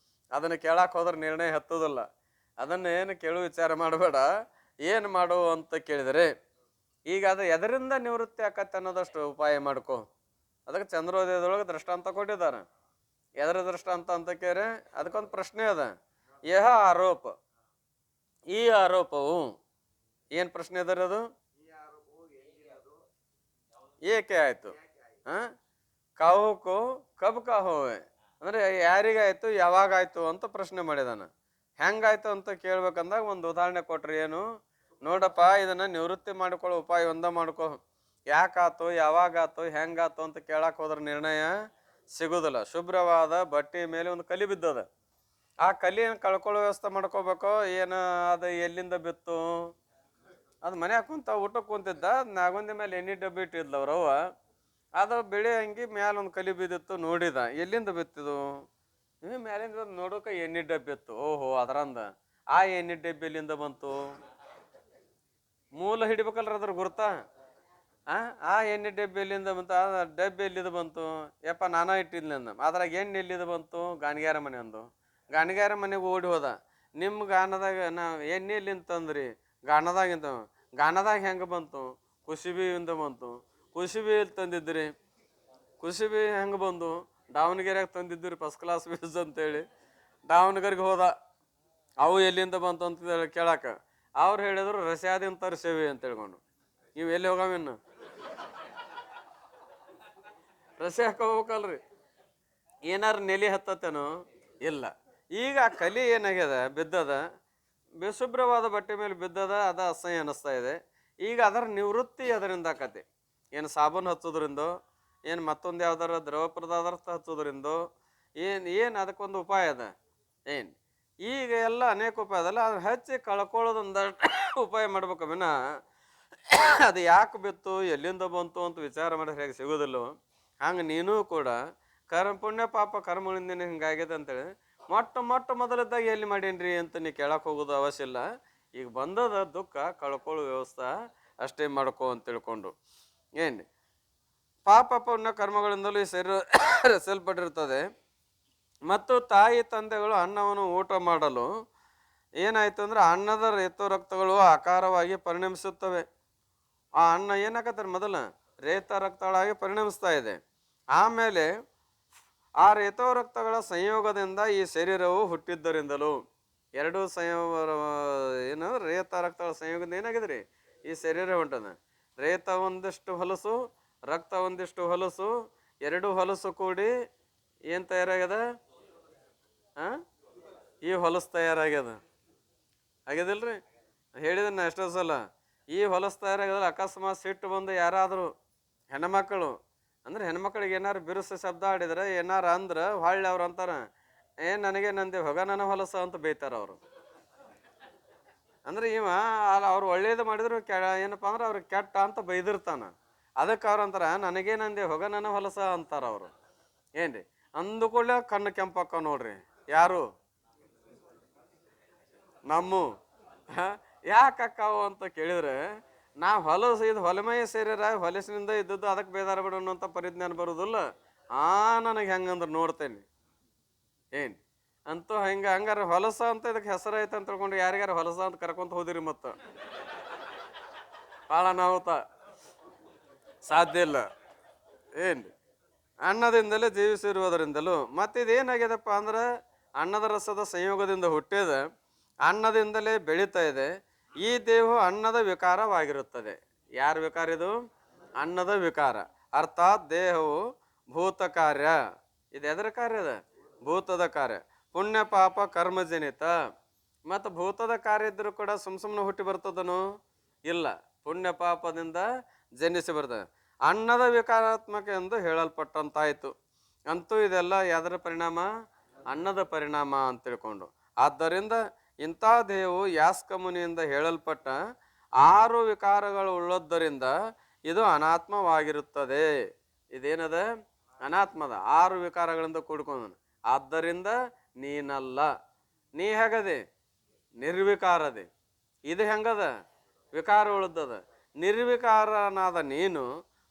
ಅದನ್ನು ಕೇಳಕ್ಕೆ ಹೋದ್ರೆ ನಿರ್ಣಯ ಹತ್ತೋದಿಲ್ಲ. ಅದನ್ನು ಏನು ಕೇಳು ವಿಚಾರ ಮಾಡಬೇಡ, ಏನು ಮಾಡು ಅಂತ ಕೇಳಿದರೆ ಈಗ ಅದು ಎದರಿಂದ ನಿವೃತ್ತಿ ಆಕತ್ತೆ ಅನ್ನೋದಷ್ಟು ಉಪಾಯ ಮಾಡ್ಕೊ. ಅದಕ್ಕೆ ಚಂದ್ರೋದಯದೊಳಗೆ ದೃಷ್ಟಾಂತ ಕೊಟ್ಟಿದ್ದಾರೆ. ಎದರ ದೃಷ್ಟಾಂತ ಅಂತ ಕೇಳಿದ್ರೆ ಅದಕ್ಕೊಂದು ಪ್ರಶ್ನೆ ಅದ. ಯಹ ಆರೋಪ, ಈ ಆರೋಪವು ಏನು ಪ್ರಶ್ನೆ ಅದರ, ಅದು ಏಕೆ ಆಯ್ತು, ಕಾವುಕು ಕಬ್ ಕಾಹುವೆ ಅಂದ್ರೆ ಯಾರಿಗಾಯ್ತು ಯಾವಾಗಾಯ್ತು ಅಂತ ಪ್ರಶ್ನೆ ಮಾಡಿದಾನ. ಹೆಂಗಾಯ್ತು ಅಂತ ಕೇಳ್ಬೇಕಂದಾಗ ಒಂದು ಉದಾಹರಣೆ ಕೊಟ್ರಿ. ಏನು ನೋಡಪ್ಪ, ಇದನ್ನ ನಿವೃತ್ತಿ ಮಾಡ್ಕೊಳ್ಳೋ ಉಪಾಯ ಒಂದ ಮಾಡ್ಕೊ. ಯಾಕಾತು, ಯಾವಾಗಾತು, ಹೆಂಗಾತು ಅಂತ ಕೇಳಕ್ ಹೋದ್ರ ನಿರ್ಣಯ ಸಿಗುದಿಲ್ಲ. ಶುಭ್ರವಾದ ಬಟ್ಟೆ ಮೇಲೆ ಒಂದು ಕಲಿ ಬಿದ್ದದ. ಆ ಕಲಿಯನ್ನು ಕಳ್ಕೊಳ್ಳೋ ವ್ಯವಸ್ಥೆ ಮಾಡ್ಕೋಬೇಕು. ಏನು ಅದು ಎಲ್ಲಿಂದ ಬಿತ್ತು, ಅದು ಮನ್ಯಾಗ ಕುಂತ ಊಟಕ್ಕೆ ಕುಂತಿದ್ದ, ನಾಗೊಂದಿ ಮೇಲೆ ಎಣ್ಣೆ ಡಬ್ಬಿ ಇಟ್ಟಿದ್ಲವ್ರವ್ವ. ಅದು ಬೆಳೆ ಅಂಗಿ ಮ್ಯಾಲ ಒಂದು ಕಲಿ ಬಿದ್ದಿತ್ತು. ನೋಡಿದ, ಎಲ್ಲಿಂದ ಬಿತ್ತಿದು, ಮ್ಯಾಲಿಂದ ನೋಡೋಕೆ ಎಣ್ಣೆ ಡಬ್ಬಿ ಇತ್ತು. ಓಹೋ, ಅದರಂದ ಆ ಎಣ್ಣೆ ಡಬ್ಬಿ ಎಲ್ಲಿಂದ ಬಂತು, ಮೂಲ ಹಿಡಿಬೇಕಲ್ರ ಅದ್ರ ಗುರ್ತ. ಆ ಎಣ್ಣೆ ಡಬ್ಬಿ ಎಲ್ಲಿಂದ ಬಂತು, ಆ ಡಬ್ಬಿ ಎಲ್ಲಿದು ಬಂತು, ಯಪ್ಪ ನಾನಾ ಇಟ್ಟಿದ್ಲಿ ಅಂದ. ಅದ್ರಾಗ ಎಣ್ಣೆ ಎಲ್ಲಿದು ಬಂತು, ಗಾಣಿಗ್ಯಾರ ಮನೆ ಅಂದು. ಗಾಣಿಗ್ಯಾರ ಮನೆಗೆ ಓಡಿ ಹೋದ. ನಿಮ್ಮ ಗಾಣದಾಗ ನಾ ಎಣ್ಣೆ ಎಲ್ಲಿಂದ ತಂದ್ರಿ, ಗಾಣದಾಗಿಂತ. ಗಾಣದಾಗ ಹೆಂಗೆ ಬಂತು, ಕುಸಿಬಿಯಿಂದ ಬಂತು. ಕುಸಿಬಿ ತಂದಿದ್ರಿ, ಕುಸಿಬಿ ಹೆಂಗೆ ಬಂದು, ದಾವಣಗೆರೆಗೆ ತಂದಿದ್ರಿ ಫಸ್ಟ್ ಕ್ಲಾಸ್ ಬೀಜ ಅಂತೇಳಿ. ದಾವಣಗೆರೆಗೆ ಹೋದ, ಅವು ಎಲ್ಲಿಂದ ಬಂತು ಅಂತ ಕೇಳಾಕ. ಅವ್ರು ಹೇಳಿದ್ರು ರಷ್ಯಾದಿಂದ ತರಿಸೇವಿ ಅಂತ ಹೇಳ್ಕೊಂಡು. ನೀವು ಎಲ್ಲಿ ಹೋಗವಿನ್ನು, ರಷ್ಯಾಕ್ಕೆ ಹೋಗ್ಬೇಕಲ್ರಿ. ಏನಾರು ನೆಲೆ ಹತ್ತತೇನೋ ಇಲ್ಲ. ಈಗ ಕಲಿ ಏನಾಗ್ಯದ, ಬಿದ್ದದ, ಬೇಶುಭ್ರವಾದ ಬಟ್ಟೆ ಮೇಲೆ ಬಿದ್ದದ, ಅದು ಅಸಹ್ಯ ಅನ್ನಿಸ್ತಾ ಇದೆ. ಈಗ ಅದರ ನಿವೃತ್ತಿ ಅದರಿಂದ ಆಕತಿ. ಏನು ಸಾಬೂನು ಹಚ್ಚೋದ್ರಿಂದೋ, ಏನು ಮತ್ತೊಂದು ಯಾವ್ದಾರ ದ್ರವ ಪದಾರ್ಥ ಹಚ್ಚೋದ್ರಿಂದೋ, ಏನು ಅದಕ್ಕೊಂದು ಉಪಾಯ ಅದ. ಏನು ಈಗ ಎಲ್ಲ ಅನೇಕ ಉಪಾಯ ಅದಲ್ಲ, ಅದನ್ನ ಹಚ್ಚಿ ಕಳ್ಕೊಳ್ಳೋದೊಂದಷ್ಟು ಉಪಾಯ ಮಾಡ್ಬೇಕು ವಿನ ಅದು ಯಾಕೆ ಬಿತ್ತು, ಎಲ್ಲಿಂದ ಬಂತು ಅಂತ ವಿಚಾರ ಮಾಡಿದ್ರೆ ಹೇಗೆ ಸಿಗೋದಿಲ್ಲೋ ಹಂಗೆ ನೀನು ಕೂಡ ಪುಣ್ಯ ಪಾಪ ಕರ್ಮಗಳಿಂದ ಹಿಂಗಾಗ್ಯದ ಅಂತೇಳಿ ಮೊಟ್ಟ ಮೊದಲಿದ್ದಾಗ ಎಲ್ಲಿ ಮಾಡೀನ್ರಿ ಅಂತ ನೀ ಕೇಳಕ್ಕೆ ಹೋಗೋದು ಅವಶ್ಯ ಇಲ್ಲ. ಈಗ ಬಂದದ ದುಃಖ ಕಳ್ಕೊಳ್ಳೋ ವ್ಯವಸ್ಥೆ ಅಷ್ಟೇ ಮಾಡ್ಕೋ ಅಂತ ತಿಳ್ಕೊಂಡು. ಏನು ಪಾಪ ಪುಣ್ಯ ಕರ್ಮಗಳಿಂದಲೂ ಈ ಶರೀರ ರಚಿಸಲ್ಪಟ್ಟಿರ್ತದೆ. ಮತ್ತು ತಾಯಿ ತಂದೆಗಳು ಅನ್ನವನ್ನು ಊಟ ಮಾಡಲು ಏನಾಯ್ತು ಅಂದ್ರೆ ಅನ್ನದ ರಕ್ತಗಳು ಆಕಾರವಾಗಿ ಪರಿಣಮಿಸುತ್ತವೆ. ಆ ಅನ್ನ ಏನಾಕತ್ತಾರೆ ಮೊದಲ ರೇತ ರಕ್ತಗಳಾಗಿ ಪರಿಣಮಿಸ್ತಾ ಇದೆ. ಆಮೇಲೆ ಆ ರೇತೋ ರಕ್ತಗಳ ಸಂಯೋಗದಿಂದ ಈ ಶರೀರವು ಹುಟ್ಟಿದ್ದರಿಂದಲೂ ಎರಡು ಸಂಯೋಗ ಏನು ರೇತ ರಕ್ತಗಳ ಸಂಯೋಗದಿಂದ ಏನಾಗಿದೆ ಈ ಶರೀರ ಹೊಂಟದ. ರೇತ ಒಂದಿಷ್ಟು ಹೊಲಸು, ರಕ್ತ ಒಂದಿಷ್ಟು ಹೊಲಸು, ಎರಡು ಹೊಲಸು ಕೂಡಿ ಏನು ತಯಾರಾಗ್ಯದ? ಈ ಹೊಲಸು ತಯಾರಾಗ್ಯದ. ಆಗ್ಯದಿಲ್ರಿ? ಹೇಳಿದನ್ನ ಎಷ್ಟೋ ಸಲ. ಈ ಹೊಲಸು ತಯಾರಾಗ್ಯದಲ್ಲ, ಅಕಸ್ಮಾತ್ ಸಿಟ್ಟು ಬಂದು ಯಾರಾದರೂ ಹೆಣ್ಮಕ್ಳು ಅಂದ್ರೆ ಹೆಣ್ಮಕ್ಳಿಗೆ ಏನಾರು ಬಿರುಸು ಶಬ್ದ ಆಡಿದ್ರೆ ಏನಾರು ಅಂದ್ರೆ ಹೊಳ್ಳಿ ಅವ್ರು ಅಂತಾರ, ನನಗೆ ನಂದೆ ಹೊಗ ನನ್ನ ಹೊಲಸ ಅಂತ ಬೈತಾರ ಅವರು. ಅಂದ್ರೆ ಇವ ಅವ್ರು ಒಳ್ಳೇದು ಮಾಡಿದ್ರು ಏನಪ್ಪಾ ಅಂದ್ರೆ ಅವ್ರಿಗೆ ಕೆಟ್ಟ ಅಂತ ಬೈದಿರ್ತಾನ. ಅದಕ್ಕೆ ಅವ್ರು ಅಂತಾರ ನನಗೆ ನಂದೆ ಹೊಗ ನನ್ನ ಹೊಲಸ ಅಂತಾರ ಅವರು. ಏನ್ರಿ ಅಂದುಕೊಳ್ಳೆ ಕಣ್ಣು ಕೆಂಪಕ್ಕ ನೋಡ್ರಿ. ಯಾರು? ನಮ್ಮ ಯಾಕಕ್ಕಾವು ಅಂತ ಕೇಳಿದ್ರೆ, ನಾವು ಹೊಲಸು ಇದು ಹೊಲಮಯ ಸೇರಿರ ಹೊಲಸಿನಿಂದ ಇದ್ದದ್ದು ಅದಕ್ಕೆ ಬೇದಾರ ಬಿಡೋಣ ಅಂತ ಪರಿಜ್ಞಾನ ಬರೋದಿಲ್ಲ. ನನಗೆ ಹೆಂಗಂದ್ರೆ ನೋಡ್ತೇನೆ ಏನು ಅಂತೂ ಹಂಗಾರೆ ಹೊಲಸ ಅಂತ ಇದಕ್ಕೆ ಹೆಸರು ಐತೆ ಅಂತ ತಿಳ್ಕೊಂಡು ಯಾರಿಗಾರ ಹೊಲಸ ಅಂತ ಕರ್ಕೊಂತ ಹೋದಿರಿ ಮತ್ತು ಭಾಳ ನಾವುತ ಸಾಧ್ಯ ಇಲ್ಲ. ಏನು ಅನ್ನದಿಂದಲೇ ಜೀವಿಸಿರುವುದರಿಂದಲೂ ಮತ್ತು ಇದೇನಾಗ್ಯದಪ್ಪ ಅಂದ್ರೆ ಅನ್ನದ ರಸದ ಸಂಯೋಗದಿಂದ ಹುಟ್ಟಿದ, ಅನ್ನದಿಂದಲೇ ಬೆಳೀತಾ ಇದೆ. ಈ ದೇಹ ಅನ್ನದ ವಿಕಾರವಾಗಿರುತ್ತದೆ. ಯಾರ ವಿಕಾರ ಇದು? ಅನ್ನದ ವಿಕಾರ. ಅರ್ಥಾತ್ ದೇಹವು ಭೂತ ಕಾರ್ಯ. ಇದು ಎದರ ಕಾರ್ಯ? ಅದ ಭೂತದ ಕಾರ್ಯ. ಪುಣ್ಯ ಪಾಪ ಕರ್ಮಜನಿತ. ಮತ್ತು ಭೂತದ ಕಾರ್ಯ ಇದ್ರೂ ಕೂಡ ಸುಮ್ಮನೆ ಹುಟ್ಟಿ ಬರ್ತದನು? ಇಲ್ಲ, ಪುಣ್ಯ ಪಾಪದಿಂದ ಜನಿಸಿ ಬರ್ತದೆ. ಅನ್ನದ ವಿಕಾರಾತ್ಮಕ ಎಂದು ಹೇಳಲ್ಪಟ್ಟಂತಾಯಿತು. ಅಂತೂ ಇದೆಲ್ಲ ಯಾವ್ದರ ಪರಿಣಾಮ? ಅನ್ನದ ಪರಿಣಾಮ ಅಂತ ತಿಳ್ಕೊಂಡು. ಆದ್ದರಿಂದ ಇಂಥ ದೇಹವು ಯಾಸ್ಕ ಮುನಿಯಿಂದ ಹೇಳಲ್ಪಟ್ಟ 6 ವಿಕಾರಗಳು ಉಳ್ಳದ್ದರಿಂದ ಇದು ಅನಾತ್ಮವಾಗಿರುತ್ತದೆ. ಇದೇನದ? ಅನಾತ್ಮದ 6 ವಿಕಾರಗಳಿಂದ ಕೂಡ್ಕೊಂಡ. ಆದ್ದರಿಂದ ನೀನಲ್ಲ. ನೀ ಹೇಗದೆ? ನಿರ್ವಿಕಾರದೆ. ಇದು ಹೆಂಗದ? ವಿಕಾರ ಉಳ್ದದ. ನಿರ್ವಿಕಾರನಾದ ನೀನು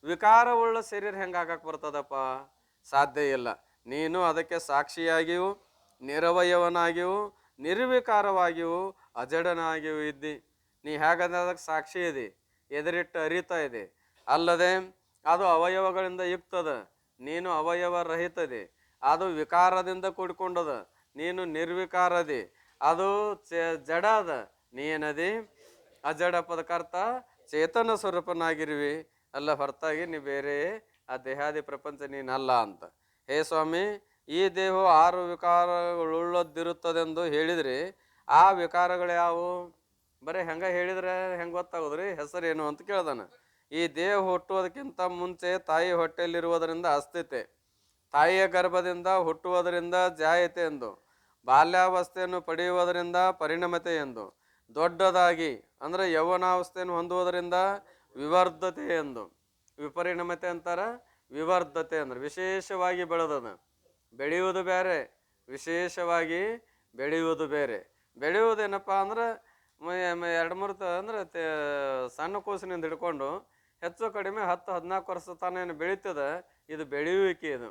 ವಿಕಾರವುಳ್ಳ ಶರೀರ ಹೆಂಗಾಗಕ್ಕೆ ಬರ್ತದಪ್ಪ? ಸಾಧ್ಯ ಇಲ್ಲ. ನೀನು ಅದಕ್ಕೆ ಸಾಕ್ಷಿಯಾಗಿಯೂ ನಿರವಯವನಾಗಿಯೂ ನಿರ್ವಿಕಾರವಾಗಿಯೂ ಅಜಡನಾಗಿಯೂ ಇದ್ದಿ. ನೀ ಹೇಗಂದ್ರೆ ಅದಕ್ಕೆ ಸಾಕ್ಷಿ ಇದೆ, ಎದುರಿಟ್ಟು ಅರಿತಾ ಇದೆ. ಅಲ್ಲದೆ ಅದು ಅವಯವಗಳಿಂದ ಯುಕ್ತದ, ನೀನು ಅವಯವ ರಹಿತದೆ. ಅದು ವಿಕಾರದಿಂದ ಕೂಡ್ಕೊಂಡದ, ನೀನು ನಿರ್ವಿಕಾರದಿ. ಅದು ಜಡ ಅದ, ನೀನದಿ ಅಜಡ ಪದಕರ್ತ ಚೇತನ ಸ್ವರೂಪನಾಗಿರುವಿ. ಅಲ್ಲ ಹೊರತಾಗಿ ನೀ ಬೇರೆ ಆ ದೇಹಾದಿ ಪ್ರಪಂಚ ನೀನಲ್ಲ ಅಂತ. ಹೇ ಸ್ವಾಮಿ, ಈ ದೇಹ 6 ವಿಕಾರಗಳುಳ್ಳದಿರುತ್ತದೆಂದು ಹೇಳಿದ್ರಿ. ಆ ವಿಕಾರಗಳು ಯಾವುವು? ಬರೀ ಹೆಂಗ ಹೇಳಿದ್ರೆ ಹೆಂಗೆ ಗೊತ್ತಾಗೋದ್ರಿ? ಹೆಸರೇನು ಅಂತ ಕೇಳ್ದಾನ. ಈ ದೇಹ ಹುಟ್ಟುವುದಕ್ಕಿಂತ ಮುಂಚೆ ತಾಯಿ ಹೊಟ್ಟೆಯಲ್ಲಿರುವುದರಿಂದ ಅಸ್ಥಿತೆ, ತಾಯಿಯ ಗರ್ಭದಿಂದ ಹುಟ್ಟುವುದರಿಂದ ಜಾಯತೆ ಎಂದು, ಬಾಲ್ಯಾವಸ್ಥೆಯನ್ನು ಪಡೆಯುವುದರಿಂದ ಪರಿಣಮತೆ ಎಂದು, ದೊಡ್ಡದಾಗಿ ಅಂದರೆ ಯೌವನಾವಸ್ಥೆಯನ್ನು ಹೊಂದುವುದರಿಂದ ವಿವರ್ಧತೆ ಎಂದು. ವಿಪರಿಣಮತೆ ಅಂತಾರ, ವಿವರ್ಧತೆ ಅಂದ್ರೆ ವಿಶೇಷವಾಗಿ ಬೆಳೆದದ. ಬೆಳೆಯುವುದು ಬೇರೆ, ವಿಶೇಷವಾಗಿ ಬೆಳೆಯುವುದು ಬೇರೆ. ಬೆಳೆಯುವುದೇನಪ್ಪ ಅಂದ್ರೆ 2-3 ಅಂದ್ರೆ ಸಣ್ಣ ಕೂಸಿನಿಂದ ಹಿಡ್ಕೊಂಡು ಹೆಚ್ಚು ಕಡಿಮೆ 10-14 ವರ್ಷ ತಾನೇನು ಏನು ಬೆಳೀತದ, ಇದು ಬೆಳೆಯುವಿಕೆ. ಇದು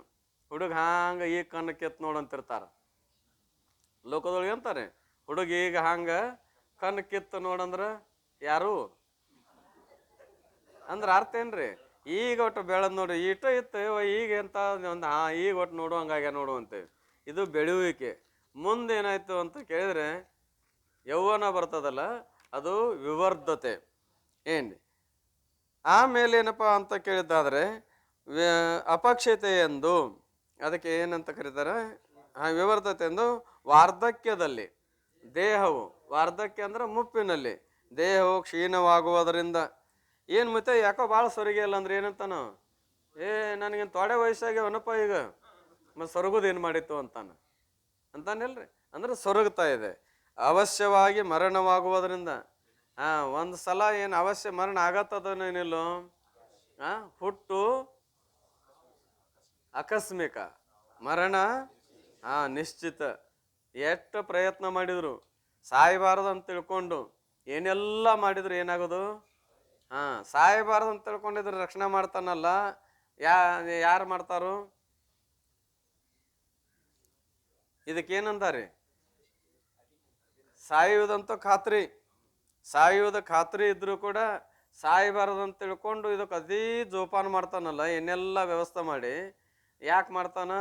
ಹುಡುಗ ಹಂಗೆ ಈಗ ಕಣ್ಣು ಕೆತ್ತು ನೋಡಂತಿರ್ತಾರೆ. ಲೋಕದೊಳಗೆ ಅಂತಾರೆ ಹುಡುಗ ಈಗ ಹಂಗೆ ಕಣ್ಣು ಕಿತ್ತು ನೋಡಂದ್ರೆ ಯಾರು ಅಂದ್ರೆ ಅರ್ಥ ಏನ್ರಿ? ಈಗ ಒಟ್ಟು ಬೆಳೆದ್ ನೋಡ್ರಿ ಇಷ್ಟ ಇತ್ತು ಈಗ ಎಂತ ಒಂದು ಈಗ ಒಟ್ಟು ನೋಡುವಂಗಾಗ್ಯ ನೋಡುವಂತೇವಿ. ಇದು ಬೆಳೆಯುವಿಕೆ. ಮುಂದೇನಾಯ್ತು ಅಂತ ಕೇಳಿದ್ರೆ ಯೌವನ ಬರ್ತದಲ್ಲ, ಅದು ವಿವರ್ಧತೆ. ಏನು ಆಮೇಲೆ ಏನಪ್ಪ ಅಂತ ಕೇಳಿದ್ದಾದ್ರೆ ಅಪಕ್ಷತೆ ಎಂದು, ಅದಕ್ಕೆ ಏನಂತ ಕರೀತಾರೆ? ವಿವರ್ಧತೆ ಎಂದು. ವಾರ್ಧಕ್ಯದಲ್ಲಿ ದೇಹವು, ವಾರ್ಧಕ್ಯ ಅಂದ್ರೆ ಮುಪ್ಪಿನಲ್ಲಿ, ದೇಹವು ಕ್ಷೀಣವಾಗುವುದರಿಂದ. ಏನು ಮತ್ತೆ ಯಾಕೋ ಭಾಳ ಸೊರಗಿ ಅಲ್ಲ ಅಂದ್ರೆ ಏನಂತಾನು? ನನಗೇನು ತೊಡೆ ವಯಸ್ಸಾಗ್ಯವನಪ್ಪ ಈಗ, ಮತ್ತು ಸೊರಗೋದು ಏನು ಮಾಡಿತ್ತು ಅಂತಾನಿಲ್ರಿ. ಅಂದ್ರೆ ಸೊರಗ್ತಾ ಇದೆ. ಅವಶ್ಯವಾಗಿ ಮರಣವಾಗುವುದರಿಂದ. ಒಂದು ಸಲ ಏನು ಅವಶ್ಯ ಮರಣ ಆಗತ್ತದೇನಿಲ್ಲೋ? ಹುಟ್ಟು ಆಕಸ್ಮಿಕ, ಮರಣ ನಿಶ್ಚಿತ. ಎಷ್ಟು ಪ್ರಯತ್ನ ಮಾಡಿದ್ರು ಸಾಯಬಾರದು ಅಂತ ತಿಳ್ಕೊಂಡು ಏನೆಲ್ಲ ಮಾಡಿದ್ರು ಏನಾಗೋದು? ಸಾಯಬಾರದು ಅಂತ ತಿಳ್ಕೊಂಡಿದ್ರು ರಕ್ಷಣೆ ಮಾಡ್ತಾನಲ್ಲ, ಯಾರು ಮಾಡ್ತಾರು? ಇದಕ್ಕೇನಂತಾರೆ? ಸಾಯುವುದಂತೂ ಖಾತ್ರಿ. ಸಾಯುವುದ ಖಾತ್ರಿ ಇದ್ರೂ ಕೂಡ ಸಾಯಬಾರದು ಅಂತ ತಿಳ್ಕೊಂಡು ಇದಕ್ಕೆ ಅದೇ ಜೋಪಾನ ಮಾಡ್ತಾನಲ್ಲ, ಏನೆಲ್ಲ ವ್ಯವಸ್ಥೆ ಮಾಡಿ. ಯಾಕೆ ಮಾಡ್ತಾನ?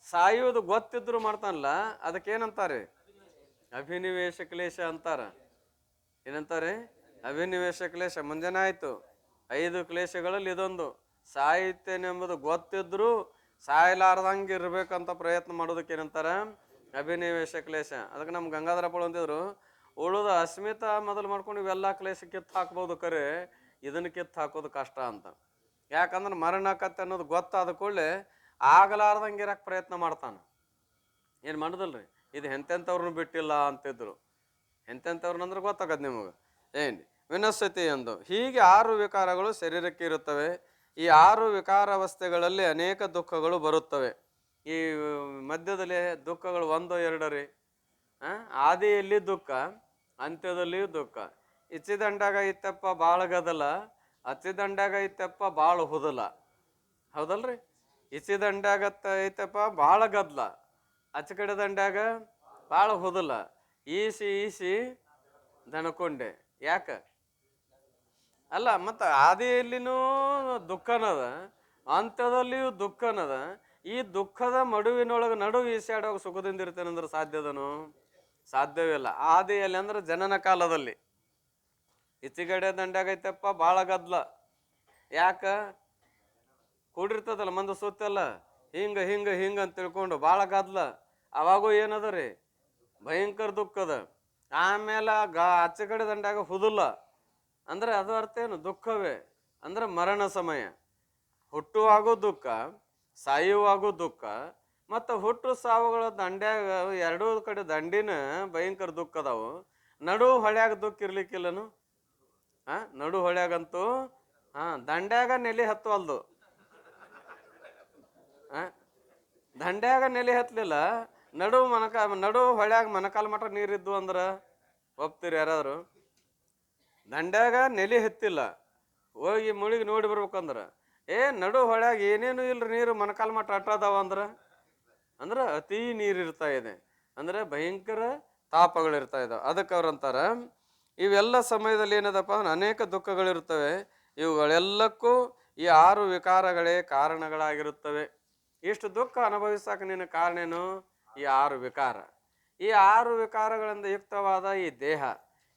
ಸಾಯುವುದು ಗೊತ್ತಿದ್ರು ಮಾಡ್ತಾನಲ್ಲ, ಅದಕ್ಕೇನಂತಾರೆ? ಅಭಿನಿವೇಶ ಕ್ಲೇಶ ಅಂತಾರ. ಏನಂತಾರೆ? ಅಭಿನಿವೇಶ ಕ್ಲೇಶ. ಮುಂಜಾನೆ ಆಯ್ತು, 5 ಕ್ಲೇಶಗಳಲ್ಲಿ ಇದೊಂದು. ಸಾಯುತ್ತೇನೆಂಬುದು ಗೊತ್ತಿದ್ರು ಸಾಯಲಾರ್ದಂಗೆ ಇರ್ಬೇಕಂತ ಪ್ರಯತ್ನ ಮಾಡೋದಕ್ಕೆ ಏನಂತಾರ? ಅಭಿನಿವೇಶ ಕ್ಲೇಶ. ಅದಕ್ಕೆ ನಮ್ಮ ಗಂಗಾಧರಪ್ಪಳು ಅಂತಿದ್ರು, ಉಳಿದ ಅಸ್ಮಿತಾ ಮೊದಲು ಮಾಡ್ಕೊಂಡು ಇವೆಲ್ಲ ಕ್ಲೇಶ ಕಿತ್ತು ಹಾಕ್ಬೋದು, ಕರೆ ಇದನ್ನು ಕಿತ್ತು ಹಾಕೋದು ಕಷ್ಟ ಅಂತ. ಯಾಕಂದ್ರೆ ಮರಣಕತ್ತೆ ಅನ್ನೋದು ಗೊತ್ತಾದ ಕೂಡಲೇ ಆಗಲಾರ್ದಂಗೆ ಇರಕ್ಕೆ ಪ್ರಯತ್ನ ಮಾಡ್ತಾನೆ. ಏನು ಮಾಡೋದಲ್ರಿ, ಇದು ಎಂತೆಂಥವ್ರನ್ನ ಬಿಟ್ಟಿಲ್ಲ ಅಂತಿದ್ರು. ಎಂತೆಂಥವ್ರನ್ನಂದ್ರೆ ಗೊತ್ತಾಗದು ನಿಮಗೆ. ಏನು ವಿನಶ್ಯತಿ ಎಂದು. ಹೀಗೆ 6 ವಿಕಾರಗಳು ಶರೀರಕ್ಕೆ ಇರುತ್ತವೆ. ಈ 6 ವಿಕಾರಾವಸ್ಥೆಗಳಲ್ಲಿ ಅನೇಕ ದುಃಖಗಳು ಬರುತ್ತವೆ. ಈ ಮಧ್ಯದಲ್ಲಿ ದುಃಖಗಳು 1 2 ರೀ. ಆದಿಯಲ್ಲಿ ದುಃಖ, ಅಂತ್ಯದಲ್ಲಿಯೂ ದುಃಖ. ಇಚ್ಚಿದಂಡಾಗ ಇತ್ತಪ್ಪ ಭಾಳ ಗದಲ, ಅಚ್ಚಿದಂಡಾಗ ಇತ್ತಪ್ಪ ಭಾಳ ಹುದಲ. ಹೌದಲ್ರಿ? ಇಚ್ಚಿದಂಡಾಗತ್ತ ಐತಪ್ಪ ಭಾಳ ಗದ್ಲ, ಅಚ್ಚ ಕಡೆ ದಂಡ್ಯಾಗ ಭಾಳ ಹುದಲ. Easy easy ದಣಕೊಂಡೆ. ಯಾಕ? ಅಲ್ಲ, ಮತ್ತು ಆದಿಯಲ್ಲಿನೂ ದುಃಖನದ, ಅಂತ್ಯದಲ್ಲಿಯೂ ದುಃಖನದ. ಈ ದುಃಖದ ಮಡುವಿನೊಳಗೆ ನಡುವೆ ಈಸಾಡುವಾಗ ಸುಖದಿಂದ ಇರ್ತೇನೆಂದ್ರೆ ಸಾಧ್ಯದನು? ಸಾಧ್ಯವಿಲ್ಲ. ಆದಿಯಲ್ಲಿ ಅಂದ್ರೆ ಜನನ ಕಾಲದಲ್ಲಿ ಈಚೆಗಡೆ ದಂಡ್ಯಾಗೈತಪ್ಪ ಭಾಳ ಗದ್ಲ. ಯಾಕ? ಕೂಡಿರ್ತದಲ್ಲ ಮಂದು ಸುತ್ತಲ್ಲ, ಹಿಂಗೆ ಹಿಂಗೆ ಹಿಂಗೆ ಅಂತ ತಿಳ್ಕೊಂಡು ಭಾಳ ಗದ್ಲ. ಅವಾಗೂ ಏನದ ರೀ? ಭಯಂಕರ ದುಃಖದ. ಆಮೇಲೆ ಆಚೆ ಕಡೆ ದಂಡ್ಯಾಗ ಹುದುಲ್ಲ ಅಂದ್ರೆ ಅದು ಅರ್ಥ ಏನು? ದುಃಖವೇ. ಅಂದ್ರೆ ಮರಣ ಸಮಯ. ಹುಟ್ಟುವಾಗೂ ದುಃಖ, ಸಾಯುವಾಗೂ ದುಃಖ. ಮತ್ತು ಹುಟ್ಟು ಸಾವುಗಳ ದಂಡ್ಯಾಗ ಎರಡೂ ಕಡೆ ದಂಡಿನ ಭಯಂಕರ ದುಃಖ ಅದಾವು. ನಡು ಹೊಳ್ಯಾಗ ದುಃಖ ಇರ್ಲಿಕ್ಕಿಲ್ಲನು? ನಡು ಹೊಳ್ಯಾಗಂತೂ ದಂಡ್ಯಾಗ ನೆಲೆ ಹತ್ತವಲ್ದು. ದಂಡ್ಯಾಗ ನೆಲೆ ಹತ್ತಲಿಲ್ಲ, ನಡು ಹೊಳ್ಯಾಗ ಮೊಣಕಾಲು ಮಠ ನೀರಿದ್ದು ಅಂದ್ರೆ ಒಪ್ತೀರಿ ಯಾರಾದ್ರು? ದಂಡ್ಯಾಗ ನೆಲೆ ಹತ್ತಿಲ್ಲ, ಹೋಗಿ ಮುಳುಗಿ ನೋಡಿ ಬರ್ಬೇಕಂದ್ರೆ ನಡು ಹೊಳ್ಯಾಗ ಏನೇನು ಇಲ್ರಿ, ನೀರು ಮೊಣಕಾಲು ಮಠ ಅಟ್ಟದಾವ ಅಂದ್ರೆ ಅತೀ ನೀರು ಇರ್ತಾ ಇದೆ. ಅಂದ್ರೆ ಭಯಂಕರ ತಾಪಗಳಿರ್ತಾ ಇದಾವೆ. ಅದಕ್ಕೆ ಅವ್ರಂತಾರ, ಇವೆಲ್ಲ ಸಮಯದಲ್ಲಿ ಏನದಪ್ಪ ಅಂದ್ರೆ ಅನೇಕ ದುಃಖಗಳಿರ್ತವೆ. ಇವುಗಳೆಲ್ಲಕ್ಕೂ ಈ 6 ವಿಕಾರಗಳೇ ಕಾರಣಗಳಾಗಿರುತ್ತವೆ. ಇಷ್ಟು ದುಃಖ ಅನುಭವಿಸಕ್ಕೆ ನಿನ್ನ ಕಾರಣ ಏನು? ಈ 6 ವಿಕಾರ. ಈ 6 ವಿಕಾರಗಳಿಂದ ಯುಕ್ತವಾದ ಈ ದೇಹ,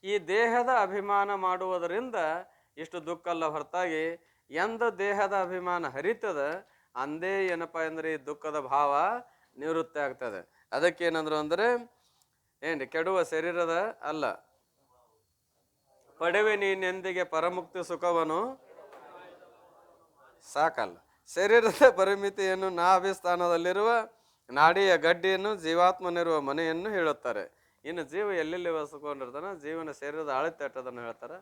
ಈ ದೇಹದ ಅಭಿಮಾನ ಮಾಡುವುದರಿಂದ ಇಷ್ಟು ದುಃಖ ಅಲ್ಲ ಹೊರತಾಗಿ, ಎಂದ ದೇಹದ ಅಭಿಮಾನ ಹರಿತದ ಅಂದೇ ಏನಪ್ಪ ಅಂದ್ರೆ ಈ ದುಃಖದ ಭಾವ ನಿವೃತ್ತಿ ಆಗ್ತದೆ. ಅದಕ್ಕೇನಂದ್ರು ಅಂದ್ರೆ ಕೆಡುವ ಶರೀರದ ಅಲ್ಲ, ಪಡೆವೆ ನೀನೆಂದಿಗೆ ಪರಮುಕ್ತಿ ಸುಖವನು. ಸಾಕಲ್ಲ. ಶರೀರದ ಪರಿಮಿತಿಯನ್ನು ನಾಭಿಸ್ಥಾನದಲ್ಲಿರುವ ನಾಡಿಯ ಗಡ್ಡಿಯನ್ನು ಜೀವಾತ್ಮನಿರುವ ಮನೆಯನ್ನು ಹೇಳುತ್ತಾರೆ. ಇನ್ನು ಜೀವ ಎಲ್ಲೆಲ್ಲಿ ವಸಿಕೊಂಡಿರ್ತಾನ, ಜೀವನ ಶರೀರದ ಅಳತೆ ಅಟ್ಟದನ್ನು ಹೇಳ್ತಾರೆ.